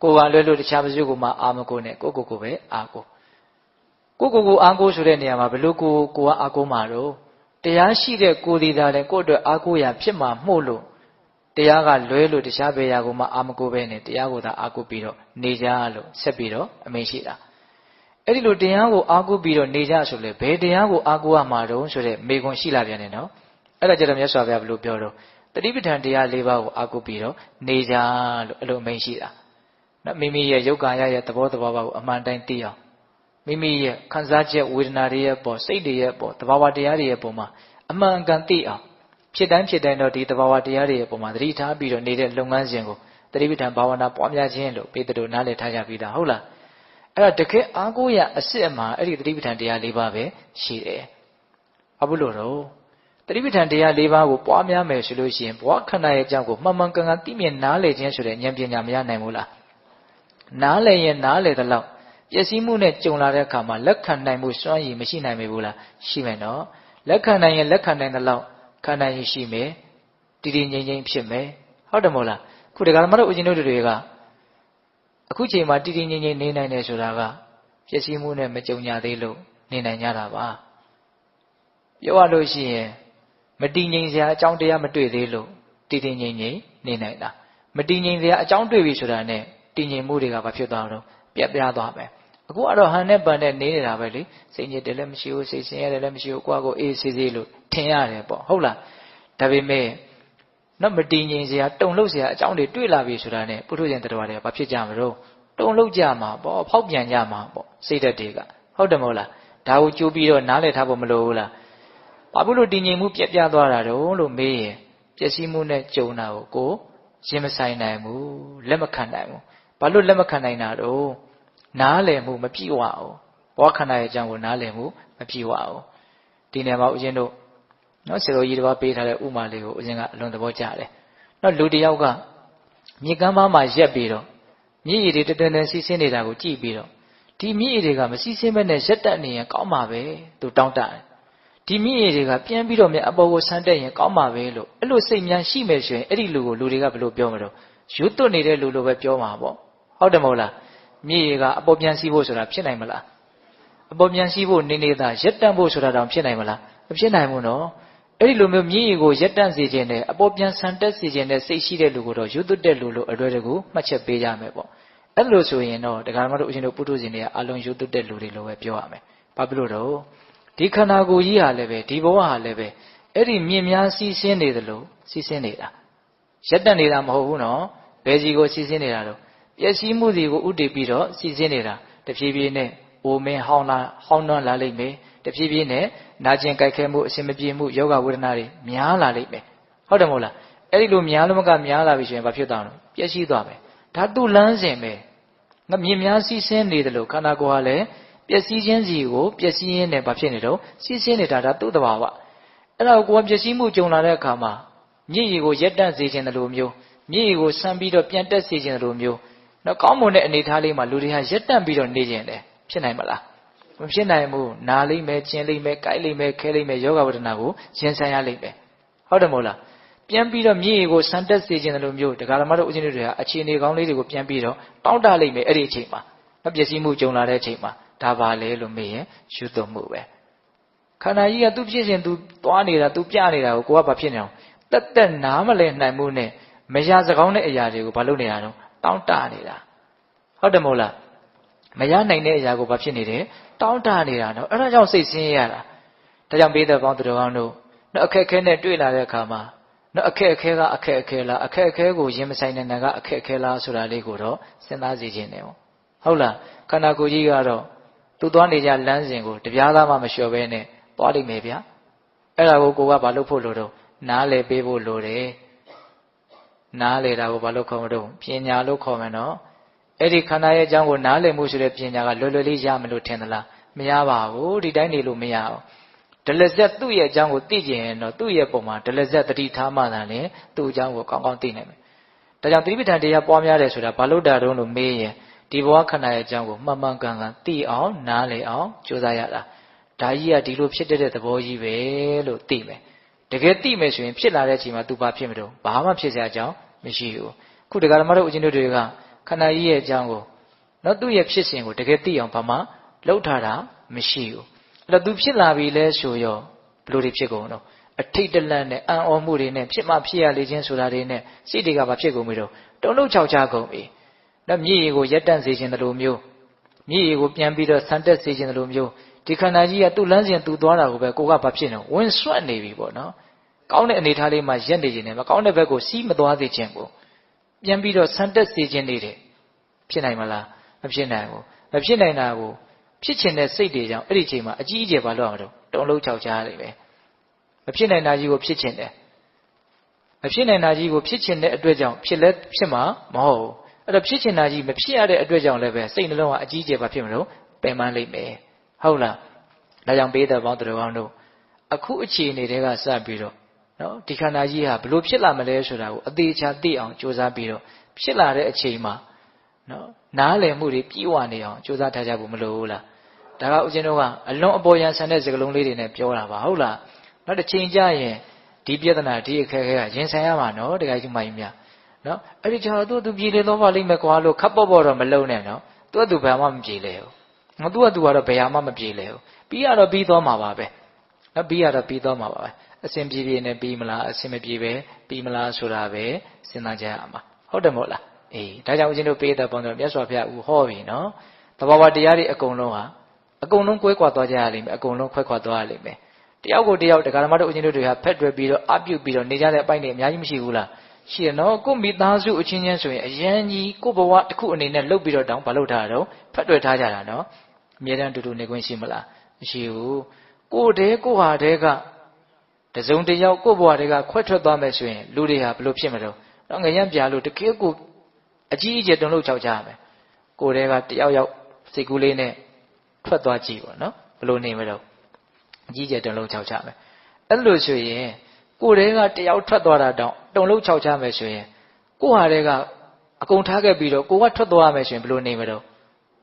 ်ကိုကလွဲလို့တခြားဘယ်သူကိုမှအာမကိုနဲ့ကိုပဲအာကိုအာကိုဆိုတဲ့နေရာမှာဘယ်လိုကိုကအာကိုမှာတော့တရားရှိတဲ့ကိုဒီသာလည်းကိုအတွက်အာကိုရာဖြစ်မှာမှုလို့တရားကလွဲလို့တခြားဘယ်ရာကိုမှအာမကိုပဲနဲ့တရားကိုသာအာကိုပြီးတော့နေကြလို့ဆက်ပြီးတော့အမိန့်ရှိတာအဲ့ဒီလိုတရားကိုအာကိုပြီးတော့နေကြဆိုလေဘယ်တရားကိုအာကိုရမှာတော့ဆိုတဲ့မေခွန်းရှိလာပြန်တယ်နော်အဲ့ဒါကြတော့မြတ်စွာဘုရားဘယ်လိုပြောတော့တတိပဋ္ဌာန်တရား၄ပါးကိုအာကိုပြီးတော့နေကြလို့အဲ့လိုအမိန့်ရှိတာနော်မိမိရဲ့ယုတ်ကာယရဲ့သဘောပါကိုအမှန်တိုင်းသိအောင်မိမိရဲ့ခံစားချက်ဝေဒနာတွေရဲ့ပေါ်စိတ်တွေရဲ့ပေါ်သဘာဝတရားတွေရဲ့ပေါ်မှာအမှန်ကန်သိအောင်ဖြစ်တိုင်းတော့ဒီသဘာဝတရားတွေရဲ့ပေါ်မှာသတိထားပြီးတော့နေတဲ့လုပ်ငန်းစဉ်ကိုတတိပဋ္ဌာန်ဘာဝနာပွားများခြင်းလို့ပေတတို့နားလည်ထားကြပြီးသားဟုတ်လားအဲ့ဒါတကယ်အားကိုးရအစ်စ်အမှန်အဲ့ဒီတတိပဋ္ဌာန်တရား၄ပါးပဲရှိတယ်ဘာလို့တော့တတိပဋ္ဌာန်တရား၄ပါးကိုပွားများမယ်ဆိုလို့ရှိရင်ဘဝခန္ဓာရဲ့အကြောင်းကိုမှန်မှန်ကန်ကန်သိမြင်နားလည်ခြင်းဆိုတဲ့ဉာဏ်ပညာမရနိုင်ဘူးလားနားလည်ရင်နားလည်သလောက်ပျက်စီးမှုနဲ့ကြုံလာတဲ့အခါမှာလက်ခံနိုင်မှုစွမ်းရည်မရှိနိုင်မေဘူးလားရှိမယ်နော်လက်ခံနိုင်ရင်လက်ခံနိုင်သလောက်ခံနိုင်ရရှိမယ်တည်တည်ငြိမ်ငြိမ်ဖြစ်မယ်ဟုတ်တယ်မို့လားခုဒီကရမတို့ဦးဇင်းတို့တွေကအခုချိန်မှာတည်တည်ငြိမ်ငြိမ်နေနိုင်တယ်ဆိုတာကပျက်စီးမှုနဲ့မကြုံကြသေးလို့နေနိုင်ကြတာပါပြောရလို့ရှိရင်မတည်ငြိမ်စရာအကြောင်းတရားမတွေ့သေးလို့တည်တည်ငြိမ်ငြိမ်နေနိုင်တာမတည်ငြိမ်စရာအကြောင်းတွေ့ပြီဆိုတာနဲ့တည်ငြိမ်မှုတွေကဘာဖြစ်သွားတော့ပြတ်ပြားသွားမယ်အခုကတော့ဟန်နဲ့ပန်နဲ့နေနေတာပဲလေစိတ်ညစ်တယ်လည်းမရှိဘူးစိတ်ဆင်းရဲတယ်လည်းမရှိဘူးကိုယ့်ကိုအေးဆေးဆေးလို့ထင်ရတယ်ပေါ့ဟုတ်လားဒါပေမဲ့နော်မတည်ငြိမ်စရာတုံလှုပ်စရာအကြောင်းတွေတွေ့လာပြီဆိုတာနဲ့ပုထုဇဉ်တရားတွေကဘာဖြစ်ကြမလို့တုံလှုပ်ကြမှာပေါ့ဖောက်ပြန်ကြမှာပေါ့စိတ်ဓာတ်တွေကဟုတ်တယ်မဟုတ်လားဒါကိုကြိုးပြီးတော့နားလည်ထားဖို့မလိုဘူးလားဘာဖြစ်လို့တည်ငြိမ်မှုပြတ်ပြားသွားတာတော့လို့မေးရင်ပျက်စီးမှုနဲ့ကြုံတာကိုရင်မဆိုင်နိုင်ဘူးလက်မခံနိုင်ဘူးဘာလို့လက်မခံနိုင်တာတော့နားလည်မှုမပြည့်ဝအောင်ဘောခန္ဓာရဲ့အကြောင်းကိုနားလည်မှုမပြည့်ဝအောင်ဒီနေရာမှာဦးဇင်းတို့နော်ဆရာတော်ကြီးတစ်ပါးပေးထားတဲ့ဥမာလေးကိုဦးဇင်းကအလွန်သဘောကျတယ်နော်လူတစ်ယောက်ကမြေကမ်းပါးမှာရက်ပြီးတော့မြည်ရည်တွေတန်းစီးဆင်းနေတာကိုကြည့်ပြီးတော့ဒီမြည်ရည်တွေကမစီးဆင်းဘဲနဲ့ရက်တက်နေရင်ကောင်းမှာပဲသူတောင်းတတယ်ဒီမြည်ရည်တွေကပြန်ပြီးတော့မြအပေါ်ကိုဆန်းတက်ရင်ကောင်းမှာပဲလို့အဲ့လိုစိတ်များရှိမယ်ဆိုရင်အဲ့ဒီလူကိုလူတွေကဘယ်လိုပြောမလို့ရွတ်သွတ်နေတဲ့လူလိုပဲပြောမှာပေါ့ဟုတ်တယ်မဟုတ်လားမြည်ရည်ကအပေါ်ပြန်စီးဖို့ဆိုတာဖြစ်နိုင်မလားအပေါ်ပြန်စီးဖို့နေသာရက်တန့်ဖို့ဆိုတာတောင်ဖြစ်နိုင်မလားမဖြစ်နိုင်ဘူးနော်အဲ့ဒီလိုမျိုးမြည်ရည်ကိုရက်တန့်စေခြင်းနဲ့အပေါ်ပြန်ဆန်းတက်စေခြင်းနဲ့စိတ်ရှိတဲ့လူကိုတော့ရွတ်သွတ်တဲ့လူလိုအလွယ်တကူမှတ်ချက်ပေးကြမယ်ပေါ့အဲ့လိုဆိုရင်တော့တရားမတို့အရှင်တို့ပုထုဇဉ်တွေကအလုံးရွတ်သွတ်တဲ့လူတွေလိုပဲပြောရမယ်ဘာဖြစ်လို့တော့ဒီခန္ဓာကိုယ်ကြီးဟာလည်းပဲဒီဘဝဟာလည်းပဲအဲ့ဒီမြင်များစီးဆင်းနေသလိုစီးဆင်းနေတာရက်တန့်နေတာမဟုတ်ဘူးနော်ဘယ်စီကိုစီးဆင်းနေတာတော့ပျက်စီးမှုတွေကိုဥတည်ပြီးတော့စီးဆင်းနေတာတဖြည်းဖြည်းနဲ့အိုမင်းဟောင်းနွမ်းလာလိမ့်မယ်တဖြည်းဖြည်းနဲ့နာကျင်ကြိုက်ခဲမှုအစင်မပြေမှုယောဂဝေဒနာတွေများလာလိမ့်မယ်ဟုတ်တယ်မဟုတ်လားအဲ့ဒီလိုများလို့မကများလာပြီဆိုရင်ဘာဖြစ်သွားလဲပျက်စီးသွားမယ်ဒါသူ့လမ်းစဉ်ပဲငါမြင်များစီးဆင်းနေတယ်လို့ခန္ဓာကိုယ်ဟာလည်းပျက်စီးခြင်းစီကိုပျက်စီးရင်းနဲ့ဘာဖြစ်နေတော့စီးဆင်းနေတာဒါသူ့တဘာဝအဲ့ဒါကိုယ်ကပျက်စီးမှုကြုံလာတဲ့အခါမှာမြည်ရည်ကိုရက်တန့်စေခြင်းလိုမျိုးမြည်ရည်ကိုဆံပြီးတော့ပြန်တက်စေခြင်းလိုမျိုးနော်ကောင်းမွန်တဲ့အနေထားလေးမှာလူတွေဟာရက်တန့်ပြီးတော့နေခြင်းတယ်ဖြစ်နိုင်မလားမဖြစ်နိုင်ဘူးနာလိမ့်မယ်ကျင်လိမ့်မယ်ကြိုက်လိမ့်မယ်ခဲလိမ့်မယ်ယောဂဝဒနာကိုရင်ဆိုင်ရလိမ့်မယ်ဟုတ်တယ်မဟုတ်လားပြန်ပြီးတော့မြည်ရည်ကိုဆံတက်စေခြင်းလိုမျိုးတရားဓမ္မတို့ဦးဇင်းတို့တွေဟာအခြေအနေကောင်းလေးတွေကိုပြန်ပြီးတော့တောင်းတလိမ့်မယ်အဲ့ဒီအချိန်မှာမပျက်စီးမှုကြုံလာတဲ့အချိန်မှာဒါပါလေလို့မေးရင်ရှုသွမှုပဲခန္ဓာကြီးကသူ့ဖြစ်စဉ်သူသွားနေတာသူပြနေတာကိုကိုကဘာဖြစ်နေအောင်တက်နားမလဲနိုင်မှုနဲ့မရစကောင်းတဲ့အရာတွေကိုဘာလုပ်နေတာတော့တောင်းတနေတာဟုတ်တယ်မဟုတ်လားမရနိုင်တဲ့အရာကိုဘာဖြစ်နေတယ်တောင်းတနေတာနော်အဲ့ဒါကြောင့်စိတ်ဆင်းရဲရတာဒါကြောင့်ပေးတဲ့ပေါင်းသူတော်ကောင်းတို့နော်အခက်အခဲနဲ့တွေ့လာတဲ့အခါမှာနော်အခက်အခဲကအခက်အခဲလားအခက်အခဲကိုရင်မဆိုင်တဲ့နာကအခက်အခဲလားဆိုတာလေးကိုတော့စဉ်းစားစီခြင်းတယ်ဟုတ်လားခန္ဓာကိုယ်ကြီးကတော့သူသွားနေကြလမ်းစဉ်ကိုတပြားသားမှမလျှော်ဘဲနဲ့သွားလိမ့်မယ်ဗျအဲ့ဒါကိုကဘာလုပ်ဖို့လိုတော့နားလည်ပေးဖို့လိုတယ်နားလည်တာကိုဘာလို့ခေါ်မလို့ပညာလို့ခေါ်မယ်နော်အဲ့ဒီခန္ဓာရဲ့အကြောင်းကိုနားလည်မှုဆိုတဲ့ပညာကလွယ်လွယ်လေးရမလို့ထင်သလားမရပါဘူးဒီတိုင်းနေလို့မရအောင်ဒလဇက်သူ့ရဲ့အကြောင်းကိုသိကျင်ရင်တော့သူ့ရဲ့ပုံမှာဒလဇက်တတိထားမှသာလေသူ့အကြောင်းကိုကောင်းကောင်းသိနိုင်မယ် ဒါကြောင့်သတိပဋ္ဌာန်တရားပွားများတယ်ဆိုတာဘာလို့တာတုံးလို့မေးရင်ဒီဘဝခန္ဓာရဲ့အကြောင်းကိုမှန်မှန်ကန်ကန်သိအောင်နားလည်အောင်ကြိုးစားရတာဒါကြီးကဒီလိုဖြစ်တဲ့သဘောကြီးပဲလို့သိမယ်တကယ်သိမယ်ဆိုရင်ဖြစ်လာတဲ့အချိန်မှာသူဘာဖြစ်မလို့ဘာမှဖြစ်စရာအကြောင်းမရှိဘူးခုဒကာဓမ္မတို့ဦးဇင်းတို့တွေကခန္ဓာကြီးရဲ့အကြောင်းကိုနော်သူ့ရဲ့ဖြစ်စဉ်ကိုတကယ်သိအောင်ဘာမှလှုပ်ထားတာမရှိဘူးအဲ့တော့သူဖြစ်လာပြီလဲဆိုရောဘလို့တွေဖြစ်ကုန်တော့အထိတ်တလန့်နဲ့အံ့ဩမှုတွေနဲ့ဖြစ်မှဖြစ်ရလေခြင်းဆိုတာတွေနဲ့စိတ်တွေကဘာဖြစ်ကုန်ပြီတော့တုံ့လှုပ်ခြောက်ခြားကုန်ပြီနော်မြည်ရည်ကိုရက်တန့်စေခြင်းတလို့မျိုးမြည်ရည်ကိုပြန်ပြီးတော့ဆန်တက်စေခြင်းတလို့မျိုးဒီခန္ဓာကြီးကသူ့လမ်းစဉ်သူသွားတာကိုပဲကိုကဘာဖြစ်နေဝင်ဆွတ်နေပြီပေါ့နော်ကောင်းတဲ့အနေထားလေးမှာရက်နေခြင်းနဲ့မကောင်းတဲ့ဘက်ကိုစီးမသွားစေခြင်းကိုပြန်ပြီးတော့ဆန်တက်စေခြင်းနေတယ်ဖြစ်နိုင်မလားမဖြစ်နိုင်ဘူးမဖြစ်နိုင်တာကိုဖြစ်ချင်တဲ့စိတ်တွေကြောင့်အဲ့ဒီချိန်မှာအကြီးအကျယ်ဘာလို့အောင်တော့တုံ့လှုပ်ခြောက်ခြားနေပဲမဖြစ်နိုင်တာကြီးကိုဖြစ်ချင်တယ်မဖြစ်နိုင်တာကြီးကိုဖြစ်ချင်တဲ့အတွက်ကြောင့်ဖြစ်လဲဖြစ်မှာမဟုတ်ဘူးအဲ့တော့ဖြစ်ချင်တာကြီးမဖြစ်ရတဲ့အတွက်ကြောင့်လည်းပဲစိတ်နှလုံးကအကြီးအကျယ်ဘာဖြစ်မလို့ပယ်မလိမ့်မယ်ဟုတ်လားဒါကြောင့်ပေးတဲ့ပေါင်းတော်ကောင်းတို့အခုအခြေအနေတွေကစပြီးတော့နော်ဒီခန္ဓာကြီးဟာဘလို့ဖြစ်လာမလဲဆိုတာကိုအသေးချာသိအောင်ကြိုးစားပြီးတော့ဖြစ်လာတဲ့အချိန်မှာနော်နားလည်မှုတွေပြည့်ဝနေအောင်ကြိုးစားထားကြဖို့မလိုဘူးလားဒါကဦးဇင်းတို့ကအလွန်အပေါ်ရန်ဆန်တဲ့စကားလုံးလေးတွေနဲ့ပြောတာပါဟုတ်လားနောက်တစ်ချိန်ကျရင်ဒီပြဿနာဒီအခက်အခဲကရင်ဆိုင်ရမှာနော်တခါကြီးမကြီးများနော်အဲ့ဒီကျတော့သူပြည်လေတော့ပါလိမ့်မယ်ကွာလို့ခပ်ပေါ့ပေါ့တော့မလုံးနဲ့နော်သူကဘယ်မှမပြေလဲဘူးငါသူကတော့ဘယ်မှမပြေလဲဘူးပြီးရတော့ပြီးသွားမှာပါပဲနော်ပြီးရတော့ပြီးသွားမှာပါပဲအစဉ်ပြေပြေနဲ့ပြီးမလားအစဉ်မပြေပဲပြီးမလားဆိုတာပဲစဉ်းစားကြရမှာဟုတ်တယ်မို့လားအေးဒါကြောင့်ဦးဇင်းတို့ပေးတဲ့ပုံတော့မြတ်စွာဘုရားဦးဟောပြီနော်တဘာဝတရားတွေအကုန်လုံးဟာအကုန်လုံးကွဲကွာသွားကြရလိမ့်မယ်အကုန်လုံးခွဲခွာသွားရလိမ့်မယ်တယောက်ကိုတယောက်တရားဓမ္မတို့ဦးဇင်းတို့တွေဟာဖက်တွယ်ပြီးတော့အပြုတ်ပြီးတော့နေကြတဲ့အပိုင်းတွေအများကြီးမရှိဘူးလားရှိရနော်ကိုမိသားစုအချင်းချင်းဆိုရင်အရန်ကြီးကိုဘဝတစ်ခုအနေနဲ့လှုပ်ပြီးတော့တောင်းဘာလုပ်ထားတာတော့ဖက်တွယ်ထားကြတာနော်အမြဲတမ်းတူတူနေခွင့်ရှိမလားမရှိဘူးကိုတဲကိုဟာတဲကတစုံတယောက်ကိုဘဝတဲကခွဲထွက်သွားမယ်ဆိုရင်လူတွေဟာဘလို့ဖြစ်မလို့တော့ငရံပြလို့တကယ်ကိုအကြီးအကျယ်တုံ့လို့ခြောက်ကြရမယ်ကိုတဲကတယောက်ယောက်စိတ်ကူးလေးနဲ့ထွက်သွားကြည့်ပေါ့နော်ဘလို့နေမလို့အကြီးကျယ်တုံ့လို့ခြောက်ကြမယ်အဲ့လိုဆိုရင်ကိုတဲကတယောက်ထွက်သွားတာတောင်တုံလို့ခြောက်ကြမယ်ဆိုရင်ကိုဟာတဲကအကုန်ထားခဲ့ပြီးတော့ကိုကထွက်သွားရမယ်ဆိုရင်ဘလို့နေမလို့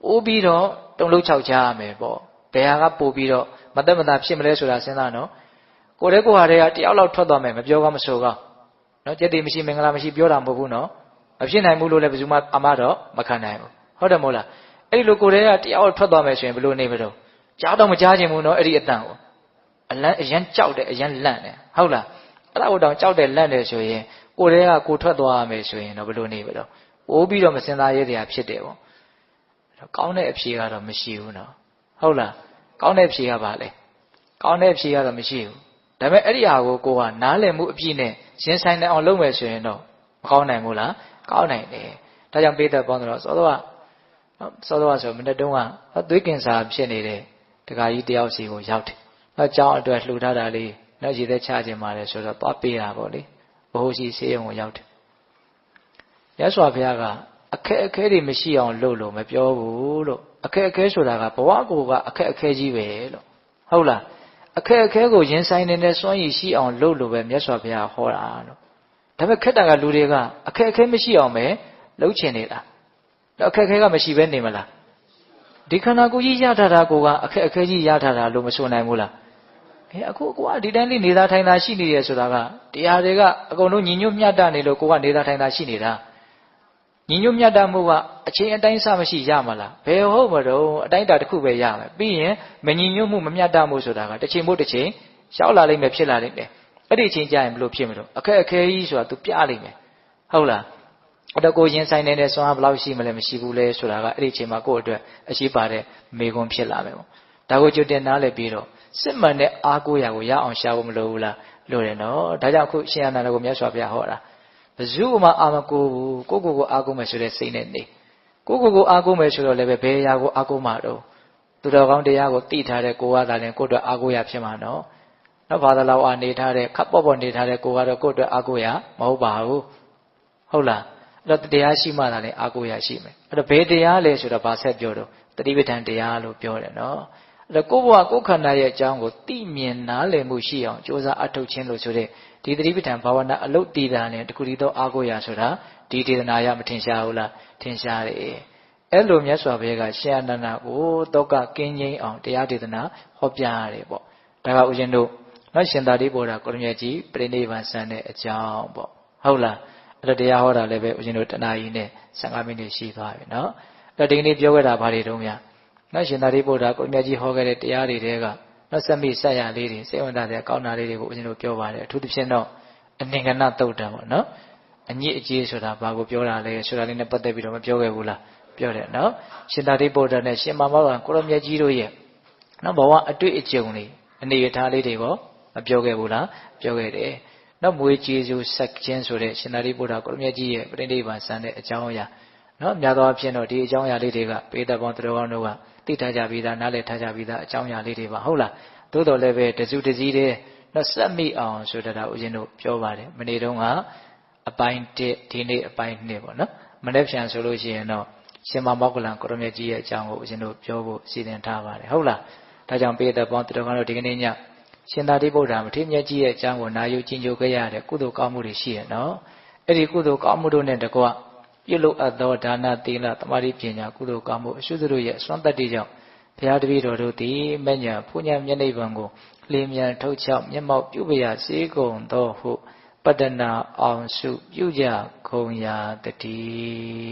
ပိုးပြီးတော့တုံလို့ခြောက်ကြရမယ်ပေါ့ဘယ်ဟာကပို့ပြီးတော့မသက်မသာဖြစ်မလဲဆိုတာစဉ်းစားနော်ကိုတဲကိုဟာတဲကတယောက်လောက်ထွက်သွားမယ်မပြောကမဆိုကနော်ကြက်တိမရှိမင်္ဂလာမရှိပြောတာမဟုတ်ဘူးနော်မဖြစ်နိုင်ဘူးလို့လည်းဘယ်သူမှအမှားတော့မခံနိုင်ဘူးဟုတ်တယ်မို့လားအဲ့ဒီလိုကိုတဲကတယောက်ထွက်သွားမယ်ဆိုရင်ဘလို့နေမလို့ကြားတော့မကြားခြင်းဘူးနော်အဲ့ဒီအတန်ကိုအရန်ကြောက်တယ်အရန်လန့်တယ်ဟုတ်လားအဲ့ဒါကိုတောင်ကြောက်တယ်လန့်တယ်ဆိုရင်ကိုတဲကကိုထွက်သွားရမယ်ဆိုရင်တော့ဘလို့နေမလို့ပိုးပြီးတော့မစင်သားရဲတရားဖြစ်တယ်ပေါ့ကောင်းတဲ့အဖြေကတော့မရှိဘူးနော်ဟုတ်လားကောင်းတဲ့အဖြေကဘာလဲကောင်းတဲ့အဖြေကတော့မရှိဘူးဒါပေမဲ့အဲ့ဒီဟာကိုကနားလည်မှုအပြည့်နဲ့ရင်ဆိုင်နိုင်အောင်လုပ်မယ်ဆိုရင်တော့မကောင်းနိုင်ဘူးလားကောင်းနိုင်တယ်ဒါကြောင့်ပေးသက်ပေါင်းတော့စောစောကဆိုမနေ့တုန်းကသွေးကင်ဆာဖြစ်နေတဲ့တခါကြီးတယောက်စီကိုရောက်တယ်အကြောင်းအတွက်လှူထားတာလေးနောက်ရည်သက်ချခြင်းပါတယ်ဆိုတော့သွားပေးတာပေါ့လေဘိုးရှိဆေးရုံကိုရောက်တယ်ရသော်ဘုရားကအခက်အခဲတွေမရှိအောင်လုပ်လို့မပြောဘူးလို့အခက်အခဲဆိုတာကဘဝကိုကအခက်အခဲကြီးပဲလို့ဟုတ်လားအခက်အခဲကိုရင်ဆိုင်နေတဲ့စွမ်းရည်ရှိအောင်လုပ်လို့ပဲမြတ်စွာဘုရားဟောတာလို့ဒါပေမဲ့ခက်တာကလူတွေကအခက်အခဲမရှိအောင်ပဲလုပ်ချင်နေတာအခက်အခဲကမရှိဘဲနေမလားဒီခန္ဓာကိုယ်ကြီးရထားတာကိုကအခက်အခဲကြီးရထားတာလို့မဆိုနိုင်ဘူးလားအခုကိုကဒီတိုင်းလေးနေသားထိုင်သားရှိနေရဆိုတာကတရားတွေကအကုန်လုံးညီညွတ်မျှတနေလို့ကိုကနေသားထိုင်သားရှိနေတာညီညွတ်မျှတမှုကအချိန်အတိုင်းစမရှိရမှာလားဘယ်ဟုတ်မတော့အတိုင်းတာတစ်ခုပဲရမယ်ပြီးရင်မညီညွတ်မှုမမျှတမှုဆိုတာကတစ်ချိန်မို့တစ်ချိန်ရှောက်လာလိမ့်မယ်ဖြစ်လာလိမ့်မယ်အဲ့ဒီအချိန်ကျရင်ဘလို့ဖြစ်မလို့အခက်အခဲကြီးဆိုတာ तू ပြလိမ့်မယ်ဟုတ်လားအဲ့တော့ကိုရင်ဆိုင်နေတဲ့စွမ်းအားဘယ်လောက်ရှိမလဲမရှိဘူးလဲဆိုတာကအဲ့ဒီအချိန်မှာကိုယ့်အတွက်အရှိပါတဲ့မေခွန်းဖြစ်လာမယ်ပေါ့ဒါကိုကြိုတင်နားလည်ပြီးတော့စစ်မှန်တဲ့အားကိုးရာကိုရအောင်ရှာဖို့မလိုဘူးလားလိုတယ်နော်ဒါကြောင့်အခုရှင်အနန္ဒကိုမြတ်စွာဘုရားဟောတာဘယ်သူမှအာမကိုဘူးကိုအားကိုးမယ်ဆိုတဲ့စိတ်နဲ့နေကိုအားကိုးမယ်ဆိုတော့လည်းပဲဘယ်ရာကိုအားကိုးမှာတော့သူတော်ကောင်းတရားကိုသိထားတဲ့ကိုကသာလည်းကိုယ့်အတွက်အားကိုးရဖြစ်မှာနော်နောက်ဘာသာလောက်အားနေထားတဲ့ခပ်ပေါ့ပေါ့နေထားတဲ့ကိုကတော့ကိုယ့်အတွက်အားကိုးရမဟုတ်ပါဘူးဟုတ်လားအဲ့တော့တရားရှိမှသာလည်းအားကိုးရရှိမယ်အဲ့တော့ဘယ်တရားလဲဆိုတော့ဗာဆက်ပြောတော့တတိပဋ္ဌာန်တရားလို့ပြောတယ်နော် အဲ့တော့ကိုယ့်ဘဝကိုယ်ခန္ဓာရဲ့အကြောင်းကိုသိမြင်နားလည်မှုရှိအောင်ကြိုးစားအထောက်ခြင်းလို့ဆိုတဲ့ဒီသတိပဋ္ဌာန်ဘာဝနာအလုတ်တည်တာနဲ့တခုတည်းသောအားကိုးရာဆိုတာဒီဒေသနာရမထင်ရှားဘူးလားထင်ရှားတယ်အဲ့လိုမြတ်စွာဘုရားကရှင်အနန္ဒကိုတောကကင်းငြိမ်းအောင်တရားဒေသနာဟောပြရတယ်ပေါ့ဒါကဥရှင်တို့နော်ရှင်သာရိပုတ္တရာကိုရမြတ်ကြီးပြိဋိဘံဆန်တဲ့အကြောင်းပေါ့ဟုတ်လားအဲ့တော့တရားဟောတာလည်းပဲဥရှင်တို့တနာရီနဲ့15မိနစ်ရှိသွားပြီနော်အဲ့တော့ဒီကနေ့ပြောခဲ့တာဘာတွေတုံးများနော်ရှင်သာရိပုတ္တရာကိုရမြတ်ကြီးဟောခဲ့တဲ့တရားတွေတဲကနော်စမိဆက်ရလေးတွေစိတ်ဝင်စားတဲ့ကောင်းတာလေးတွေကိုဥရှင်တို့ပြောပါတယ်အထူးသဖြင့်တော့အနင်္ဂနသုတ်တံပေါ့နော်အညစ်အကြေးဆိုတာဘာကိုပြောတာလဲဆိုတာလေးနဲ့ပတ်သက်ပြီးတော့မပြောခဲ့ဘူးလားပြောတယ်နော်ရှင်သာရိပုတ္တရာနဲ့ရှင်မောဂလန်ကိုရမြတ်ကြီးတို့ရဲ့နော်ဘဝအတွေ့အကြုံတွေအနေအထားလေးတွေပေါ့မပြောခဲ့ဘူးလားပြောခဲ့တယ်နော်မွေးကျေးဇူးဆက်ခြင်းဆိုတဲ့ရှင်သာရိပုတ္တရာကိုရမြတ်ကြီးရဲ့ပြိဋိဘံဆန်တဲ့အကြောင်းအရာနော်များသောအားဖြင့်တော့ဒီအကြောင်းအရာလေးတွေကပေတပေါင်းသူတော်ကောင်းတို့ကသိထားကြပြီးသားနားလည်ထားကြပြီးသားအကြောင်းအရာလေးတွေပါဟုတ်လားသို့တော်လည်းပဲတစုတစည်းတည်းနော်စက်မိအောင်ဆိုတာဦးဇင်းတို့ပြောပါတယ်မနေ့တုန်းကအပိုင်း1ဒီနေ့အပိုင်း2ပေါ့နော်မနေ့ပြန်ဆိုလို့ရှိရင်တော့ရှင်မောဂလန်ကိုရမြတ်ကြီးရဲ့အကြောင်းကိုဦးဇင်းတို့ပြောဖို့စီစဉ်ထားပါတယ်ဟုတ်လားဒါကြောင့်ပေတပေါင်းသူတော်ကောင်းတို့ဒီကနေ့ညရှင်သာရိပုတ္တရာမထေရမြတ်ကြီးရဲ့အကြောင်းကိုနာယူကျင့်ကြံခဲ့ရတဲ့ကုသိုလ်ကောင်းမှုတွေရှိရနော်အဲ့ဒီကုသိုလ်ကောင်းမှုတို့နဲ့တကွပြုလုပ်အပ်သောဒါနသီလသမာဓိပညာကုသိုလ်ကောင်းမှုအရှုစုတို့ရဲ့အစွမ်းတတ္တိကြောင့်ဘုရားတပည့်တော်တို့သည်မဉ္ဇဉ်ဖူးဉဏ်မျက်နှိပ်ပံကိုလင်းမြန်ထုတ်ချောက်မျက်မှောက်ပြုပရာစေကုန်သောဟုပတ္တနာအောင်စုပြုကြခုံရာတည်း